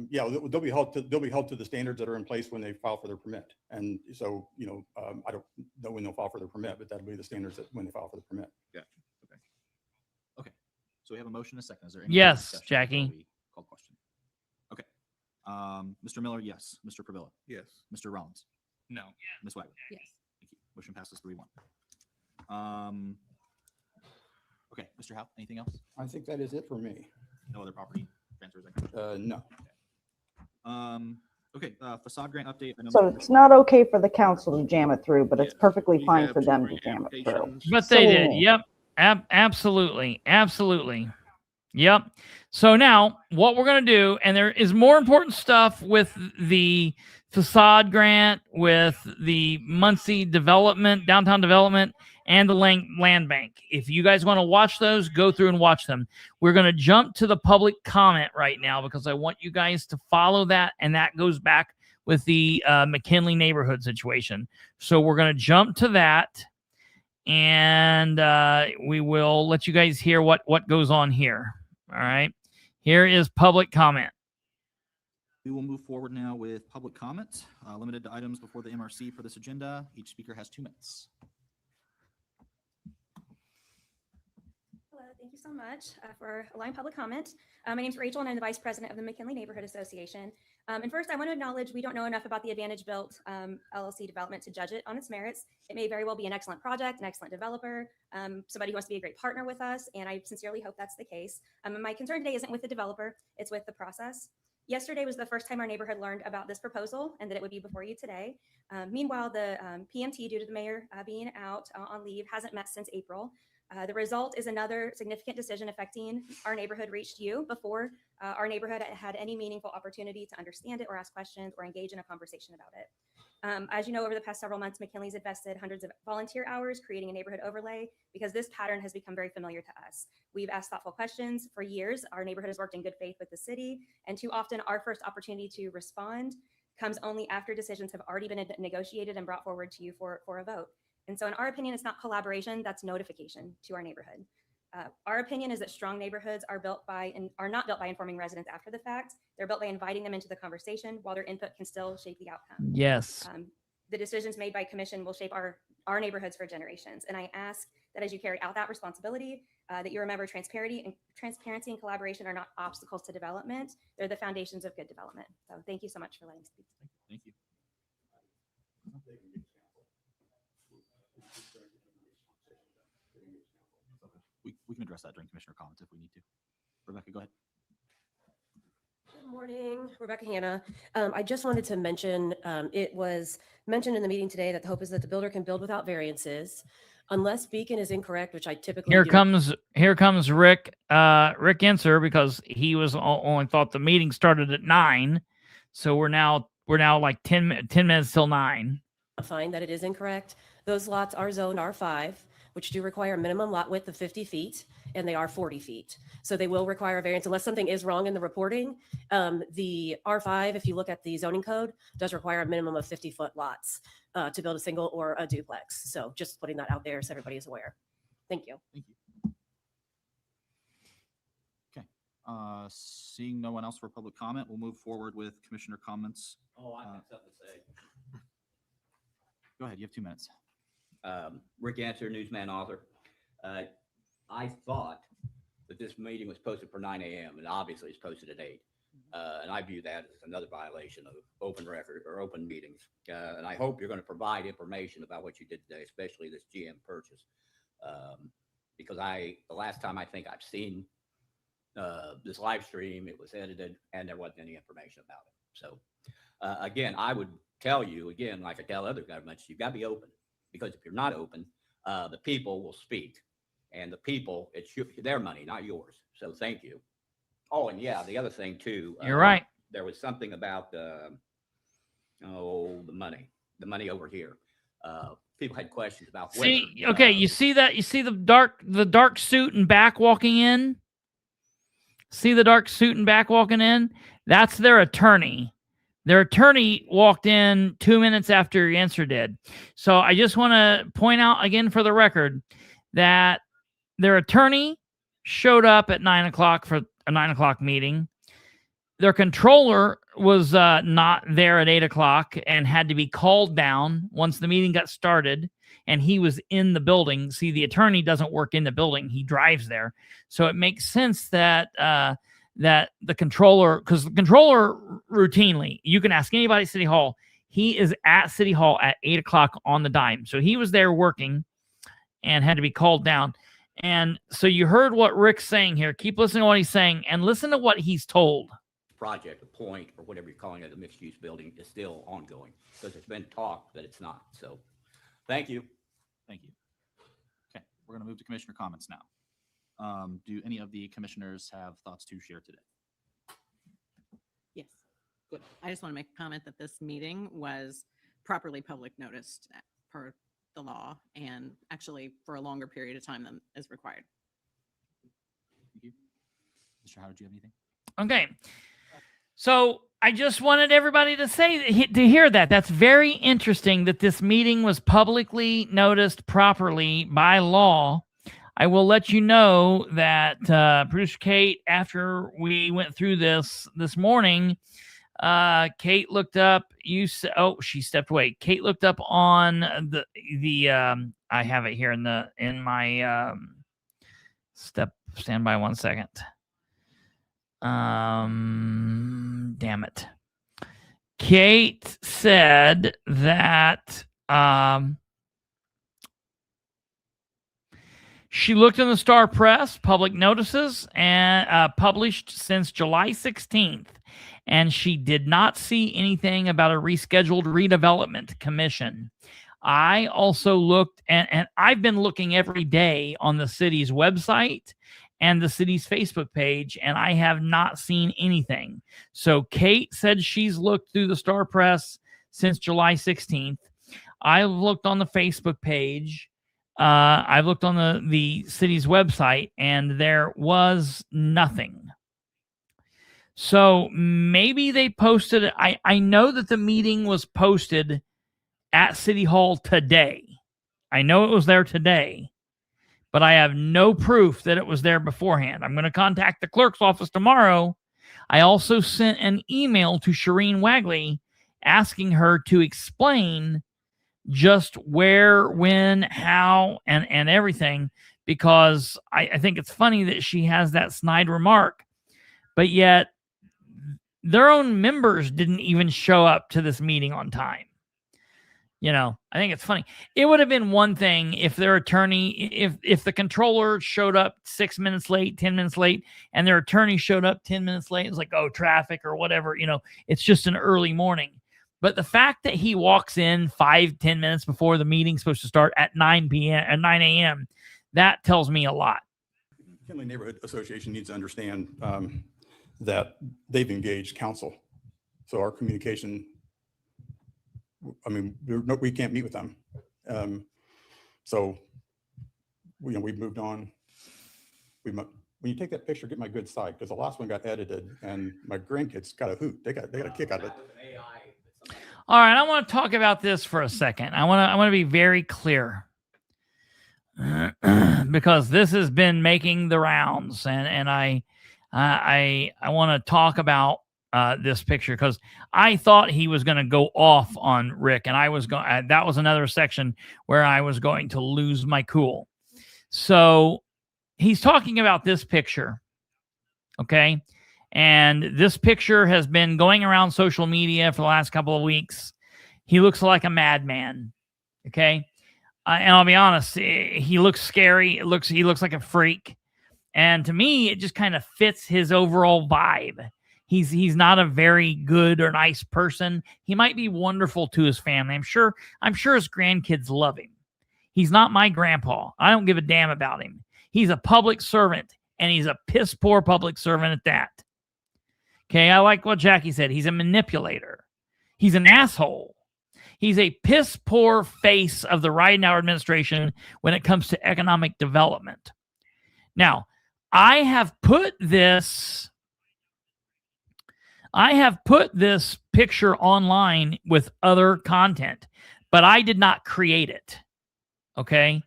Yeah, they'll be held to the standards that are in place when they file for their permit. And so, I don't know when they'll file for their permit, but that'll be the standards that when they file for the permit. Yeah. Okay. So we have a motion and a second. Is there any? Yes, discussion before Jackie. we call question? Okay. Mr. Miller, yes. Mr. Pravilla. Yes. Mr. Rollins. No. Ms. Wagner. Yes. Thank you. Motion passes 3-1. Okay, Mr. Howe, anything else? I think that is it for me. No other property transfers? No. Okay, facade grant update. I know So Mr. it's not okay for the council to jam it through, but it's perfectly we fine have for two them to grant jam it through. applications. But they So- did. Yep. Absolutely. Absolutely. Yep. So now what we're going to do, and there is more important stuff with the facade grant, with the Muncie development, downtown development, and the land bank. If you guys want to watch those, go through and watch them. We're going to jump to the public comment right now because I want you guys to follow that. And that goes back with the McKinley neighborhood situation. So we're going to jump to that. And we will let you guys hear what goes on here. All right. Here is public comment. We will move forward now with public comment, limited to items before the MRC for this agenda. Each speaker has 2 minutes. Hello, thank you so much for allowing public comment. My name is Rachel and I'm the Vice President of the McKinley Neighborhood Association. And first, I want to acknowledge we don't know enough about the Advantage Built LLC development to judge it on its merits. It may very well be an excellent project, an excellent developer, somebody who wants to be a great partner with us, and I sincerely hope that's the case. And my concern today isn't with the developer, it's with the process. Yesterday was the first time our neighborhood learned about this proposal and that it would be before you today. Meanwhile, the PMT, due to the mayor being out on leave, hasn't met since April. The result is another significant decision affecting our neighborhood reached you before our neighborhood had any meaningful opportunity to understand it or ask questions or engage in a conversation about it. As you know, over the past several months, McKinley's invested hundreds of volunteer hours creating a neighborhood overlay because this pattern has become very familiar to us. We've asked thoughtful questions for years. Our neighborhood has worked in good faith with the city, and too often our first opportunity to respond comes only after decisions have already been negotiated and brought forward to you for a vote. And so in our opinion, it's not collaboration, that's notification to our neighborhood. Our opinion is that strong neighborhoods are not built by informing residents after the fact. They're built by inviting them into the conversation while their input can still shape the outcome. Yes. The decisions made by commission will shape our neighborhoods for generations. And I ask that as you carry out that responsibility, that you remember transparency and collaboration are not obstacles to development. They're the foundations of good development. So thank you so much for letting me speak. Thank you. We can address that during commissioner comments if we need to. Rebecca, go ahead. Good morning, Rebecca Hanna. I just wanted to mention, it was mentioned in the meeting today that the hope is that the builder can build without variances. Unless Beacon is incorrect, which I typically Here do. comes Rick Inser, because he was only thought the meeting started at 9. So we're now like 10 minutes till 9. Find that it is incorrect. Those lots are zoned R5, which do require a minimum lot width of 50 feet, and they are 40 feet. So they will require a variance unless something is wrong in the reporting. The R5, if you look at the zoning code, does require a minimum of 50-foot lots to build a single or a duplex. So just putting that out there so everybody is aware. Thank you. Thank you. Okay. Seeing no one else for public comment, we'll move forward with commissioner comments. Oh, I have something to say. Go ahead. You have 2 minutes. Rick Answer, newsman, author. I thought that this meeting was posted for 9 a.m. and obviously it's posted at 8. And I view that as another violation of open record or open meetings. And I hope you're going to provide information about what you did today, especially this GM purchase. Because the last time I think I've seen this live stream, it was edited and there wasn't any information about it. So again, I would tell you again, like I tell other governments, you've got to be open. Because if you're not open, the people will speak, and the people, it's their money, not yours. So thank you. Oh, and yeah, the other thing too. You're right. There was something about the money over here. People had questions about. See, okay, you see that? You see the dark suit and back walking in? See the dark suit and back walking in? That's their attorney. Their attorney walked in 2 minutes after Answer did. So I just want to point out again for the record that their attorney showed up at 9 o'clock for a 9 o'clock meeting. Their controller was not there at 8 o'clock and had to be called down once the meeting got started. and he was in the building. See, the attorney doesn't work in the building. He drives there. So it makes sense that that the controller, because the controller routinely, you can ask anybody at City Hall, he is at City Hall at 8 o'clock on the dime. So he was there working and had to be called down. And so you heard what Rick's saying here. Keep listening to what he's saying and listen to what he's told. Project, the point, or whatever you're calling it, the mixed-use building is still ongoing because it's been talked that it's not. So, thank you. Thank you. Okay, we're going to move to commissioner comments now. Do any of the commissioners have thoughts to share today? Yes, good. I just want to make a comment that this meeting was properly public noticed per the law and actually for a longer period of time than is required. Thank you. Mr. Howard, do you have anything? Okay. So I just wanted everybody to to hear that. That's very interesting that this meeting was publicly noticed properly by law. I will let you know that Producer Kate, after we went through this morning, Kate looked up. She stepped away. Kate looked up on the I have it here in my stand by 1 second. Damn it. Kate said that she looked in the Star Press public notices and published since July 16th, and she did not see anything about a rescheduled redevelopment commission. I also looked, and I've been looking every day on the city's website and the city's Facebook page, and I have not seen anything. So Kate said she's looked through the Star Press since July 16th. I've looked on the Facebook page. I've looked on the city's website, and there was nothing. So maybe they posted it. I know that the meeting was posted at City Hall today. I know it was there today, but I have no proof that it was there beforehand. I'm going to contact the clerk's office tomorrow. I also sent an email to Shireen Wagley asking her to explain just where, when, how, and everything, because I think it's funny that she has that snide remark, but yet their own members didn't even show up to this meeting on time. You know, I think it's funny. It would have been one thing if their attorney, if the controller showed up 6 minutes late, 10 minutes late, and their attorney showed up 10 minutes late. It's like, oh, traffic or whatever, you know, it's just an early morning. But the fact that he walks in 5-10 minutes before the meeting's supposed to start at 9 a.m., that tells me a lot. McKinley Neighborhood Association needs to understand that they've engaged counsel. So our communication, I mean, we can't meet with them. So, we've moved on. When you take that picture, get my good side, because the last one got edited and my grandkids got a hoot. They got a kick out of it. All right, I want to talk about this for a second. I want to be very clear because this has been making the rounds, and I want to talk about this picture because I thought he was going to go off on Rick, and I was going. That was another section where I was going to lose my cool. So he's talking about this picture, okay? And this picture has been going around social media for the last couple of weeks. He looks like a madman, okay? And I'll be honest, he looks scary. He looks like a freak. And to me, it just kind of fits his overall vibe. He's not a very good or nice person. He might be wonderful to his family. I'm sure his grandkids love him. He's not my grandpa. I don't give a damn about him. He's a public servant, and he's a piss poor public servant at that. Okay, I like what Jackie said. He's a manipulator. He's an asshole. He's a piss poor face of the Ridenour administration when it comes to economic development. Now, I have put this picture online with other content, but I did not create it. Okay?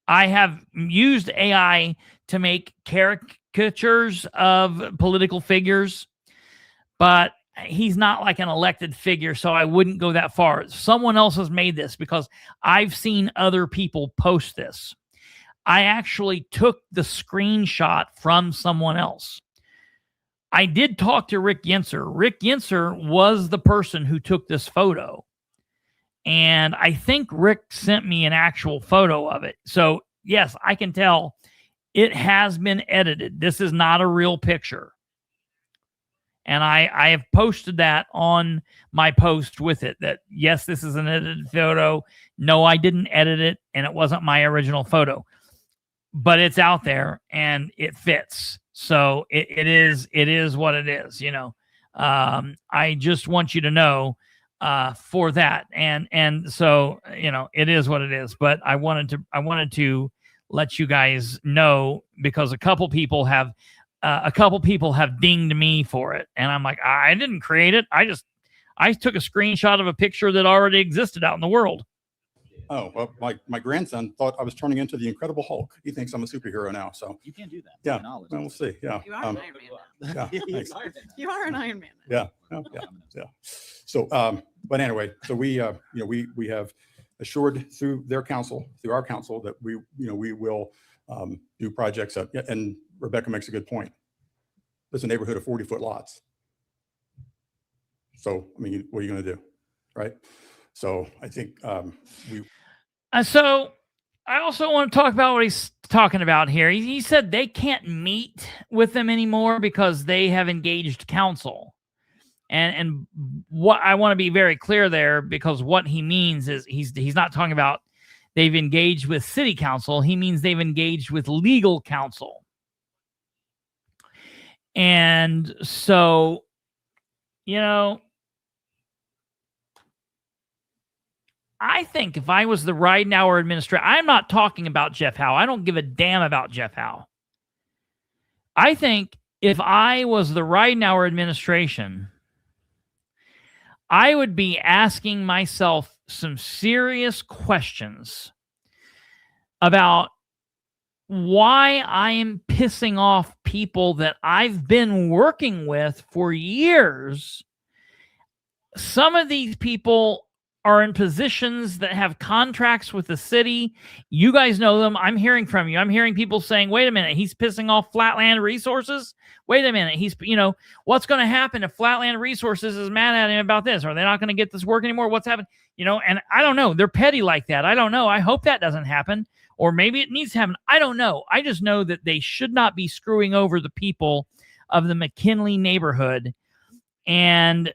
I have used AI to make caricatures of political figures, but he's not like an elected figure, so I wouldn't go that far. Someone else has made this because I've seen other people post this. I actually took the screenshot from someone else. I did talk to Rick Yinser. Rick Yinser was the person who took this photo. And I think Rick sent me an actual photo of it. So, yes, I can tell it has been edited. This is not a real picture. And I have posted that on my post with it that, yes, this is an edited photo. No, I didn't edit it, and it wasn't my original photo. But it's out there, and it fits. So it is what it is, you know. I just want you to know for that. And so, you know, it is what it is. But I wanted to let you guys know because a couple people have dinged me for it. And I'm like, I didn't create it. I took a screenshot of a picture that already existed out in the world. Oh, well, my grandson thought I was turning into the Incredible Hulk. He thinks I'm a superhero now. So You can't do that. yeah, Knowledge. well, we'll see. Yeah. You are an Iron Man. Yeah, thanks. You are an Iron Man. Yeah. So, but anyway, so we have assured through our council, that we will do projects up. And Rebecca makes a good point. It's a neighborhood of 40-foot lots. So, I mean, what are you going to do, right? So I think so I also want to talk about what he's talking about here. He said they can't meet with them anymore because they have engaged counsel. And what I want to be very clear there, because what he means is he's not talking about they've engaged with city council. He means they've engaged with legal counsel. And so, you know, I think if I was the Ridenour administrator, I'm not talking about Jeff Howe. I don't give a damn about Jeff Howe. I think if I was the Ridenour administration, I would be asking myself some serious questions about why I am pissing off people that I've been working with for years. Some of these people are in positions that have contracts with the city. You guys know them. I'm hearing from you. I'm hearing people saying, wait a minute, he's pissing off Flatland Resources. Wait a minute. What's going to happen if Flatland Resources is mad at him about this? Are they not going to get this work anymore? What's happening? And I don't know. They're petty like that. I don't know. I hope that doesn't happen. Or maybe it needs to happen. I don't know. I just know that they should not be screwing over the people of the McKinley neighborhood. And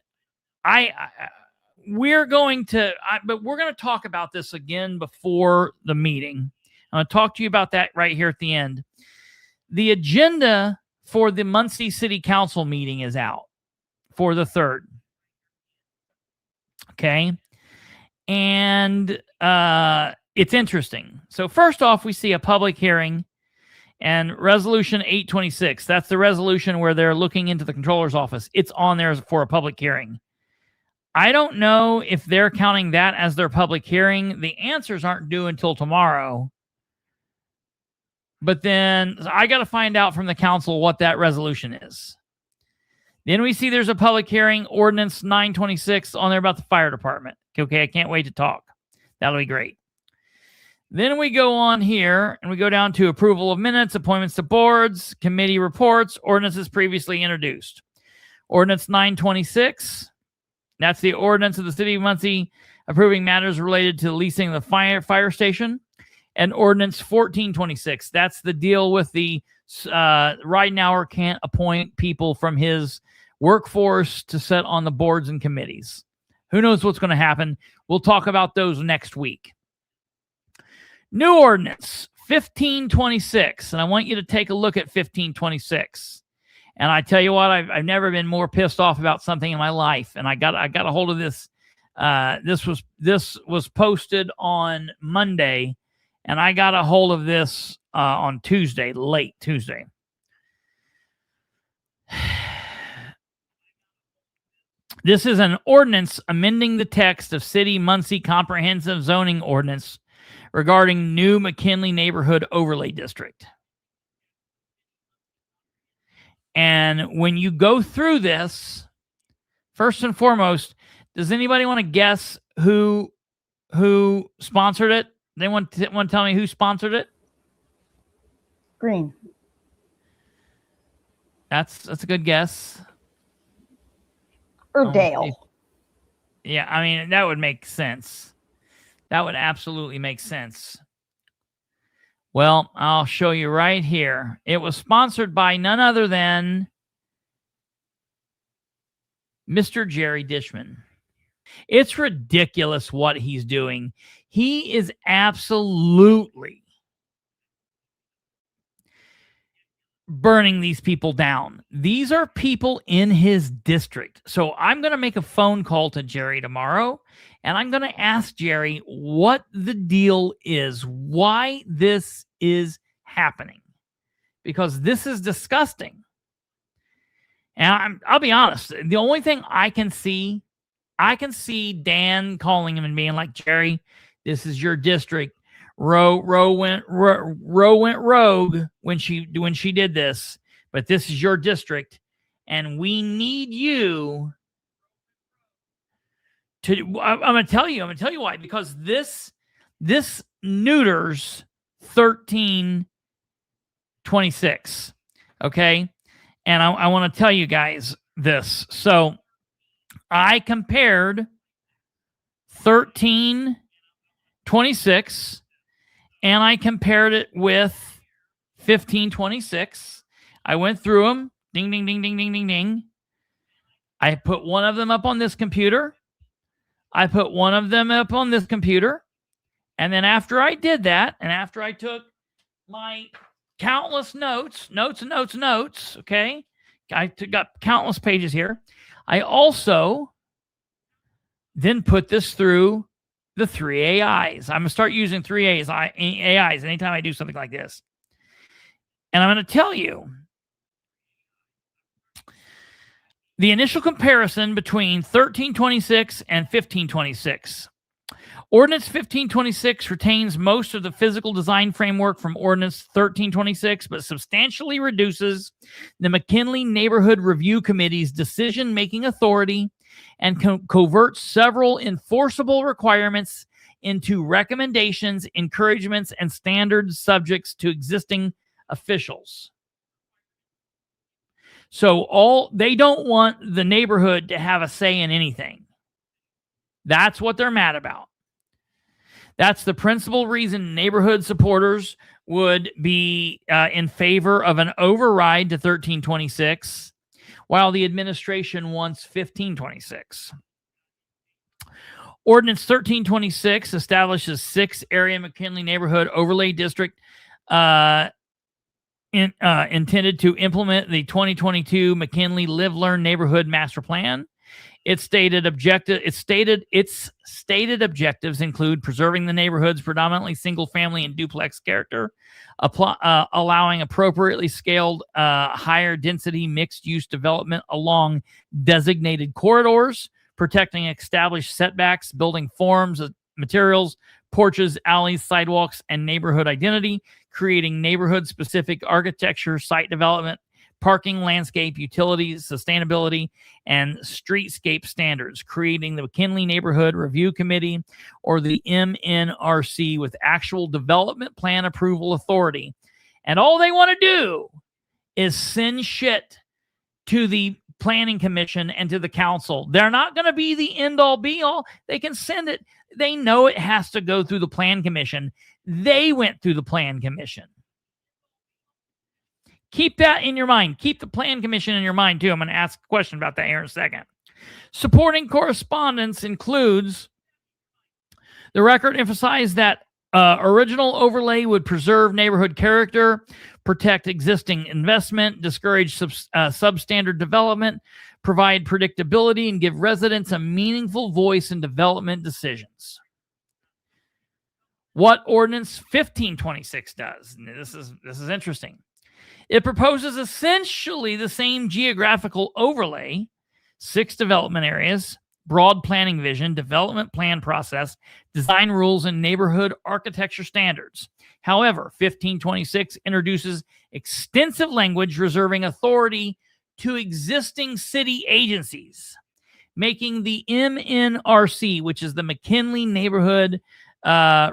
we're going to talk about this again before the meeting. I'm going to talk to you about that right here at the end. The agenda for the Muncie City Council meeting is out for the 3rd. Okay. And it's interesting. So first off, we see a public hearing and resolution 826. That's the resolution where they're looking into the controller's office. It's on there for a public hearing. I don't know if they're counting that as their public hearing. The answers aren't due until tomorrow. But then I got to find out from the council what that resolution is. Then we see there's a public hearing, ordinance 926 on there about the fire department. Okay, I can't wait to talk. That'll be great. Then we go on here and we go down to approval of minutes, appointments to boards, committee reports, ordinances previously introduced. Ordinance 926. That's the ordinance of the city of Muncie approving matters related to leasing the fire station. And ordinance 1426. That's the deal with the Ridenour can't appoint people from his workforce to sit on the boards and committees. Who knows what's going to happen? We'll talk about those next week. New ordinance 1526. And I want you to take a look at 1526. And I tell you what, I've never been more pissed off about something in my life. And I got a hold of this. This was posted on Monday, and I got a hold of this on Tuesday, late Tuesday. This is an ordinance amending the text of City Muncie Comprehensive Zoning Ordinance regarding new McKinley Neighborhood Overlay District. And when you go through this, first and foremost, does anybody want to guess who sponsored it? They want to tell me who sponsored it? Green. That's a good guess. Or Dale. Yeah, I mean, that would make sense. That would absolutely make sense. Well, I'll show you right here. It was sponsored by none other than Mr. Jerry Dishman. It's ridiculous what he's doing. He is absolutely burning these people down. These are people in his district. So I'm going to make a phone call to Jerry tomorrow, and I'm going to ask Jerry what the deal is, why this is happening, because this is disgusting. And I'll be honest, the only thing I can see Dan calling him and being like, Jerry, this is your district. Roe went rogue when she did this, but this is your district, and we need you to. I'm going to tell you why, because this neuters 1326. Okay, and I want to tell you guys this. So I compared 1326. And I compared it with 1526. I went through them. Ding, ding, ding, ding, ding, ding, ding. I put one of them up on this computer. I put one of them up on this computer. And then after I did that, and after I took my countless notes, okay? I got countless pages here. I also then put this through the 3 AIs. I'm going to start using 3 AIs anytime I do something like this. And I'm going to tell you the initial comparison between 1326 and 1526. Ordinance 1526 retains most of the physical design framework from Ordinance 1326, but substantially reduces the McKinley Neighborhood Review Committee's decision-making authority and coverts several enforceable requirements into recommendations, encouragements, and standards subjects to existing officials. So they don't want the neighborhood to have a say in anything. That's what they're mad about. That's the principal reason neighborhood supporters would be in favor of an override to 1326, while the administration wants 1526. Ordinance 1326 establishes 6 area McKinley Neighborhood Overlay District intended to implement the 2022 McKinley Live Learn Neighborhood Master Plan. Its stated objectives include preserving the neighborhood's predominantly single-family and duplex character, allowing appropriately scaled higher density mixed-use development along designated corridors, protecting established setbacks, building forms, materials, porches, alleys, sidewalks, and neighborhood identity, creating neighborhood-specific architecture, site development, parking, landscape, utilities, sustainability, and streetscape standards, creating the McKinley Neighborhood Review Committee, or the MNRC, with actual development plan approval authority. And all they want to do is send shit to the Planning Commission and to the council. They're not going to be the end-all, be-all. They can send it. They know it has to go through the Plan Commission. They went through the Plan Commission. Keep that in your mind. Keep the Plan Commission in your mind, too. I'm going to ask a question about that here in a second. Supporting correspondence includes the record emphasized that original overlay would preserve neighborhood character, protect existing investment, discourage substandard development, provide predictability, and give residents a meaningful voice in development decisions. What Ordinance 1526 does, and this is interesting. It proposes essentially the same geographical overlay, 6 development areas, broad planning vision, development plan process, design rules, and neighborhood architecture standards. However, 1526 introduces extensive language reserving authority to existing city agencies. making the MNRC, which is the McKinley Neighborhood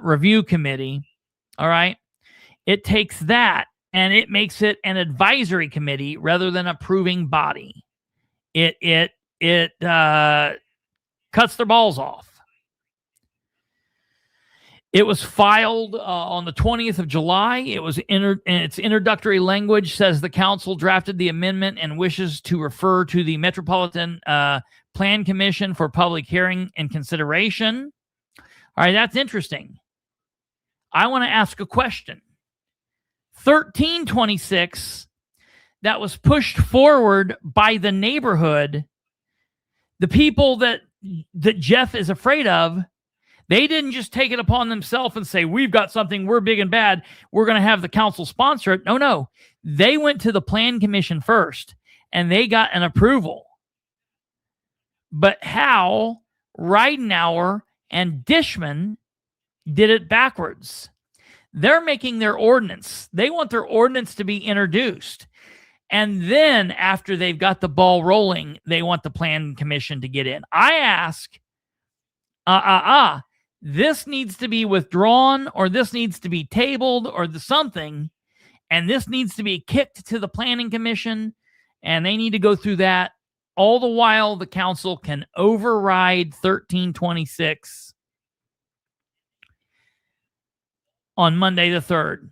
Review Committee. All right. It takes that and it makes it an advisory committee rather than approving body. It cuts their balls off. It was filed on the 20th of July. It was its introductory language says the council drafted the amendment and wishes to refer to the Metropolitan Plan Commission for public hearing and consideration. All right, that's interesting. I want to ask a question. 1326 that was pushed forward by the neighborhood, the people that Jeff is afraid of, they didn't just take it upon themselves and say, we've got something, we're big and bad, we're going to have the council sponsor it. No. They went to the Plan Commission first, and they got an approval. But Howe, Ridenour, and Dishman did it backwards. They're making their ordinance. They want their ordinance to be introduced. And then after they've got the ball rolling, they want the Plan Commission to get in. I ask, this needs to be withdrawn, or this needs to be tabled, or something, and this needs to be kicked to the Planning Commission, and they need to go through that. All the while, the council can override 1326 on Monday the 3rd.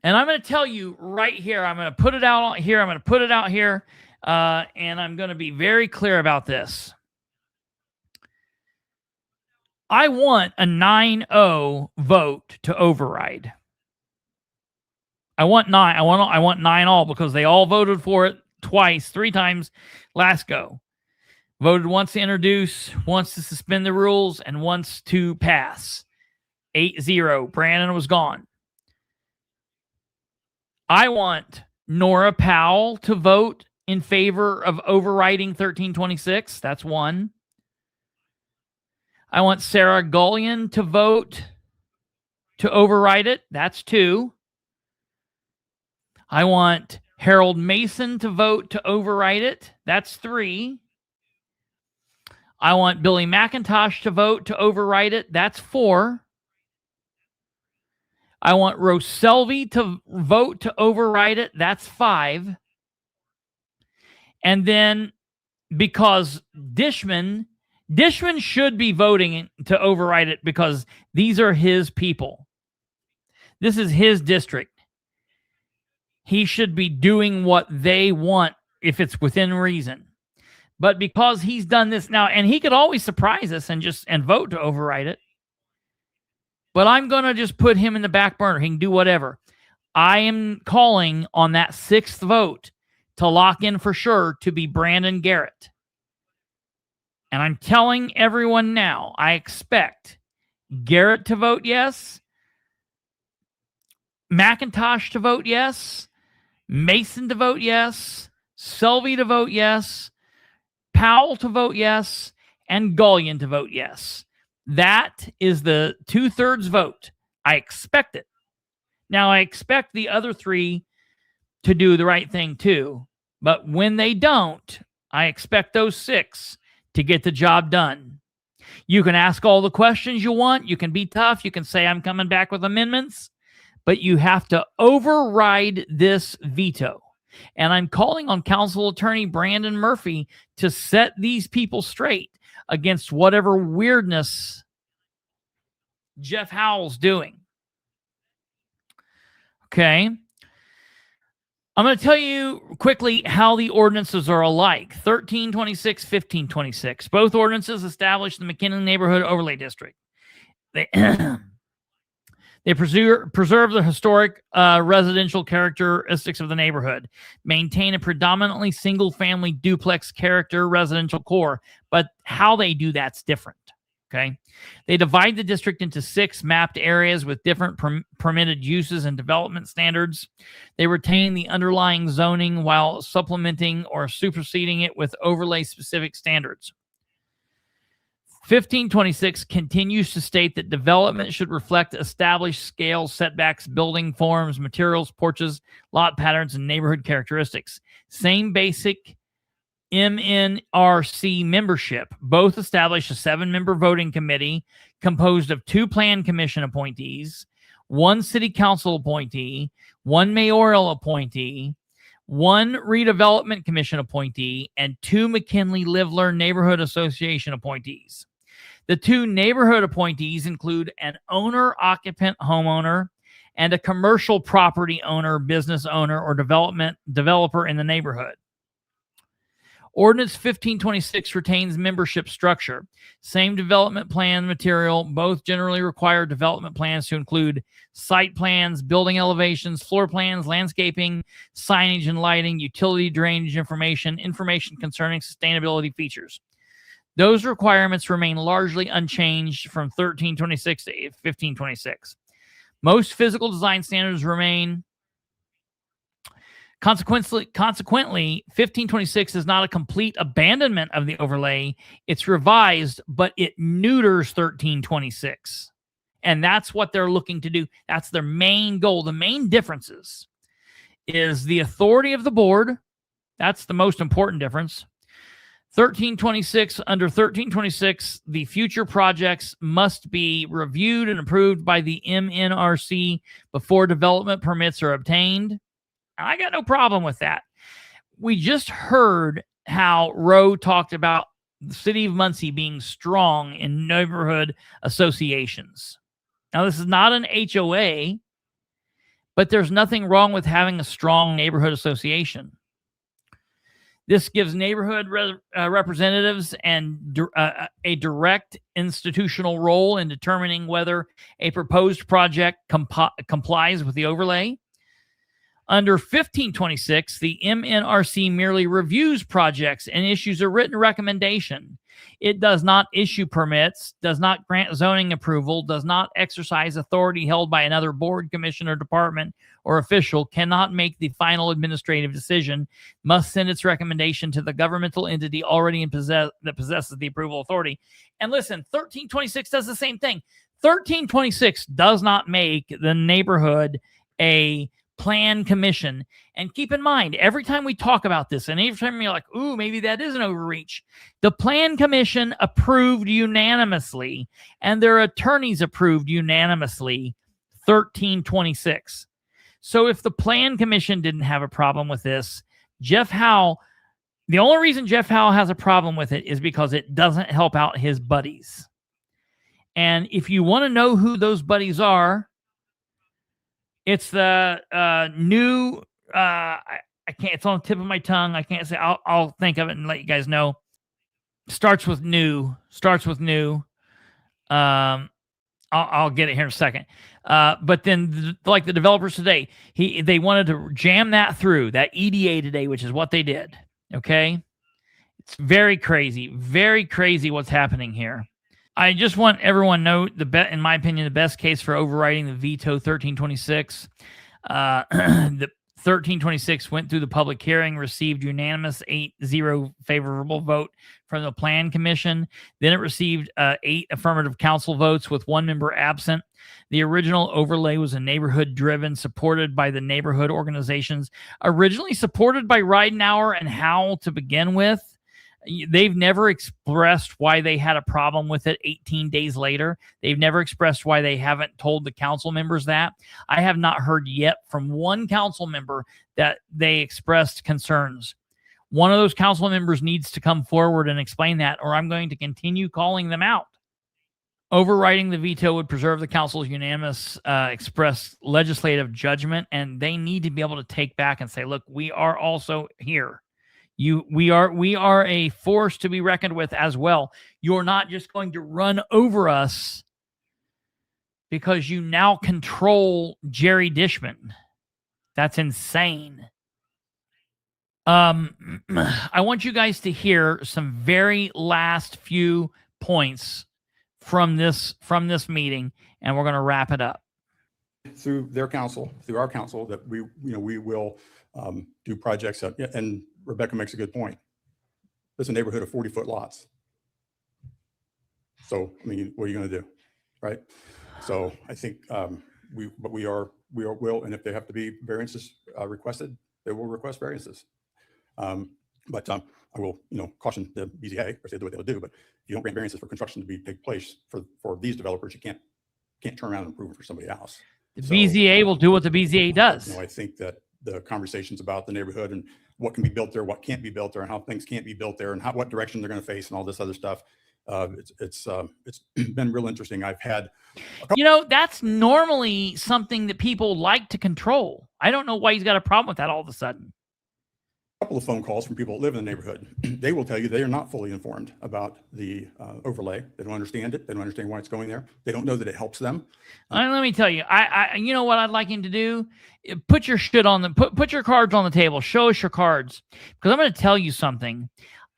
And I'm going to tell you right here, I'm going to put it out here, I'm going to put it out here, and I'm going to be very clear about this. I want a 9-0 vote to override. I want 9 all because they all voted for it twice, 3 times last go. Voted once to introduce, once to suspend the rules, and once to pass. 8-0. Brandon was gone. I want Nora Powell to vote in favor of overriding 1326. That's 1. I want Sara Gullion to vote to override it. That's 2. I want Harold Mason to vote to override it. That's 3. I want Billy McIntosh to vote to override it. That's 4. I want Roselvi to vote to override it. That's 5. And then because Dishman should be voting to override it because these are his people. This is his district. He should be doing what they want if it's within reason. But because he's done this now, and he could always surprise us and vote to override it. But I'm going to just put him in the back burner. He can do whatever. I am calling on that 6th vote to lock in for sure to be Brandon Garrett. And I'm telling everyone now, I expect Garrett to vote yes, McIntosh to vote yes, Mason to vote yes, Selvey to vote yes, Powell to vote yes, and Gullion to vote yes. That is the 2/3 vote. I expect it. Now, I expect the other 3 to do the right thing too. But when they don't, I expect those 6 to get the job done. You can ask all the questions you want. You can be tough. You can say, I'm coming back with amendments. But you have to override this veto. And I'm calling on Council Attorney Brandon Murphy to set these people straight against whatever weirdness Jeff Howell's doing. Okay. I'm going to tell you quickly how the ordinances are alike. 1326, 1526. Both ordinances establish the McKinley Neighborhood Overlay District. They preserve the historic residential characteristics of the neighborhood, maintain a predominantly single-family duplex character residential core, but how they do that's different, okay? They divide the district into 6 mapped areas with different permitted uses and development standards. They retain the underlying zoning while supplementing or superseding it with overlay-specific standards. 1526 continues to state that development should reflect established scale, setbacks, building forms, materials, porches, lot patterns, and neighborhood characteristics. Same basic MNRC membership. Both establish a 7-member voting committee composed of 2 plan commission appointees, 1 city council appointee, 1 mayoral appointee, 1 redevelopment commission appointee, and 2 McKinley Live Learn Neighborhood Association appointees. The 2 neighborhood appointees include an owner-occupant homeowner and a commercial property owner, business owner, or developer in the neighborhood. Ordinance 1526 retains membership structure. Same development plan material. Both generally require development plans to include site plans, building elevations, floor plans, landscaping, signage and lighting, utility drainage information, information concerning sustainability features. Those requirements remain largely unchanged from 1326 to 1526. Most physical design standards remain. Consequently, 1526 is not a complete abandonment of the overlay. It's revised, but it neuters 1326. And that's what they're looking to do. That's their main goal. The main differences is the authority of the board. That's the most important difference. 1326, under 1326, the future projects must be reviewed and approved by the MNRC before development permits are obtained. I got no problem with that. We just heard how Roe talked about the city of Muncie being strong in neighborhood associations. Now, this is not an HOA, but there's nothing wrong with having a strong neighborhood association. This gives neighborhood representatives and a direct institutional role in determining whether a proposed project complies with the overlay. Under 1526, the MNRC merely reviews projects and issues a written recommendation. It does not issue permits, does not grant zoning approval, does not exercise authority held by another board, commission, or department or official, cannot make the final administrative decision, must send its recommendation to the governmental entity already that possesses the approval authority. And listen, 1326 does the same thing. 1326 does not make the neighborhood a plan commission. And keep in mind, every time we talk about this, and every time you're like, ooh, maybe that is an overreach, the plan commission approved unanimously, and their attorneys approved unanimously 1326. So if the plan commission didn't have a problem with this, Jeff Howe, the only reason Jeff Howe has a problem with it is because it doesn't help out his buddies. And if you want to know who those buddies are, it's the new, I can't, it's on the tip of my tongue. I can't say, I'll think of it and let you guys know. Starts with new. I'll get it here in a second. But then like the developers today, they wanted to jam that through, that EDA today, which is what they did. Okay. It's very crazy what's happening here. I just want everyone to know in my opinion, the best case for overriding the veto 1326. The 1326 went through the public hearing, received unanimous 8-0 favorable vote from the Plan Commission. Then it received 8 affirmative council votes with 1 member absent. The original overlay was a neighborhood-driven, supported by the neighborhood organizations, originally supported by Ridenour and Howe to begin with. They've never expressed why they had a problem with it 18 days later. They've never expressed why they haven't told the council members that. I have not heard yet from one council member that they expressed concerns. One of those council members needs to come forward and explain that, or I'm going to continue calling them out. Overriding the veto would preserve the council's unanimous express legislative judgment, and they need to be able to take back and say, look, we are also here. We are a force to be reckoned with as well. You're not just going to run over us because you now control Jerry Dishman. That's insane. I want you guys to hear some very last few points from this meeting, and we're going to wrap it up. Through their council, through our council, that we will do projects up, and Rebecca makes a good point. It's a neighborhood of 40-foot lots. So, I mean, what are you going to do, right? So I think we will, and if they have to be variances requested, they will request variances. But I will, caution the BZA, or say what they'll do, but if you don't grant variances for construction to take place for these developers, you can't turn around and approve it for somebody else. The BZA will do what the BZA does. I think that the conversations about the neighborhood and what can be built there, what can't be built there, and how things can't be built there, and what direction they're going to face, and all this other stuff. It's been real interesting. I've had, that's normally something that people like to control. I don't know why he's got a problem with that all of a sudden. couple of phone calls from people that live in the neighborhood. They will tell you they are not fully informed about the overlay. They don't understand it. They don't understand why it's going there. They don't know that it helps them. Let me tell you, I you know what I'd like him to do? Put your shit on the put your cards on the table. Show us your cards, because I'm going to tell you something.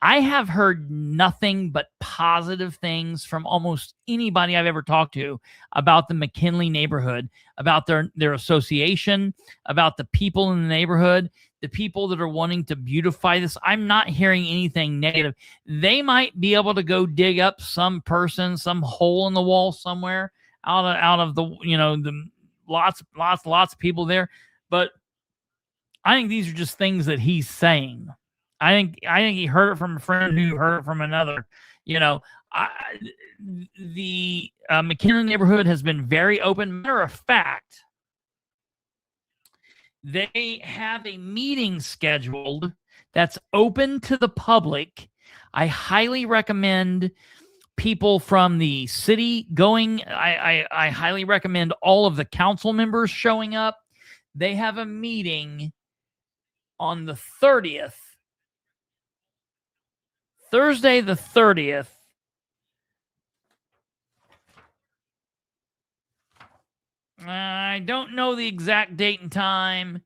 I have heard nothing but positive things from almost anybody I've ever talked to about the McKinley neighborhood, about their association, about the people in the neighborhood, the people that are wanting to beautify this. I'm not hearing anything negative. They might be able to go dig up some person, some hole in the wall somewhere out of the, the lots of people there. But I think these are just things that he's saying. I think he heard it from a friend who heard it from another. The McKinley neighborhood has been very open. Matter of fact, they have a meeting scheduled that's open to the public. I highly recommend people from the city going. I highly recommend all of the council members showing up. They have a meeting on the 30th. Thursday the 30th. I don't know the exact date and time,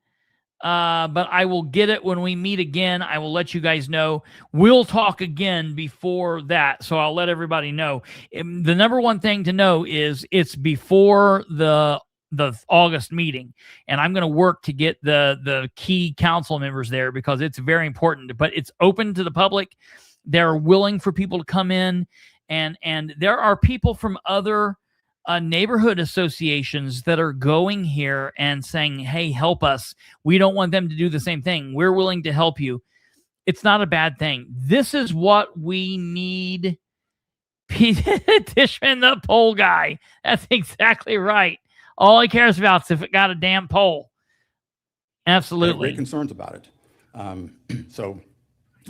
but I will get it when we meet again. I will let you guys know. We'll talk again before that, so I'll let everybody know. The number one thing to know is it's before the August meeting, and I'm going to work to get the key council members there because it's very important. But it's open to the public. They're willing for people to come in, and there are people from other neighborhood associations that are going here and saying, hey, help us. We don't want them to do the same thing. We're willing to help you. It's not a bad thing. This is what we need. Dishman, the pole guy. That's exactly right. All he cares about is if it got a damn pole. Absolutely. Great concerns about it. So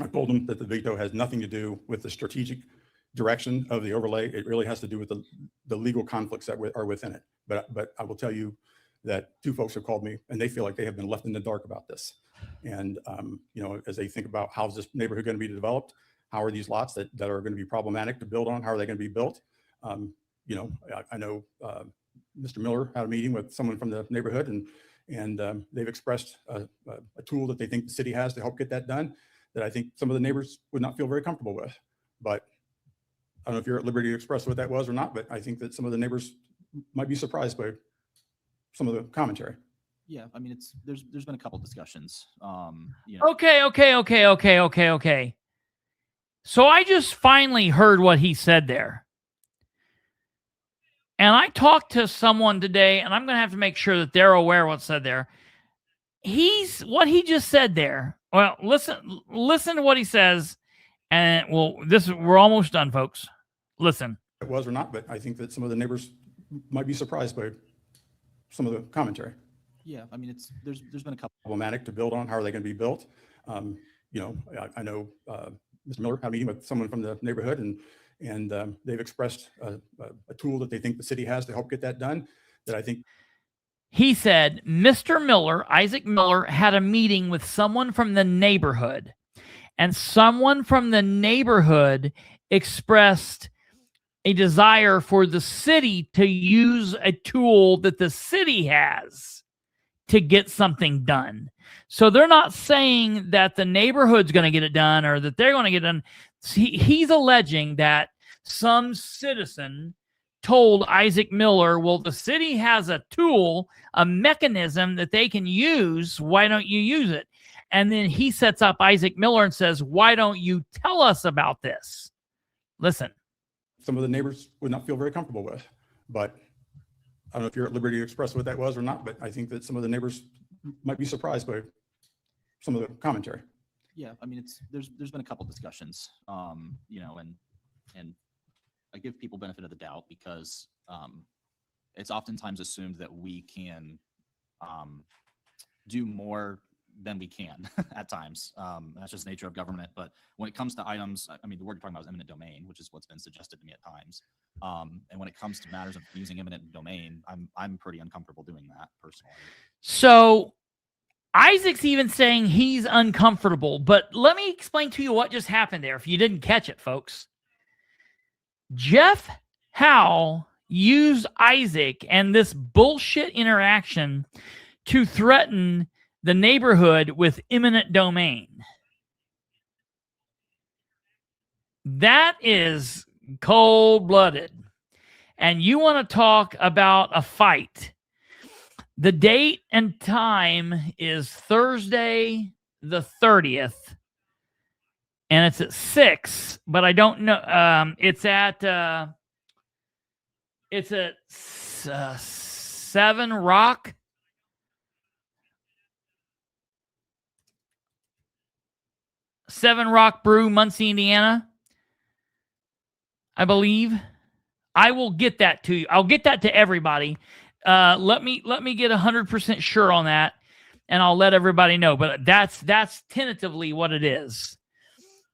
I told them that the veto has nothing to do with the strategic direction of the overlay. It really has to do with the legal conflicts that are within it. But I will tell you that two folks have called me and they feel like they have been left in the dark about this. And, as they think about how's this neighborhood going to be developed, how are these lots that are going to be problematic to build on, how are they going to be built? I know Mr. Miller had a meeting with someone from the neighborhood and they've expressed a tool that they think the city has to help get that done, that I think some of the neighbors would not feel very comfortable with. But I don't know if you're at liberty to express what that was or not, but I think that some of the neighbors might be surprised by some of the commentary. Yeah, I mean, there's been a couple discussions. Okay. So I just finally heard what he said there. And I talked to someone today, and I'm going to have to make sure that they're aware of what's said there. What he just said there. Well, listen to what he says. And we're almost done, folks. Listen. It was or not, but I think that some of the neighbors might be surprised by some of the commentary. Yeah, I mean, there's been a couple problematic to build on. How are they going to be built? I know Mr. Miller had a meeting with someone from the neighborhood and they've expressed a tool that they think the city has to help get that done, that I think. He said, Mr. Miller, Isaac Miller, had a meeting with someone from the neighborhood, and someone from the neighborhood expressed a desire for the city to use a tool that the city has to get something done. So they're not saying that the neighborhood's going to get it done or that they're going to get it done. He's alleging that some citizen told Isaac Miller, well, the city has a tool, a mechanism that they can use. Why don't you use it? And then he sets up Isaac Miller and says, why don't you tell us about this? Listen. Some of the neighbors would not feel very comfortable with, but I don't know if you're at liberty to express what that was or not, but I think that some of the neighbors might be surprised by some of the commentary. Yeah, I mean, there's been a couple discussions, you know, and I give people benefit of the doubt because it's oftentimes assumed that we can do more than we can at times. That's just the nature of government. But when it comes to items, I mean, the word you're talking about is eminent domain, which is what's been suggested to me at times. And when it comes to matters of using eminent domain, I'm pretty uncomfortable doing that personally. So Isaac's even saying he's uncomfortable, but let me explain to you what just happened there if you didn't catch it, folks. Jeff Howe used Isaac and this bullshit interaction to threaten the neighborhood with eminent domain. That is cold-blooded. And you want to talk about a fight. The date and time is Thursday the 30th. And it's at 6, but I don't know. It's at 7 Rock. Seven Rock Brew, Muncie, Indiana, I believe. I will get that to you. I'll get that to everybody. Let me get 100% sure on that, and I'll let everybody know. But that's tentatively what it is.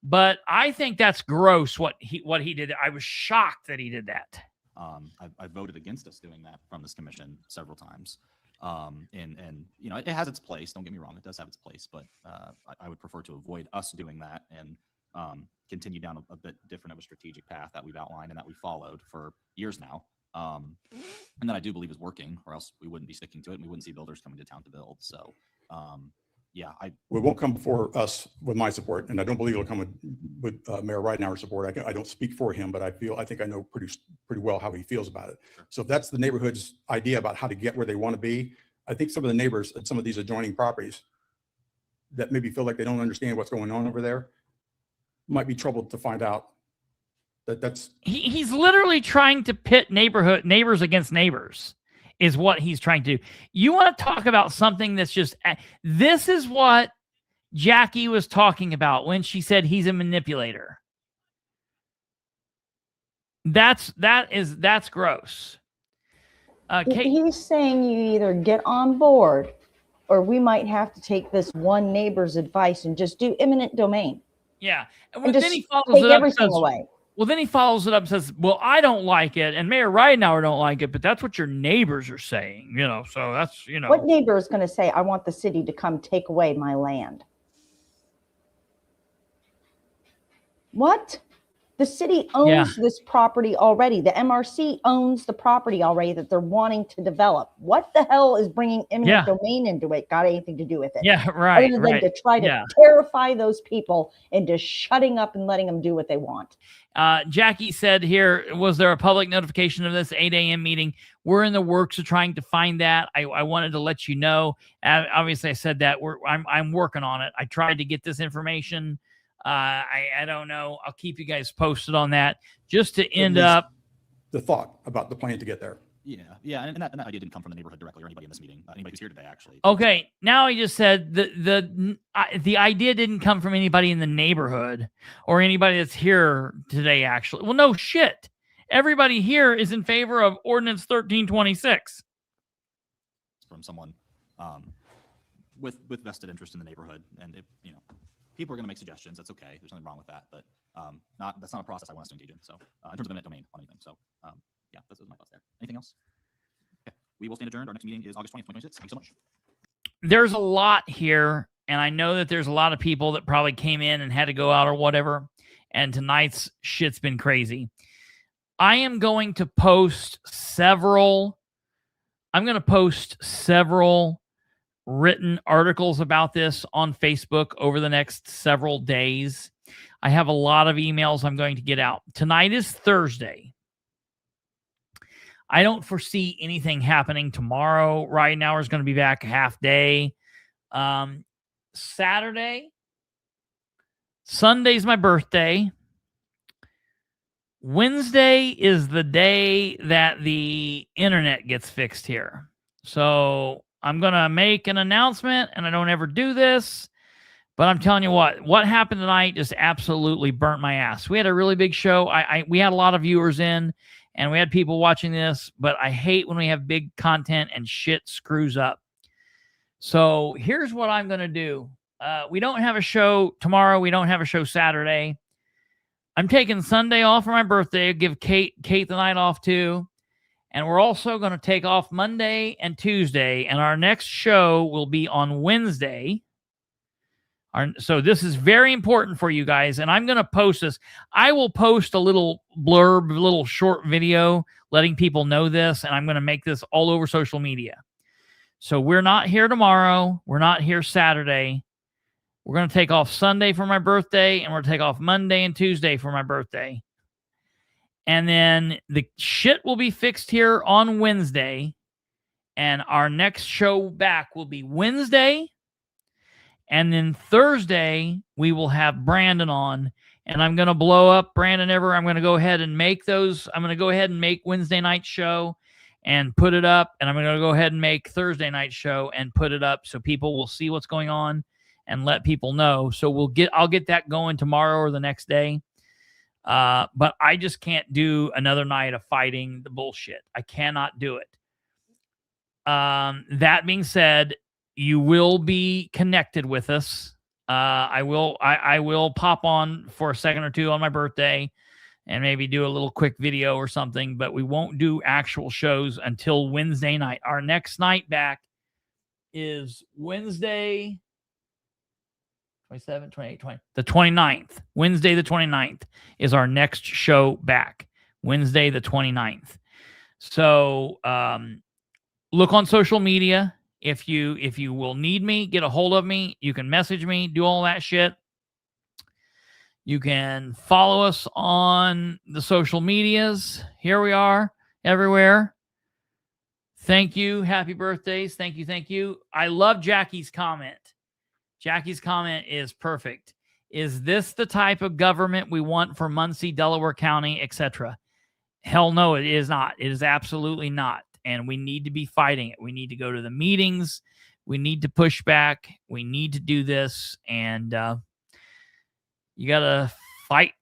But I think that's gross what he did. I was shocked that he did that. I voted against us doing that from this commission several times. And you know, it has its place. Don't get me wrong, it does have its place, but I would prefer to avoid us doing that and continue down a bit different of a strategic path that we've outlined and that we followed for years now. And that I do believe is working, or else we wouldn't be sticking to it and we wouldn't see builders coming to town to build. So yeah, it won't come before us with my support, and I don't believe it'll come with Mayor Ridenour's support. I don't speak for him, but I think I know pretty well how he feels about it. So if that's the neighborhood's idea about how to get where they want to be, I think some of the neighbors at some of these adjoining properties that maybe feel like they don't understand what's going on over there might be troubled to find out that that's he's literally trying to pit neighbors against neighbors. Is what he's trying to do. You want to talk about something that's just, this is what Jackie was talking about when she said he's a manipulator. That's gross. He's saying you either get on board or we might have to take this one neighbor's advice and just do eminent domain. Yeah. And just take everything away. Well, then he follows it up and says, well, I don't like it, and Mayor Ridenour don't like it, but that's what your neighbors are saying, you know, so that's, you know. What neighbor is going to say, I want the city to come take away my land? What? The city owns this property already. The MRC owns the property already that they're wanting to develop. What the hell is bringing eminent domain into it? Got anything to do with it? Yeah, right. Other than to try to terrify those people into shutting up and letting them do what they want. Jackie said here, was there a public notification of this 8 a.m. meeting? We're in the works of trying to find that. I wanted to let you know. Obviously, I said that I'm working on it. I tried to get this information. I don't know. I'll keep you guys posted on that. Just to end up the thought about the plan to get there. Yeah, and that idea didn't come from the neighborhood directly or anybody in this meeting. Anybody who's here today, actually. Okay, now he just said the idea didn't come from anybody in the neighborhood or anybody that's here today, actually. Well, no shit. Everybody here is in favor of Ordinance 1326. From someone with vested interest in the neighborhood, and if you know, people are going to make suggestions. That's okay. There's nothing wrong with that, but that's not a process I want us to engage in. So in terms of eminent domain on anything, so. Yeah, those are my thoughts there. Anything else? Okay. We will stand adjourned. Our next meeting is August 20th, 2026. Thank you so much. There's a lot here, and I know that there's a lot of people that probably came in and had to go out or whatever, and tonight's shit's been crazy. I am going to post several written articles about this on Facebook over the next several days. I have a lot of emails I'm going to get out. Tonight is Thursday. I don't foresee anything happening tomorrow. Ridenour is going to be back a half day. Saturday, Sunday's my birthday. Wednesday is the day that the internet gets fixed here. So I'm going to make an announcement, and I don't ever do this, But I'm telling you what happened tonight just absolutely burnt my ass. We had a really big show. We had a lot of viewers in, and we had people watching this, but I hate when we have big content and shit screws up. So here's what I'm going to do. We don't have a show tomorrow. We don't have a show Saturday. I'm taking Sunday off for my birthday. Give Kate the night off too. And we're also going to take off Monday and Tuesday. And our next show will be on Wednesday. So this is very important for you guys. And I'm going to post this. I will post a little blurb, a little short video letting people know this. And I'm going to make this all over social media. So we're not here tomorrow. We're not here Saturday. We're going to take off Sunday for my birthday. And we're going to take off Monday and Tuesday for my birthday. And then the shit will be fixed here on Wednesday. And our next show back will be Wednesday. And then Thursday, we will have Brandon on. And I'm going to blow up Brandon Ever. I'm going to go ahead and make those. I'm going to go ahead and make Wednesday night show and put it up. And I'm going to go ahead and make Thursday night show and put it up so people will see what's going on and let people know. So I'll get that going tomorrow or the next day. But I just can't do another night of fighting the bullshit. I cannot do it. That being said, you will be connected with us. I will pop on for a second or two on my birthday and maybe do a little quick video or something, but we won't do actual shows until Wednesday night. Our next night back is Wednesday, 27, 28, 20, the 29th. Wednesday, the 29th is our next show back. Wednesday, the 29th. So look on social media. If you will need me, get a hold of me. You can message me, do all that shit. You can follow us on the social medias. Here we are, everywhere. Thank you. Happy birthdays. Thank you. Thank you. I love Jackie's comment. Jackie's comment is perfect. Is this the type of government we want for Muncie, Delaware County, etc.? Hell no, it is not. It is absolutely not. And we need to be fighting it. We need to go to the meetings. We need to push back. We need to do this. And you got to fight.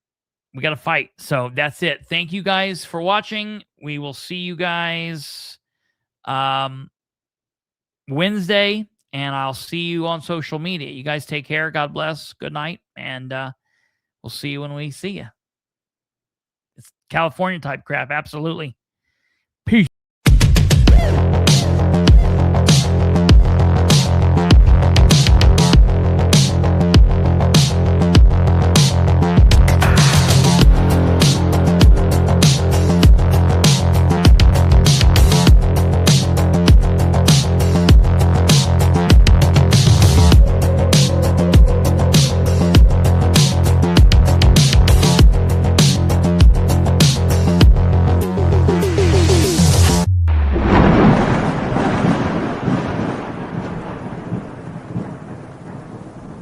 We got to fight. So that's it. Thank you guys for watching. We will see you guys Wednesday. And I'll see you on social media. You guys take care. God bless. Good night. And we'll see you when we see you. It's California type crap. Absolutely.